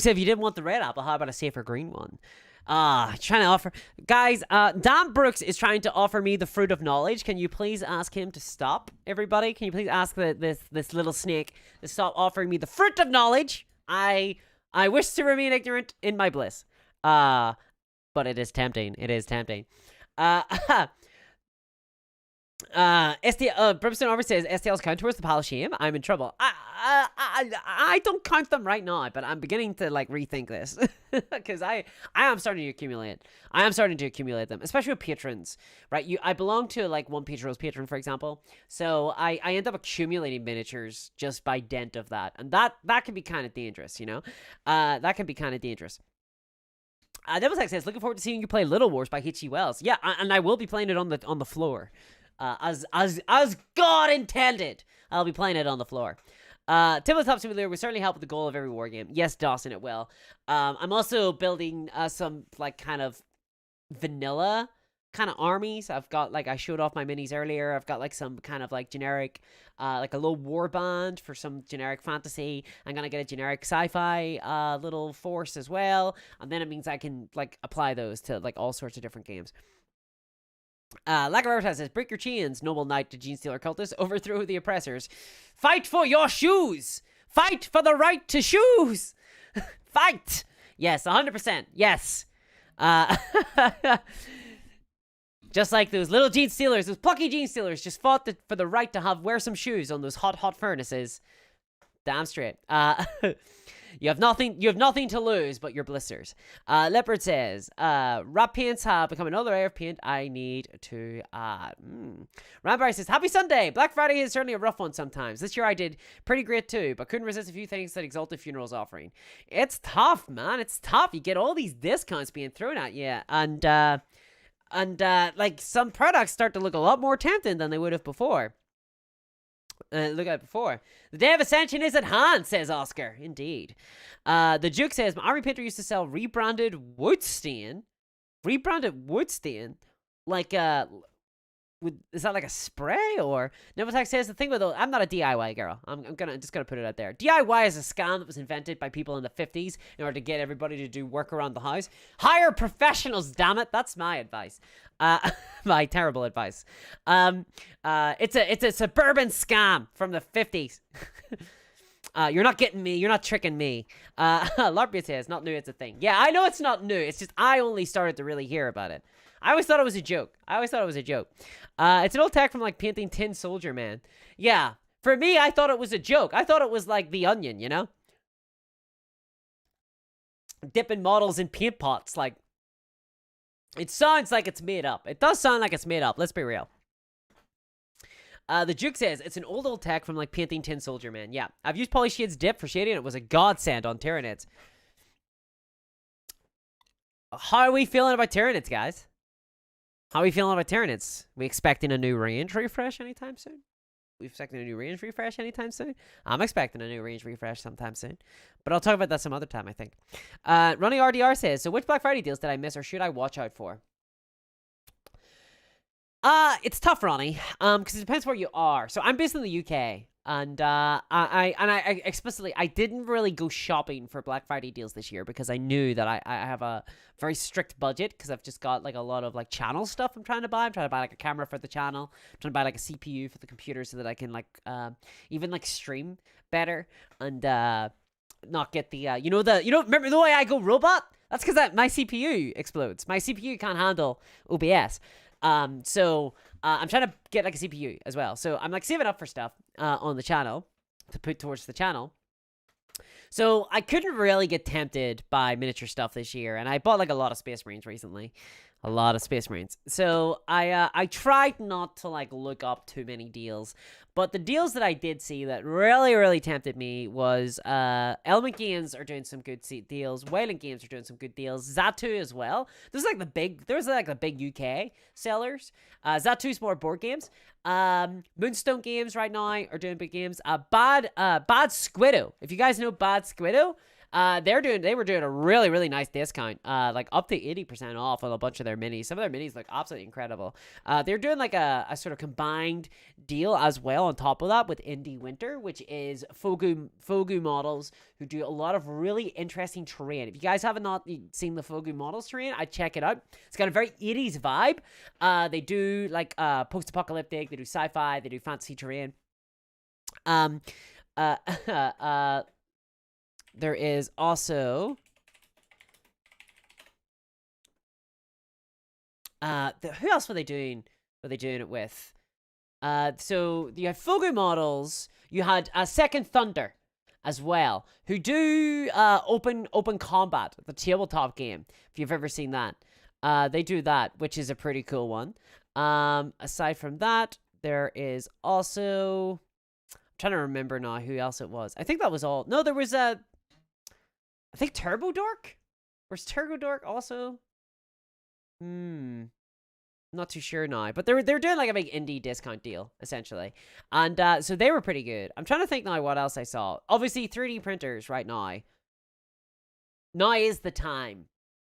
said, if you didn't want the red apple, how about a safer green one? Trying to offer... Guys, Dan Brooks is trying to offer me the fruit of knowledge. Can you please ask him to stop, everybody? Can you please ask this little snake to stop offering me the fruit of knowledge? I wish to remain ignorant in my bliss. But it is tempting. Brimstone Over says STLs count towards the pile of shame. I'm in trouble. I don't count them right now, but I'm beginning to like rethink this because I am starting to accumulate. I am starting to accumulate them, especially with patrons, right? I belong to like one Rose patron, for example, so I end up accumulating miniatures just by dint of that, and that can be kind of dangerous, you know. That can be kind of dangerous. Devil's X says, looking forward to seeing you play Little Wars by H.G. Wells. Yeah, and I will be playing it on the floor. As God intended, I'll be playing it on the floor. Tabletop Simulator will certainly help with the goal of every war game. Yes, Dawson, it will. I'm also building some like kind of vanilla kind of armies. I've got like I showed off my minis earlier. I've got like some kind of like generic, like a low war band for some generic fantasy. I'm gonna get a generic sci-fi little force as well, and then it means I can like apply those to like all sorts of different games. Like Roberta says, break your chains, noble knight to gene stealer cultists, overthrow the oppressors. Fight for your shoes! Fight for the right to shoes! Fight! Yes, 100%. Yes. Just like those little gene stealers, those plucky gene stealers just fought for the right to wear some shoes on those hot furnaces. Damn straight. You have nothing to lose but your blisters. Leopard says, wrap paints have become another layer of paint I need to add. Rambar says, happy Sunday. Black Friday is certainly a rough one sometimes. This year I did pretty great too, but couldn't resist a few things that Exalted Funeral's offering. It's tough, man. It's tough. You get all these discounts being thrown at you, and like some products start to look a lot more tempting than they would have before. The day of Ascension is at hand, says Oscar. Indeed. The Duke says, my army painter used to sell rebranded wood stain. Like, is that like a spray? Or Nevotax says, the thing with I'm not a DIY girl. I'm just gonna put it out there. DIY is a scam that was invented by people in the 50s in order to get everybody to do work around the house. Hire professionals, damn it. That's my advice. My terrible advice. It's a suburban scam from the 50s. You're not getting me. You're not tricking me. LARP says, not new, it's a thing. Yeah, I know it's not new. It's just I only started to really hear about it. I always thought it was a joke. It's an old tech from like painting Tin Soldier Man. Yeah, for me, I thought it was a joke. I thought it was like The Onion, you know? Dipping models in paint pots, like... It sounds like it's made up. It does sound like it's made up. Let's be real. The Duke says, it's an old tech from like painting Tin Soldier Man. Yeah, I've used Polyshade's dip for shading. It was a godsend on Tyranids. How are we feeling about Tyranids, guys? How are we feeling about Tyranids? We expecting a new range refresh anytime soon? I'm expecting a new range refresh sometime soon. But I'll talk about that some other time, I think. Ronnie RDR says, so which Black Friday deals did I miss or should I watch out for? It's tough, Ronnie. Because it depends where you are. So I'm based in the UK. And I explicitly, I didn't really go shopping for Black Friday deals this year because I knew that I have a very strict budget because I've just got like a lot of like channel stuff I'm trying to buy. I'm trying to buy like a camera for the channel. I'm trying to buy like a CPU for the computer so that I can like even like stream better and not get the remember the way I go robot? That's because my CPU explodes. My CPU can't handle OBS. So I'm trying to get like a CPU as well. So I'm like saving up for stuff on the channel to put towards the channel. So I couldn't really get tempted by miniature stuff this year, and I bought like a lot of Space Marines recently. A lot of Space Marines. So I tried not to like look up too many deals, but the deals that I did see that really tempted me was Element Games are doing some good deals. Wayland Games are doing some good deals. Zatu as well. There's like the big UK sellers. Zatu's more board games. Moonstone Games right now are doing big games. Bad Squiddo. If you guys know Bad Squiddo, they were doing a really nice discount, like up to 80% off on a bunch of their minis. Some of their minis look absolutely incredible. They're doing like a sort of combined deal as well on top of that with Indie Winter, which is Fogu models who do a lot of really interesting terrain. If you guys haven't not seen the Fogu models terrain, I'd check it out. It's got a very 80s vibe. They do like post-apocalyptic, they do sci-fi, they do fantasy terrain. There is also who else were they doing? Were they doing it with? So you have Fogu models. You had Second Thunder as well, who do open combat, the tabletop game. If you've ever seen that, they do that, which is a pretty cool one. Aside from that, there is also. I'm trying to remember now who else it was. I think that was all. No, there was I think Turbo Dork? Was Turbo Dork also? Not too sure now. But they're doing like a big indie discount deal, essentially. And so they were pretty good. I'm trying to think now what else I saw. Obviously, 3D printers right now. Now is the time,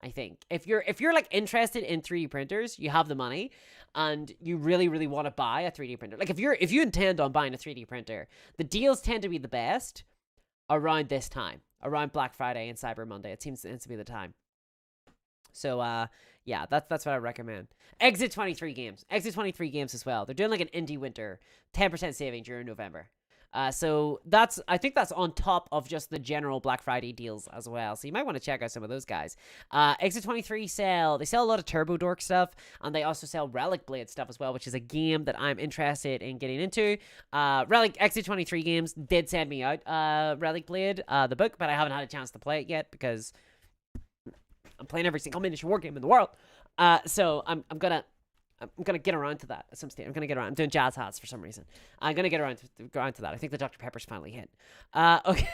I think. If you're like interested in 3D printers, you have the money, and you really want to buy a 3D printer. Like if you intend on buying a 3D printer, the deals tend to be the best around this time. Around Black Friday and Cyber Monday. It seems to be the time. So, yeah, that's what I recommend. Exit 23 games. Exit 23 games as well. They're doing like an indie winter. 10% saving during November. So I think that's on top of just the general Black Friday deals as well. So you might want to check out some of those guys. Exit 23 they sell a lot of Turbo Dork stuff, and they also sell Relic Blade stuff as well, which is a game that I'm interested in getting into. Exit 23 games did send me out Relic Blade, the book, but I haven't had a chance to play it yet because I'm playing every single miniature war game in the world. So I'm gonna get around to that at some stage. I'm doing jazz hats for some reason. I'm gonna get around to that. I think the Dr. Pepper's finally hit. Okay.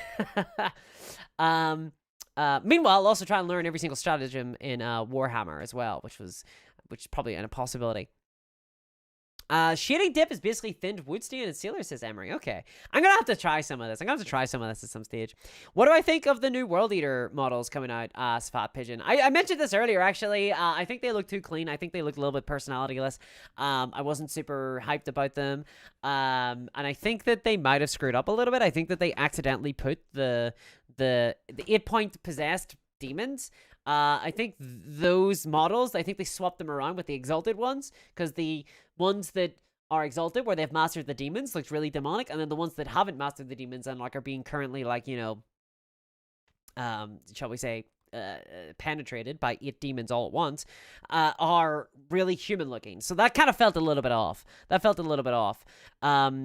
Meanwhile, I'll also try and learn every single stratagem in Warhammer as well, which is probably a possibility. Shading dip is basically thinned wood stain and sealer, says Emery. Okay. I'm gonna have to try some of this. At some stage. What do I think of the new World Eater models coming out? Fat Pigeon. I mentioned this earlier, actually. I think they look too clean. I think they look a little bit personalityless. I wasn't super hyped about them. And I think that they might have screwed up a little bit. I think that they accidentally put the 8-point possessed demons. I think those models, I think they swapped them around with the exalted ones, because the ones that are exalted, where they've mastered the demons, looked really demonic, and then the ones that haven't mastered the demons and like are being currently like, shall we say, penetrated by 8 demons all at once, are really human looking. So that kind of felt a little bit off.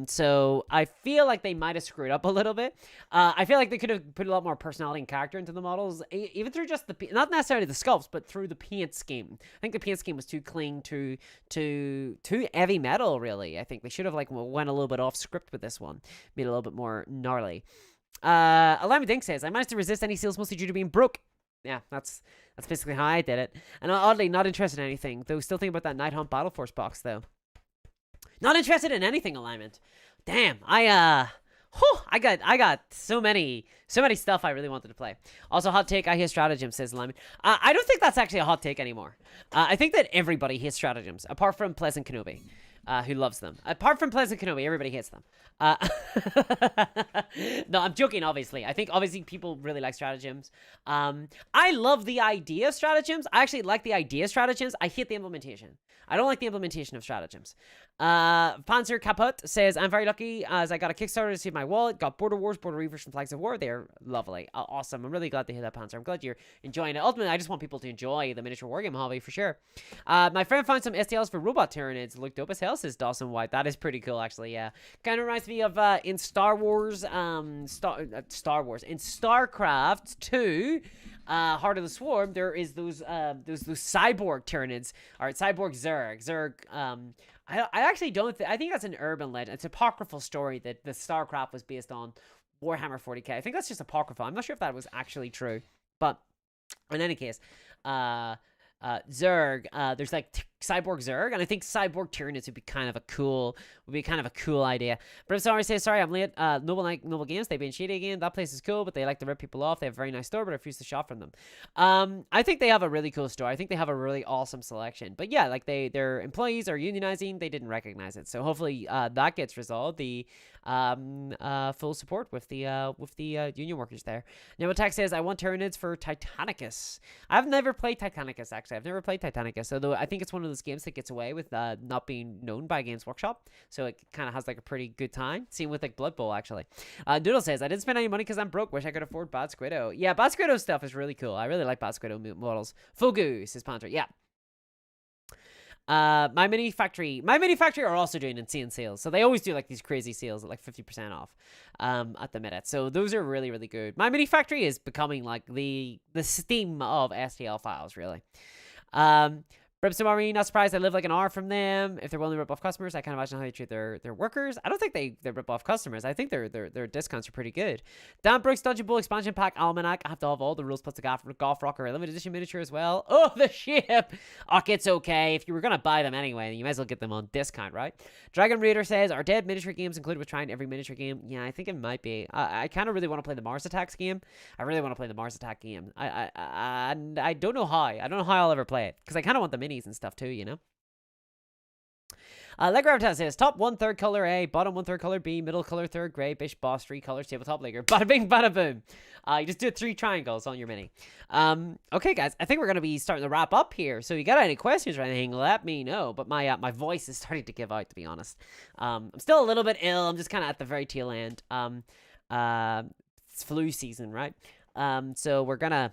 So I feel like they might have screwed up a little bit. I feel like they could have put a lot more personality and character into the models, even through just not necessarily the sculpts, but through the paint scheme. I think the paint scheme was too clean, too heavy metal, really. I think they should have like went a little bit off script with this one, made it a little bit more gnarly. Allow Me Dink says, I managed to resist any seals mostly due to being broke. Yeah, that's basically how I did it. And oddly, not interested in anything. Though still thinking about that Night Hunt Battle Force box, though. Not interested in anything, Alignment. Damn, I got so many stuff I really wanted to play. Also, hot take, I hate stratagems, says Alignment. I don't think that's actually a hot take anymore. I think that everybody hates stratagems, apart from Pleasant Kenobi. Who loves them. Apart from Pleasant Kenobi, everybody hates them. No, I'm joking, obviously. I think, obviously, people really like stratagems. I love the idea of stratagems. I actually like the idea of stratagems. I hate the implementation. I don't like the implementation of stratagems. Panzer Kaput says, I'm very lucky as I got a Kickstarter to save my wallet. Got Border Wars, Border Reavers from Flags of War. They're lovely. Awesome. I'm really glad to hear that, Panzer. I'm glad you're enjoying it. Ultimately, I just want people to enjoy the miniature wargame hobby for sure. My friend found some STLs for robot Tyranids. Look dope as hell, says Dawson White. That is pretty cool, actually, yeah. Kind of reminds me of in Star Wars, in StarCraft 2, Heart of the Swarm, there is those cyborg Tyranids, or cyborg Zerg. I actually don't. I think that's an urban legend. It's an apocryphal story that the StarCraft was based on Warhammer 40k. I think that's just apocryphal. I'm not sure if that was actually true, but in any case, Zerg. There's like cyborg Zerg, and I think cyborg Tyranids would be kind of a cool idea. Brimstone says, sorry, I'm late. Noble Games, they've been shitty again. That place is cool, but they like to rip people off. They have a very nice store, but I refuse to shop from them. I think they have a really cool store. I think they have a really awesome selection. But yeah, like their employees are unionizing. They didn't recognize it, so hopefully that gets resolved. The full support with the union workers there. Nemotax says, I want Tyranids for Titanicus. I've never played Titanicus, actually. I've never played Titanicus, although I think it's one of those games that gets away with not being known by Games Workshop, so it kind of has like a pretty good time. Same with like Blood Bowl, actually. Noodle says, I didn't spend any money because I'm broke. Wish I could afford Bad Squiddo. Yeah, Bad Squiddo stuff is really cool. I really like Bad Squiddo models. Fugu, says Panther. Yeah. My mini factory are also doing insane sales, so they always do like these crazy sales at like 50% off at the minute, so those are really, really good. My mini factory is becoming like the Steam of STL files, really. Brimstone Army, not surprised I live like an hour from them. If they're willing to rip off customers, I can't imagine how they treat their workers. I don't think they rip off customers. I think their discounts are pretty good. Dan Brooks Dungeon Bowl Expansion Pack Almanac. I have to have all the rules plus the Golf Rocker limited edition miniature as well. Oh, the ship! Oh, it's okay. If you were gonna buy them anyway, you might as well get them on discount, right? Dragon Raider says, are dead miniature games included with trying every miniature game? Yeah, I think it might be. I kind of really want to play the Mars Attacks game. I really want to play the Mars Attack game. I don't know how. I don't know how I'll ever play it, because I kind of want the minis and stuff too, you know? Legravitas says, top 1/3 color A, bottom 1/3 color B, middle color 3rd gray, bish, boss 3 colors, tabletop lager. Bada bing, bada boom. You just do 3 triangles on your mini. Okay, guys, I think we're gonna be starting to wrap up here. So, you got any questions or anything? Let me know. But my voice is starting to give out, to be honest. I'm still a little bit ill. I'm just kind of at the very tail end. It's flu season, right? So we're gonna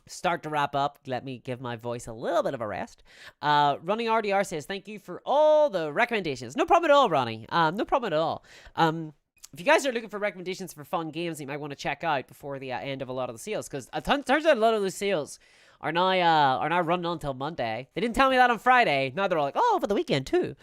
start to wrap up. Let me give my voice a little bit of a rest. Running RDR says, thank you for all the recommendations. No problem at all, Ronnie. No problem at all. If you guys are looking for recommendations for fun games that you might want to check out before the end of a lot of the sales, because it turns out a lot of the sales are now running on until Monday. They didn't tell me that on Friday. Now they're all like, oh, for the weekend too.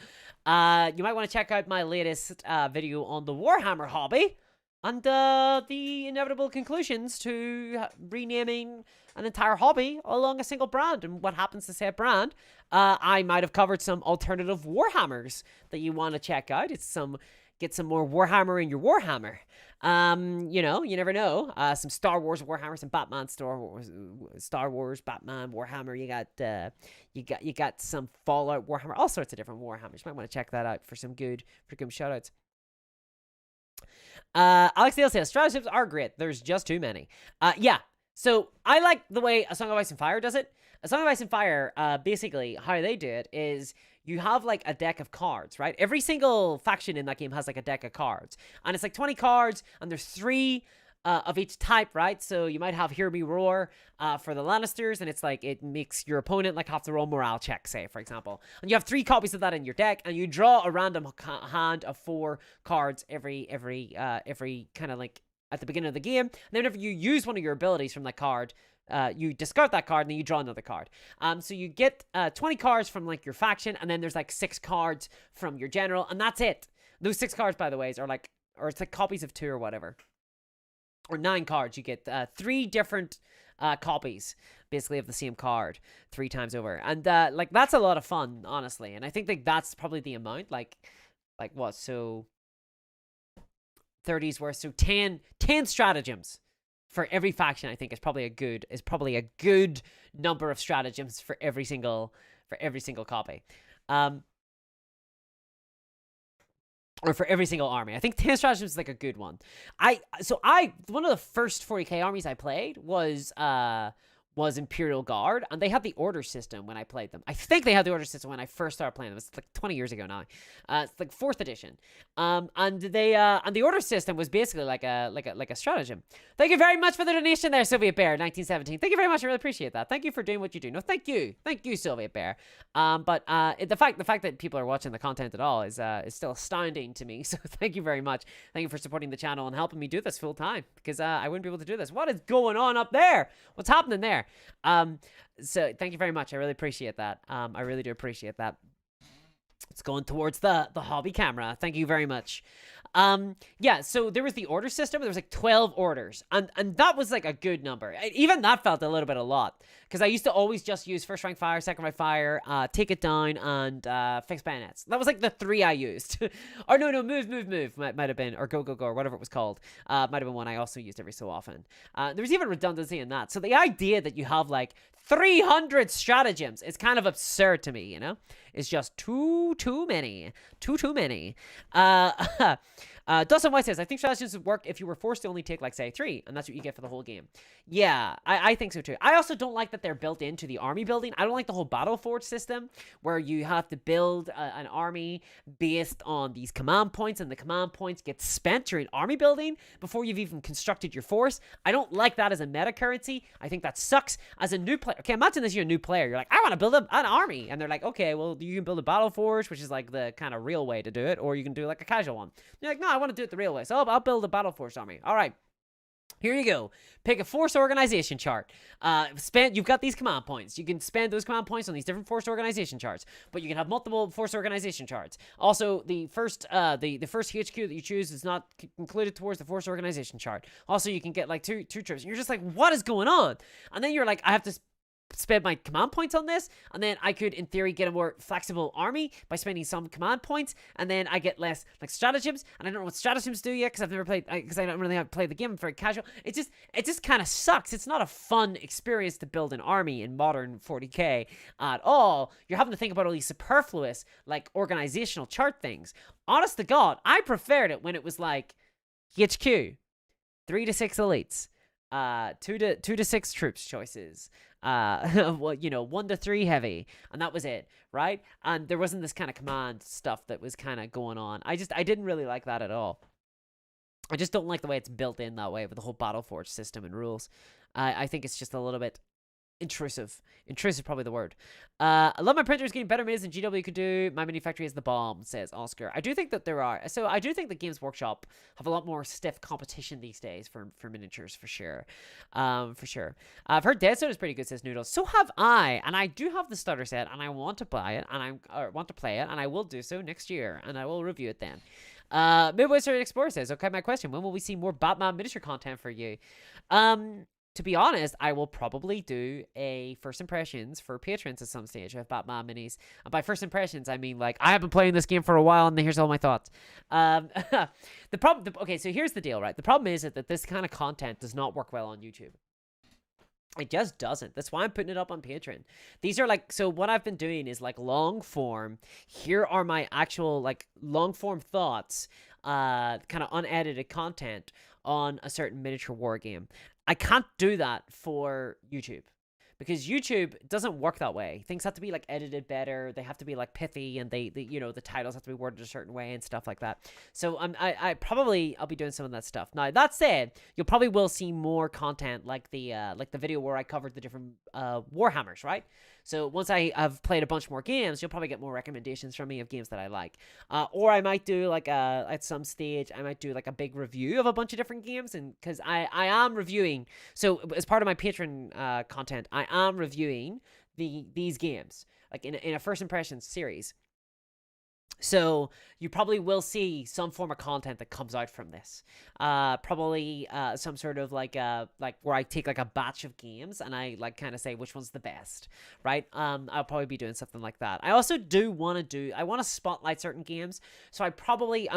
You might want to check out my latest video on the Warhammer hobby and the inevitable conclusions to renaming an entire hobby along a single brand and what happens to said brand. I might have covered some alternative Warhammers that you want to check out. Get some more Warhammer in your Warhammer. You know, you never know. Some Star Wars Warhammer, some Batman Star Wars, Batman Warhammer. You got some Fallout Warhammer, all sorts of different Warhammers. You might want to check that out for some good shoutouts. Alex Dale says, stratagems are great. There's just too many. Yeah. So I like the way A Song of Ice and Fire does it. A Song of Ice and Fire, basically how they do it is you have like a deck of cards, right? Every single faction in that game has like a deck of cards, and it's like 20 cards, and there's 3 of each type, right? So you might have Hear Me Roar for the Lannisters, and it's like it makes your opponent like have to roll morale check, say, for example. And you have 3 copies of that in your deck, and you draw a random hand of 4 cards every kind of like at the beginning of the game. And then whenever you use one of your abilities from that card, you discard that card and then you draw another card. So you get 20 cards from like your faction, and then there's like 6 cards from your general, and that's it. Those 6 cards, by the way, are like, or it's like copies of 2 or whatever. Or 9 cards. You get 3 different copies, basically, of the same card 3 times over. And like that's a lot of fun, honestly. And I think like that's probably the amount. Like what? So 30's worth. So 10 stratagems for every faction, I think is probably a good number of stratagems for every single copy. Or for every single army. I think 10 stratagems is like a good one. One of the first 40k armies I played was was Imperial Guard, and they had the order system when I played them. I think they had the order system when I first started playing them. It's like 20 years ago now. It's like 4th edition. And the order system was basically like a stratagem. Thank you very much for the donation there, Soviet Bear, 1917. Thank you very much. I really appreciate that. Thank you for doing what you do. No, thank you, Soviet Bear. But the fact that people are watching the content at all is still astounding to me. So thank you very much. Thank you for supporting the channel and helping me do this full time, because I wouldn't be able to do this. What is going on up there? What's happening there? So thank you very much. I really appreciate that. I really do appreciate that. It's going towards the hobby camera. Thank you very much. Yeah, so there was the order system. There was like 12 orders, and that was like a good number. Even that felt a little bit a lot, because I used to always just use first rank fire, second rank fire, take it down, and fix bayonets. That was like the 3 I used. Or no, move might have been, or go, or whatever it was called. Might have been one I also used every so often. There was even redundancy in that. So the idea that you have like 300 stratagems is kind of absurd to me, you know? It's just too many. Too many. Dustin White says, I think stratagems would work if you were forced to only take, like, say, 3, and that's what you get for the whole game. Yeah, I think so too. I also don't like that they're built into the army building. I don't like the whole battle forge system, where you have to build an army based on these command points, and the command points get spent during army building before you've even constructed your force. I don't like that as a meta currency. I think that sucks. As a new player, okay, imagine this, you're a new player. You're like, I want to build an army, and they're like, okay, well, you can build a battle forge, which is like the kind of real way to do it, or you can do like a casual one. You're like, no, I want to do it the real way, so I'll build a battle force army. All right. Here you go. Pick a force organization chart. You've got these command points. You can spend those command points on these different force organization charts, but you can have multiple force organization charts. Also, the first HQ that you choose is not included towards the force organization chart. Also, you can get like two troops. And you're just like, what is going on? And then you're like, I have to spend my command points on this, and then I could in theory get a more flexible army by spending some command points, and then I get less like stratagems, and I don't know what stratagems do yet, because I've never played, because I don't really have played the game. I'm very casual. It just kind of sucks. It's not a fun experience to build an army in modern 40k at all. You're having to think about all these superfluous like organizational chart things. Honest to God, I preferred it when it was like HQ, 3 to 6 elites, 2 to 6 troops choices, well, you know, 1 to 3 heavy, and that was it, right? And there wasn't this kind of command stuff that was kind of going on. I didn't really like that at all. I just don't like the way it's built in that way with the whole battle forge system and rules. I think it's just a little bit intrusive. Intrusive is probably the word. I love my printers getting better mids than GW could do. My mini factory is the bomb, says Oscar. I do think that there are. So I do think that Games Workshop have a lot more stiff competition these days for miniatures, for sure. For sure. I've heard Dead Zone is pretty good, says Noodles. So have I. And I do have the starter set, and I want to buy it, and I want to play it, and I will do so next year, and I will review it then. Midwestern Explorer says, okay, my question, when will we see more Batman miniature content for you? To be honest, I will probably do a first impressions for patrons at some stage of Batman minis. And by first impressions, I mean, like, I have been playing this game for a while, and here's all my thoughts. Okay, so here's the deal, right? The problem is that this kind of content does not work well on YouTube. It just doesn't. That's why I'm putting it up on Patreon. These are like, so what I've been doing is like long form. Here are my actual like long form thoughts, kind of unedited content on a certain miniature war game. I can't do that for YouTube, because YouTube doesn't work that way. Things have to be like edited better. They have to be like pithy, and they you know, the titles have to be worded a certain way and stuff like that. So I'll be doing some of that stuff. Now that said, you probably will see more content like the video where I covered the different Warhammers, right? So once I have played a bunch more games, you'll probably get more recommendations from me of games that I like. Or I might do like at some stage, I might do like a big review of a bunch of different games, and because I am reviewing. So as part of my Patreon content, I am reviewing these games like in a first impressions series. So you probably will see some form of content that comes out from this. Probably some sort of like where I take like a batch of games and I like kind of say which one's the best, right? I'll probably be doing something like that. I also want to spotlight certain games. So I probably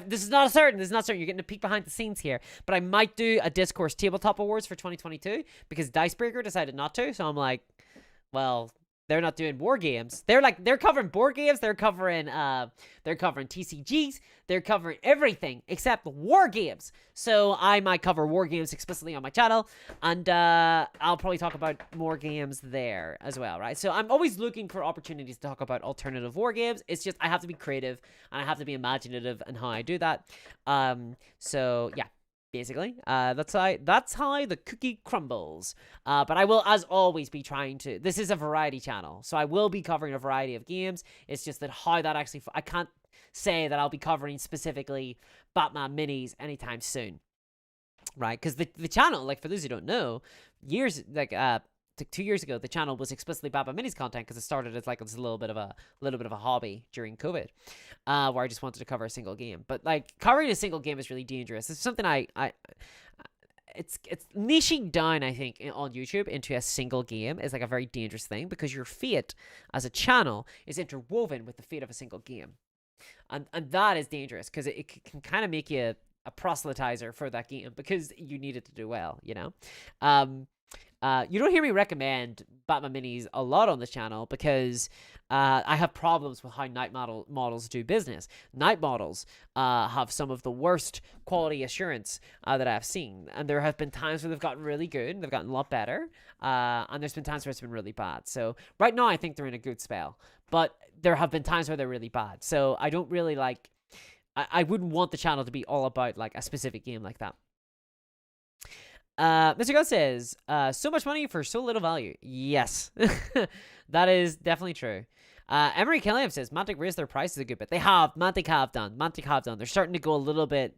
this is not certain. You're getting a peek behind the scenes here, but I might do a Discourse Tabletop Awards for 2022 because Dicebreaker decided not to. So I'm like, well, They're not doing war games. They're covering board games. They're covering TCGs. They're covering everything except war games. So I might cover war games explicitly on my channel, and I'll probably talk about more games there as well, right? So I'm always looking for opportunities to talk about alternative war games. It's just I have to be creative and I have to be imaginative in how I do that. So yeah. Basically, that's how the cookie crumbles. But I will, as always, be trying to. This is a variety channel, so I will be covering a variety of games. It's just that how that actually, I can't say that I'll be covering specifically Batman minis anytime soon, right? Because the channel, like for those who don't know, 2 years ago, the channel was explicitly Batman minis content because it started as like a little bit of a hobby during COVID, where I just wanted to cover a single game. But like covering a single game is really dangerous. It's something it's niching down, I think, on YouTube into a single game is like a very dangerous thing because your fate as a channel is interwoven with the fate of a single game, and that is dangerous because it can kind of make you a proselytizer for that game because you need it to do well, you know. You don't hear me recommend Batman minis a lot on this channel because I have problems with how night models do business. Night models have some of the worst quality assurance that I've seen, and there have been times where they've gotten really good and they've gotten a lot better, and there's been times where it's been really bad. So right now I think they're in a good spell, but there have been times where they're really bad. So I don't really like. I wouldn't want the channel to be all about like a specific game like that. Mr. God says, so much money for so little value. Yes, that is definitely true. Emery Killiam says, Mantic raised their prices a good bit. They have. Mantic have done. They're starting to go a little bit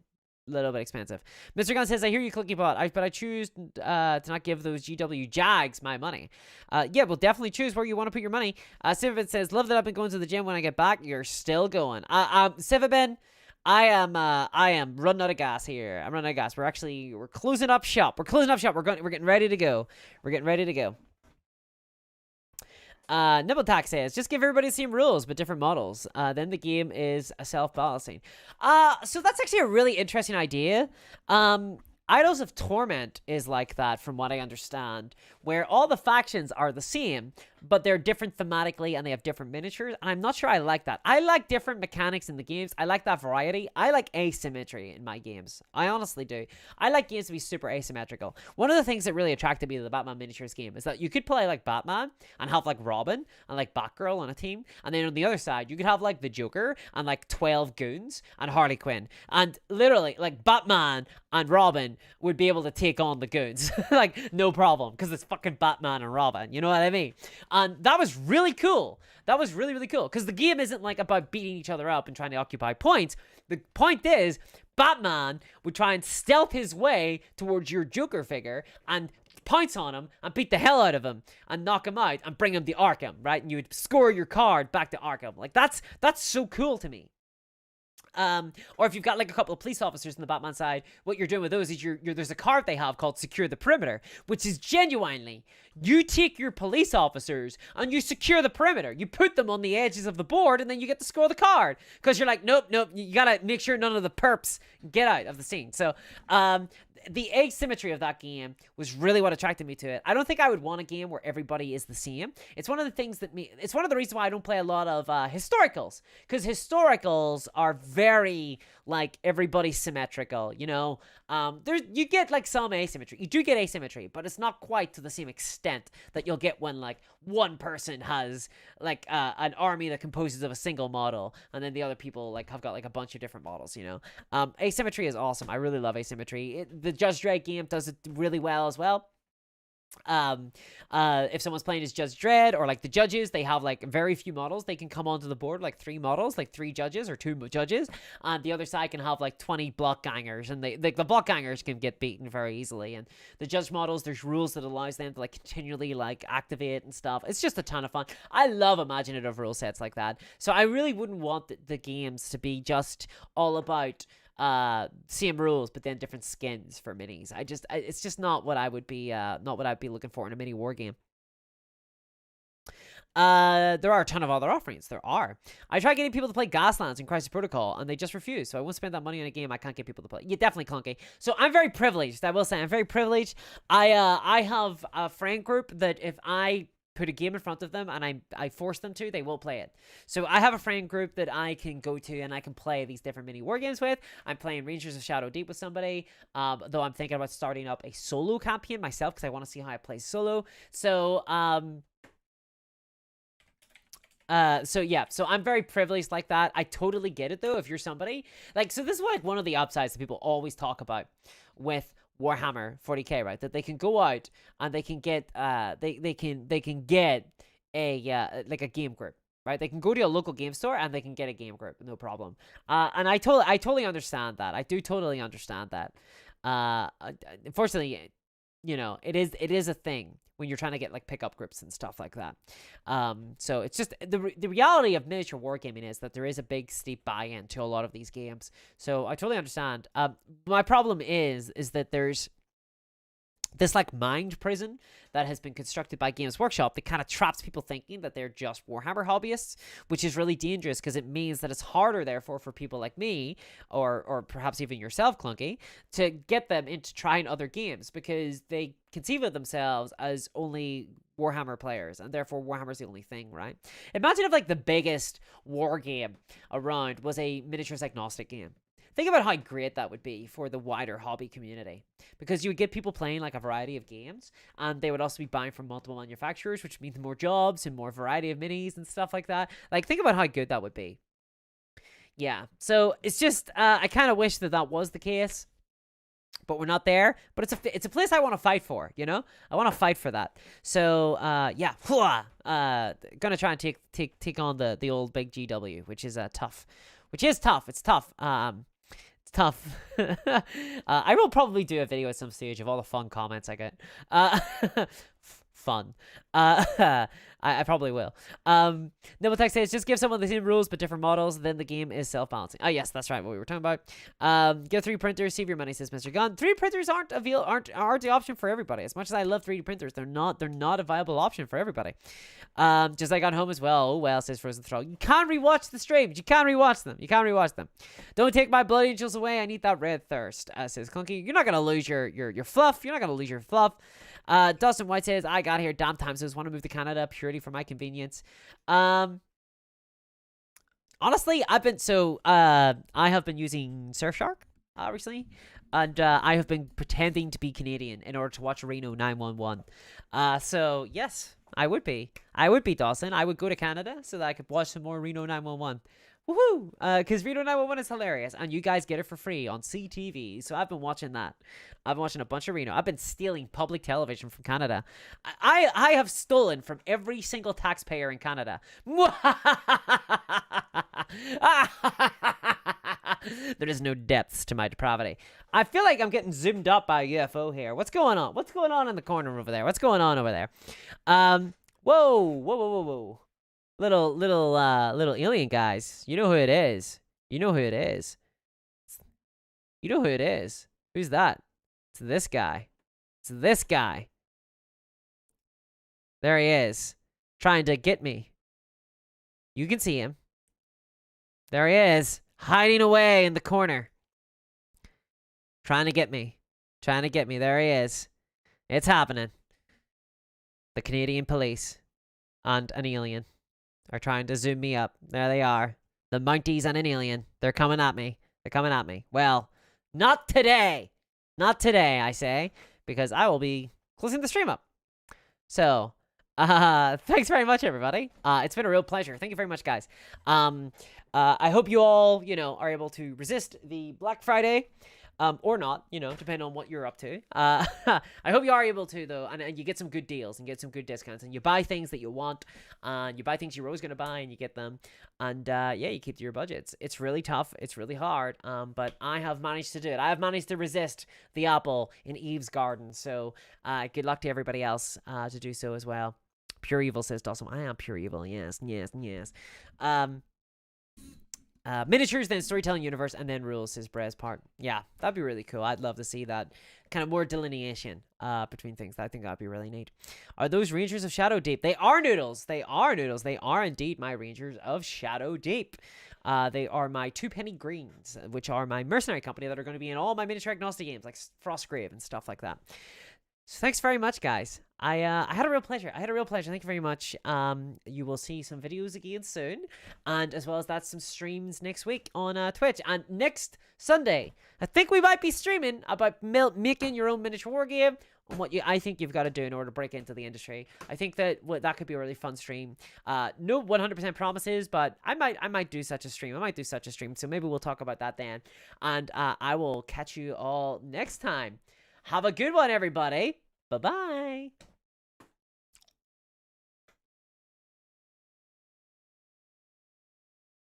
expensive. Mr. Gunn says, I hear you, Clicky Bot, but I choose to not give those GW Jags my money. Yeah, we'll definitely choose where you want to put your money. Sivabin says, love that I've been going to the gym when I get back. You're still going. Sivabin, I am running out of gas here. I'm running out of gas. We're closing up shop. We're getting ready to go. Nibble Tax says, just give everybody the same rules but different models. Then the game is a self-balancing. So that's actually a really interesting idea. Idols of Torment is like that, from what I understand, where all the factions are the same, but they're different thematically and they have different miniatures, and I'm not sure I like that. I like different mechanics in the games. I like that variety. I like asymmetry in my games. I honestly do. I like games to be super asymmetrical. One of the things that really attracted me to the Batman miniatures game is that you could play like Batman and have like Robin and like Batgirl on a team, and then on the other side, you could have like the Joker and like 12 goons and Harley Quinn, and literally like Batman and Robin would be able to take on the goons like no problem because it's fucking Batman and Robin, you know what I mean? And that was really cool. That was really, really cool because the game isn't like about beating each other up and trying to occupy points. The point is Batman would try and stealth his way towards your Joker figure and pounce on him and beat the hell out of him and knock him out and bring him to Arkham, right? And you would score your card back to Arkham. Like that's so cool to me. Or if you've got like a couple of police officers on the Batman side, what you're doing with those is there's a card they have called Secure the Perimeter, which is genuinely, you take your police officers and you secure the perimeter. You put them on the edges of the board and then you get to score the card. Because you're like, nope, you gotta make sure none of the perps get out of the scene. So, the asymmetry of that game was really what attracted me to it. I don't think I would want a game where everybody is the same. It's one of the things it's one of the reasons why I don't play a lot of historicals, because historicals are very like everybody's symmetrical, you know. You get like some asymmetry. You do get asymmetry, but it's not quite to the same extent that you'll get when like one person has like an army that composes of a single model, and then the other people like have got like a bunch of different models, you know. Asymmetry is awesome. I really love asymmetry. The Judge Dredd game does it really well as well. If someone's playing as Judge Dredd or like the judges, they have like very few models. They can come onto the board like 3 models, like 3 judges or 2 judges, and the other side can have like 20 block gangers, and the block gangers can get beaten very easily. And the judge models, there's rules that allows them to like continually like activate and stuff. It's just a ton of fun. I love imaginative rule sets like that. So I really wouldn't want the games to be just all about same rules but then different skins for minis. It's just not what I would be looking for in a mini war game. There are a ton of other offerings. There are. I tried getting people to play Gaslands in Crisis Protocol, and they just refuse. So I won't spend that money on a game I can't get people to play. Yeah, definitely clunky. So I'm very privileged. I will say I'm very privileged. I have a friend group that if I put a game in front of them and I force them to, they will play it. So I have a friend group that I can go to and I can play these different mini war games with. I'm playing Rangers of Shadow Deep with somebody, though I'm thinking about starting up a solo campaign myself because I want to see how I play solo. So yeah, so I'm very privileged like that. I totally get it though. If you're somebody like, so this is like one of the upsides that people always talk about with Warhammer 40k, right? That they can go out and they can get they can get a like a game group, right? They can go to a local game store and they can get a game group, no problem. And I totally understand that. I do totally understand that. Unfortunately, you know, it is a thing when you're trying to get like pickup groups and stuff like that. So it's just the reality of miniature wargaming is that there is a big steep buy-in to a lot of these games. So I totally understand. My problem is that there's this like mind prison that has been constructed by Games Workshop that kind of traps people thinking that they're just Warhammer hobbyists, which is really dangerous because it means that it's harder, therefore, for people like me or perhaps even yourself, Clunky, to get them into trying other games because they conceive of themselves as only Warhammer players, and therefore Warhammer's the only thing, right? Imagine if like the biggest war game around was a miniatures agnostic game. Think about how great that would be for the wider hobby community, because you would get people playing like a variety of games, and they would also be buying from multiple manufacturers, which means more jobs and more variety of minis and stuff like that. Like, think about how good that would be. Yeah, so it's just I kind of wish that that was the case, but we're not there. But it's a place I want to fight for, you know? I want to fight for that. So yeah, gonna try and take on the old big GW, which is tough. Which is tough. It's tough. It's tough. I will probably do a video at some stage of all the fun comments I get. Fun. I probably will. Nimble Tech says, just give someone the same rules but different models, then the game is self-balancing. Oh, yes, that's right, what we were talking about. Get 3D printers, save your money, says Mr. Gunn. 3D printers aren't the option for everybody. As much as I love 3D printers, they're not a viable option for everybody. Just like on home as well. Oh, well, says Frozen Thrall. You can rewatch the streams. You can rewatch them. Don't take my blood angels away. I need that red thirst, says Clunky. You're not going to lose your fluff. You're not going to lose your fluff. Dustin White says, I got here damn time, so I just want to move to Canada purely for my convenience. Honestly, I have been using Surfshark recently, and I have been pretending to be Canadian in order to watch Reno 911. So yes, I would be Dawson. I would go to Canada so that I could watch some more Reno 911. Woohoo! Because Reno 911 is hilarious, and you guys get it for free on CTV. So I've been watching that. I've been watching a bunch of Reno. I've been stealing public television from Canada. I have stolen from every single taxpayer in Canada. There is no depths to my depravity. I feel like I'm getting zoomed up by a UFO here. What's going on? What's going on in the corner over there? What's going on over there? Whoa. Little alien guys. You know who it is. Who's that? It's this guy. There he is. Trying to get me. You can see him. There he is. Hiding away in the corner. Trying to get me. There he is. It's happening. The Canadian police and an alien are trying to zoom me up. There they are. The Mounties and an alien. They're coming at me. Well, not today. I say, because I will be closing the stream up. So, thanks very much, everybody. It's been a real pleasure. Thank you very much, guys. I hope you all, are able to resist the Black Friday. Or not, depending on what you're up to. I hope you are able to, though, and you get some good deals and get some good discounts, and you buy things that you want, and you buy things you're always going to buy, and you get them, and yeah, you keep to your budgets. It's really tough. It's really hard, but I have managed to do it. I have managed to resist the apple in Eve's garden, so good luck to everybody else to do so as well. Pure Evil, says Dawson. I am Pure Evil, yes. Miniatures, then storytelling universe, and then rules, says Brez Part. Yeah, that'd be really cool. I'd love to see that kind of more delineation between things. I think that'd be really neat. Are those Rangers of Shadow Deep? They are Noodles. They are indeed my Rangers of Shadow Deep. They are my 2 penny greens, which are my mercenary company that are going to be in all my miniature agnostic games, like Frostgrave and stuff like that. So thanks very much, guys. I had a real pleasure. I had a real pleasure. Thank you very much. You will see some videos again soon, and as well as that, some streams next week on Twitch. And next Sunday, I think we might be streaming about making your own miniature war game. On what I think you've got to do in order to break into the industry. I think that that could be a really fun stream. No 100% promises, but I might do such a stream. I might do such a stream. So maybe we'll talk about that then. And I will catch you all next time. Have a good one, everybody. Bye-bye.